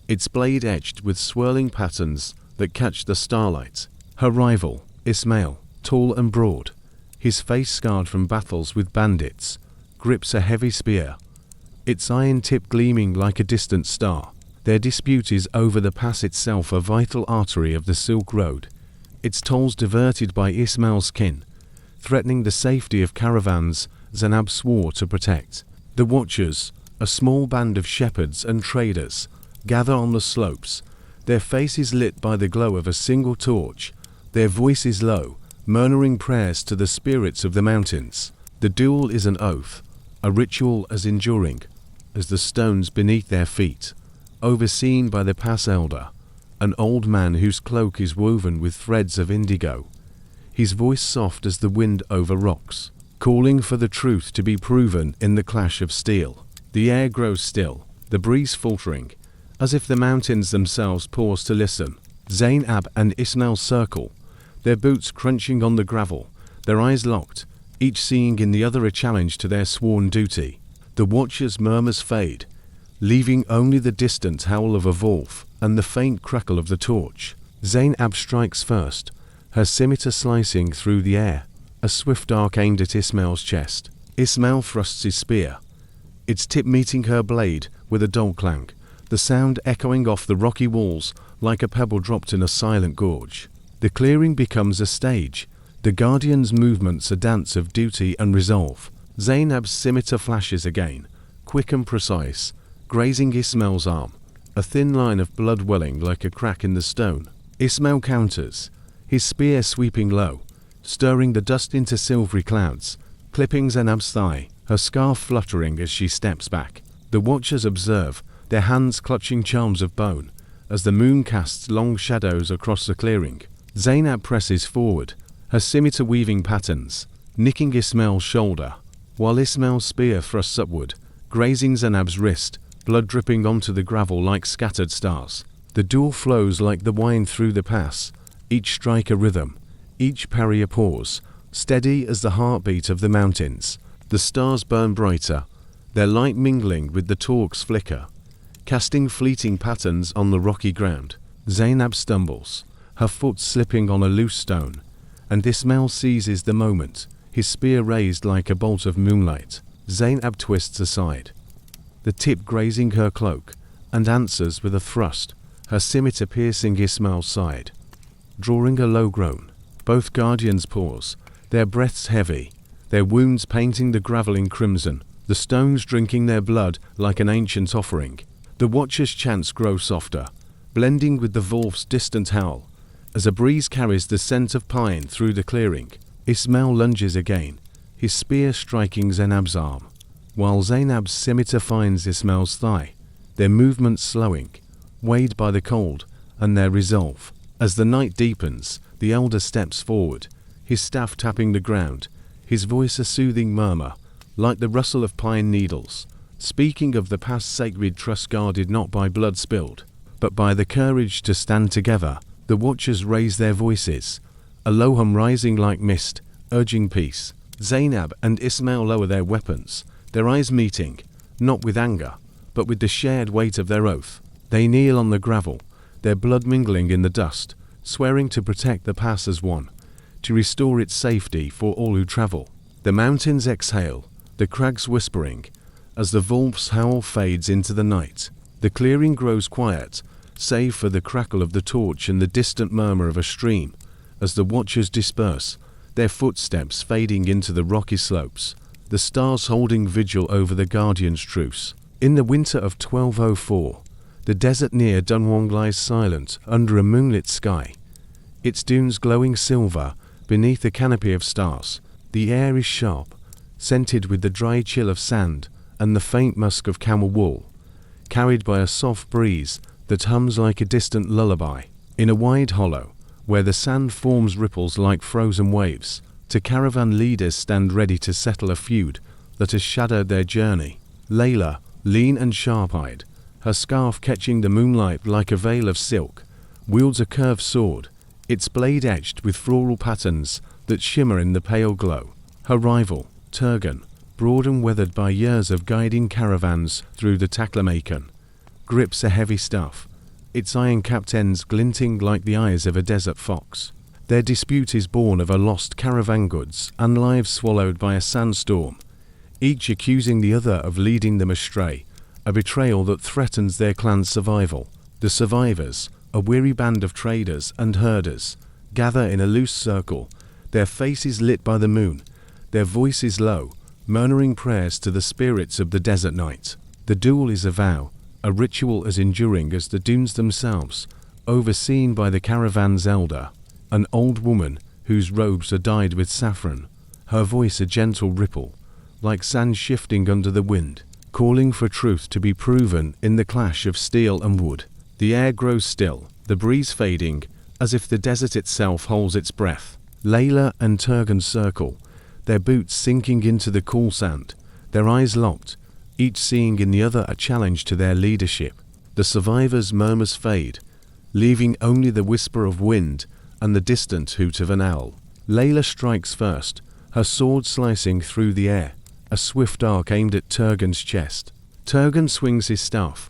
A: its blade etched with swirling patterns that catch the starlight. Her rival, Ismail, tall and broad, his face scarred from battles with bandits, grips a heavy spear, its iron tip gleaming like a distant star. Their dispute is over the pass itself, a vital artery of the Silk Road, its tolls diverted by Ismail's kin, threatening the safety of caravans Zainab swore to protect. The Watchers, a small band of shepherds and traders, gather on the slopes, their faces lit by the glow of a single torch, their voices low, murmuring prayers to the spirits of the mountains. The duel is an oath, a ritual as enduring as the stones beneath their feet, overseen by the pass elder, an old man whose cloak is woven with threads of indigo, his voice soft as the wind over rocks, calling for the truth to be proven in the clash of steel. The air grows still, the breeze faltering, as if the mountains themselves pause to listen. Zainab and Ismail circle, their boots crunching on the gravel, their eyes locked, each seeing in the other a challenge to their sworn duty. The Watchers' murmurs fade, leaving only the distant howl of a wolf and the faint crackle of the torch. Zainab strikes first, her scimitar slicing through the air, a swift arc aimed at Ismail's chest. Ismail thrusts his spear, its tip meeting her blade with a dull clang, the sound echoing off the rocky walls like a pebble dropped in a silent gorge. The clearing becomes a stage, the guardian's movements a dance of duty and resolve. Zainab's scimitar flashes again, quick and precise, grazing Ismail's arm, a thin line of blood welling like a crack in the stone. Ismail counters, his spear sweeping low, stirring the dust into silvery clouds, clipping Zainab's thigh, her scarf fluttering as she steps back. The Watchers observe, their hands clutching charms of bone, as the moon casts long shadows across the clearing. Zainab presses forward, her scimitar weaving patterns, nicking Ismail's shoulder, while Ismail's spear thrusts upward, grazing Zainab's wrist, blood dripping onto the gravel like scattered stars. The duel flows like the wine through the pass, each strike a rhythm, each parry a pause, steady as the heartbeat of the mountains. The stars burn brighter, their light mingling with the torque's flicker, casting fleeting patterns on the rocky ground. Zainab stumbles, her foot slipping on a loose stone, and Ismail seizes the moment, his spear raised like a bolt of moonlight. Zainab twists aside, the tip grazing her cloak, and answers with a thrust, her scimitar piercing Ismail's side. Drawing a low groan, both guardians pause, their breaths heavy, their wounds painting the gravel in crimson, the stones drinking their blood like an ancient offering. The Watchers' chants grow softer, blending with the wolf's distant howl. As a breeze carries the scent of pine through the clearing, Ismail lunges again, his spear striking Zainab's arm, while Zainab's scimitar finds Ismail's thigh, their movements slowing, weighed by the cold and their resolve. As the night deepens, the elder steps forward, his staff tapping the ground, his voice a soothing murmur, like the rustle of pine needles, speaking of the past sacred trust guarded not by blood spilled, but by the courage to stand together. The watchers raise their voices, a low hum rising like mist, urging peace. Zainab and Ismail lower their weapons, their eyes meeting, not with anger, but with the shared weight of their oath. They kneel on the gravel, their blood mingling in the dust, swearing to protect the pass as one, to restore its safety for all who travel. The mountains exhale, the crags whispering, as the wolf's howl fades into the night. The clearing grows quiet, save for the crackle of the torch and the distant murmur of a stream, as the watchers disperse, their footsteps fading into the rocky slopes, the stars holding vigil over the Guardian's truce. In the winter of 1204, the desert near Dunhuang lies silent under a moonlit sky, its dunes glowing silver beneath a canopy of stars. The air is sharp, scented with the dry chill of sand and the faint musk of camel wool, carried by a soft breeze that hums like a distant lullaby. In a wide hollow, where the sand forms ripples like frozen waves, two caravan leaders stand ready to settle a feud that has shadowed their journey. Layla, lean and sharp-eyed, her scarf catching the moonlight like a veil of silk, wields a curved sword, its blade etched with floral patterns that shimmer in the pale glow. Her rival, Turgan, broad and weathered by years of guiding caravans through the Taklamakan, grips a heavy staff, its iron-capped ends glinting like the eyes of a desert fox. Their dispute is born of a lost caravan goods and lives swallowed by a sandstorm, each accusing the other of leading them astray, a betrayal that threatens their clan's survival. The survivors, a weary band of traders and herders, gather in a loose circle, their faces lit by the moon, their voices low, murmuring prayers to the spirits of the desert night. The duel is a vow, a ritual as enduring as the dunes themselves, overseen by the caravan's elder, an old woman whose robes are dyed with saffron, her voice a gentle ripple, like sand shifting under the wind, calling for truth to be proven in the clash of steel and wood. The air grows still, the breeze fading, as if the desert itself holds its breath. Layla and Turgan circle, their boots sinking into the cool sand, their eyes locked, each seeing in the other a challenge to their leadership. The survivors' murmurs fade, leaving only the whisper of wind and the distant hoot of an owl. Layla strikes first, her sword slicing through the air, a swift arc aimed at Turgan's chest. Turgan swings his staff,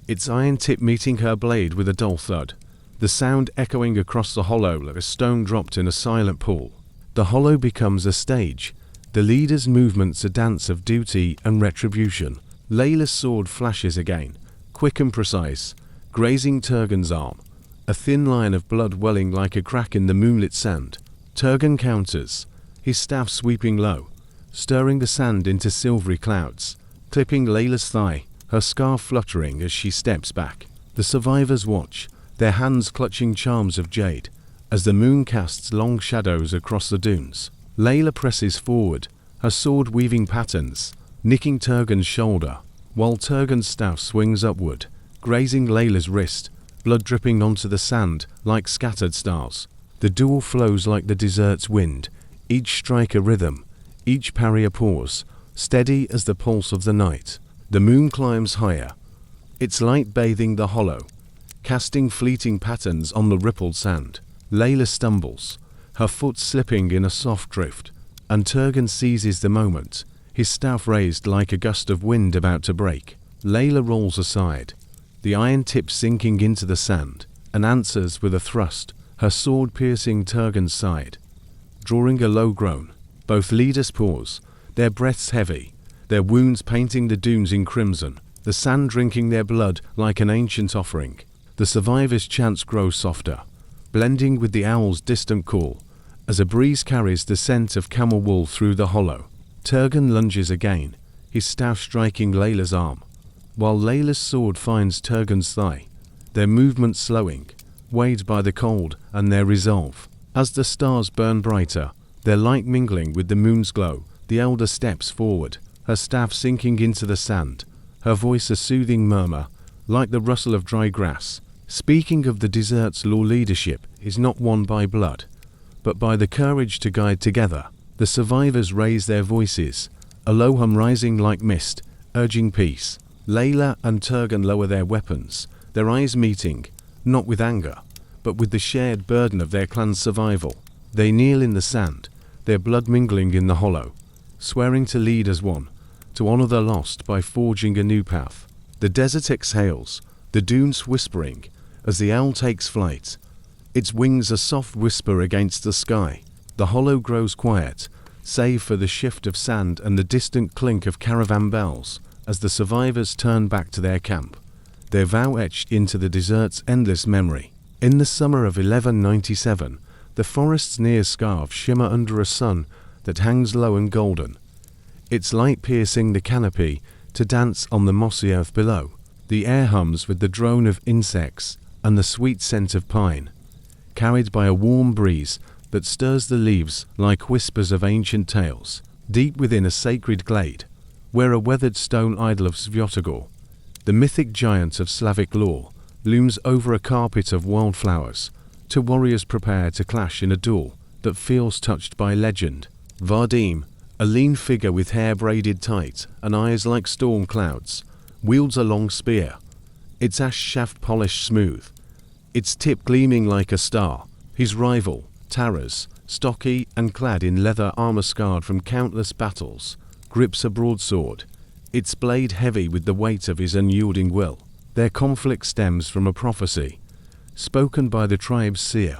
A: its iron tip meeting her blade with a dull thud, the sound echoing across the hollow like a stone dropped in a silent pool. The hollow becomes a stage, the leader's movements a dance of duty and retribution. Layla's sword flashes again, quick and precise, grazing Turgan's arm, a thin line of blood welling like a crack in the moonlit sand. Turgan counters, his staff sweeping low, stirring the sand into silvery clouds, clipping Layla's thigh, her scarf fluttering as she steps back. The survivors watch, their hands clutching charms of jade, as the moon casts long shadows across the dunes. Layla presses forward, her sword weaving patterns, nicking Turgan's shoulder, while Turgan's staff swings upward, grazing Layla's wrist, blood dripping onto the sand like scattered stars. The duel flows like the desert's wind, each strike a rhythm, each parry a pause, steady as the pulse of the night. The moon climbs higher, its light bathing the hollow, casting fleeting patterns on the rippled sand. Layla stumbles, her foot slipping in a soft drift, and Turgan seizes the moment, his staff raised like a gust of wind about to break. Layla rolls aside, the iron tip sinking into the sand, and answers with a thrust, her sword piercing Turgan's side. Drawing a low groan, both leaders pause, their breaths heavy, their wounds painting the dunes in crimson, the sand drinking their blood like an ancient offering. The survivors' chants grow softer, blending with the owl's distant call, as a breeze carries the scent of camel wool through the hollow. Turgan lunges again, his staff striking Layla's arm, while Layla's sword finds Turgan's thigh, their movement slowing, weighed by the cold and their resolve. As the stars burn brighter, their light mingling with the moon's glow, the elder steps forward, her staff sinking into the sand, her voice a soothing murmur, like the rustle of dry grass, speaking of the desert's law. Leadership is not won by blood, but by the courage to guide together. The survivors raise their voices, a low hum rising like mist, urging peace. Layla and Turgan lower their weapons, their eyes meeting, not with anger, but with the shared burden of their clan's survival. They kneel in the sand, their blood mingling in the hollow, swearing to lead as one, to honor the lost by forging a new path. The desert exhales, the dunes whispering, as the owl takes flight, its wings a soft whisper against the sky. The hollow grows quiet, save for the shift of sand and the distant clink of caravan bells, as the survivors turn back to their camp, their vow etched into the desert's endless memory. In the summer of 1197, the forests near Skarv shimmer under a sun that hangs low and golden, its light piercing the canopy to dance on the mossy earth below. The air hums with the drone of insects and the sweet scent of pine, carried by a warm breeze that stirs the leaves like whispers of ancient tales. Deep within a sacred glade, where a weathered stone idol of Svyatogor, the mythic giant of Slavic lore, looms over a carpet of wildflowers. Two warriors prepare to clash in a duel that feels touched by legend. Vadim, a lean figure with hair braided tight and eyes like storm clouds, wields a long spear, its ash shaft polished smooth, its tip gleaming like a star. His rival, Taras, stocky and clad in leather armor scarred from countless battles, grips a broadsword, its blade heavy with the weight of his unyielding will. Their conflict stems from a prophecy, spoken by the tribe's seer,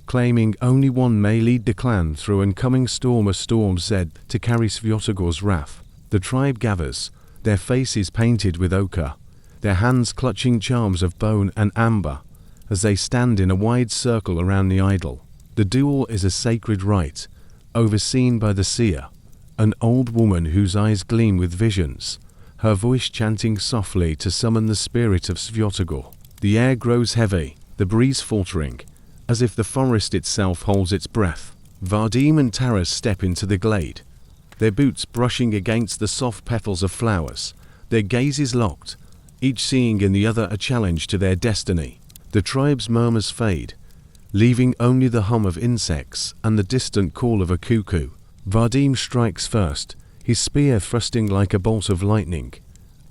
A: claiming only one may lead the clan through an coming storm, a storm said to carry Svyatogor's wrath. The tribe gathers, their faces painted with ochre, their hands clutching charms of bone and amber, as they stand in a wide circle around the idol. The duel is a sacred rite, overseen by the seer, an old woman whose eyes gleam with visions, her voice chanting softly to summon the spirit of Svyatogor. The air grows heavy, the breeze faltering, as if the forest itself holds its breath. Vadim and Taras step into the glade, their boots brushing against the soft petals of flowers, their gazes locked, each seeing in the other a challenge to their destiny. The tribe's murmurs fade, leaving only the hum of insects and the distant call of a cuckoo. Vadim strikes first, his spear thrusting like a bolt of lightning,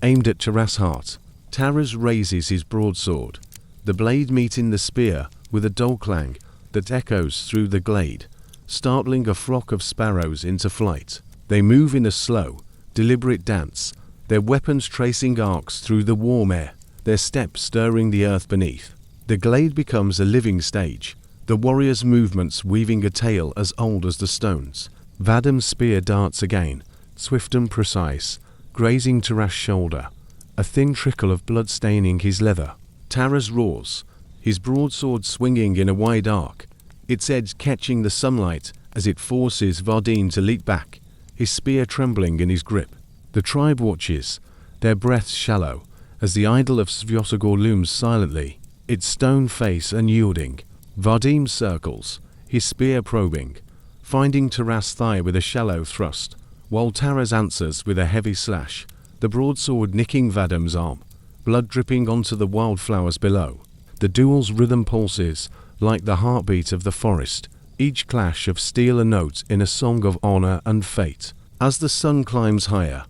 A: aimed at Taras' heart. Taras raises his broadsword, the blade meeting the spear with a dull clang that echoes through the glade, startling a flock of sparrows into flight. They move in a slow, deliberate dance, their weapons tracing arcs through the warm air, their steps stirring the earth beneath. The glade becomes a living stage, the warriors' movements weaving a tale as old as the stones. Vadim's spear darts again, swift and precise, grazing Taras' shoulder, a thin trickle of blood staining his leather. Taras roars, his broadsword swinging in a wide arc, its edge catching the sunlight as it forces Vadim to leap back, his spear trembling in his grip. The tribe watches, their breaths shallow, as the idol of Svyatogor looms silently, its stone face unyielding. Vadim circles, his spear probing, finding Taras' thigh with a shallow thrust, while Taras answers with a heavy slash, the broadsword nicking Vadim's arm, blood dripping onto the wildflowers below. The duel's rhythm pulses like the heartbeat of the forest, each clash of steel a note in a song of honor and fate. As the sun climbs higher,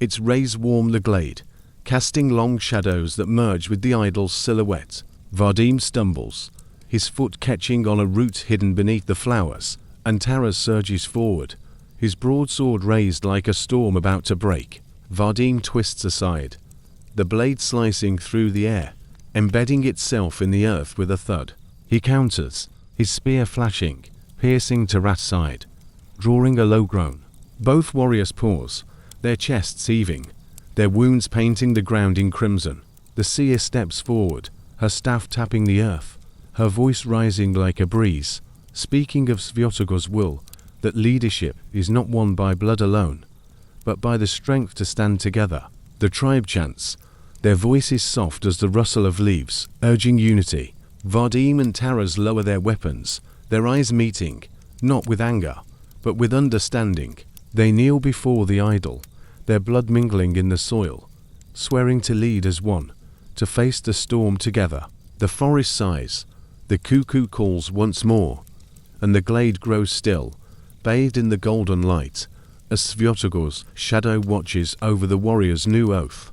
A: its rays warm the glade, casting long shadows that merge with the idol's silhouette. Vadim stumbles, his foot catching on a root hidden beneath the flowers, and Taras surges forward, his broadsword raised like a storm about to break. Vadim twists aside, the blade slicing through the air, embedding itself in the earth with a thud. He counters, his spear flashing, piercing Taras' side, drawing a low groan. Both warriors pause, their chests heaving, their wounds painting the ground in crimson. The seer steps forward, her staff tapping the earth, her voice rising like a breeze, speaking of Svyatogor's will, that leadership is not won by blood alone, but by the strength to stand together. The tribe chants, their voices soft as the rustle of leaves, urging unity. Vadim and Taras lower their weapons, their eyes meeting, not with anger, but with understanding. They kneel before the idol, their blood mingling in the soil, swearing to lead as one, to face the storm together. The forest sighs, the cuckoo calls once more, and the glade grows still, bathed in the golden light, as Svyatogor's shadow watches over the warrior's new oath.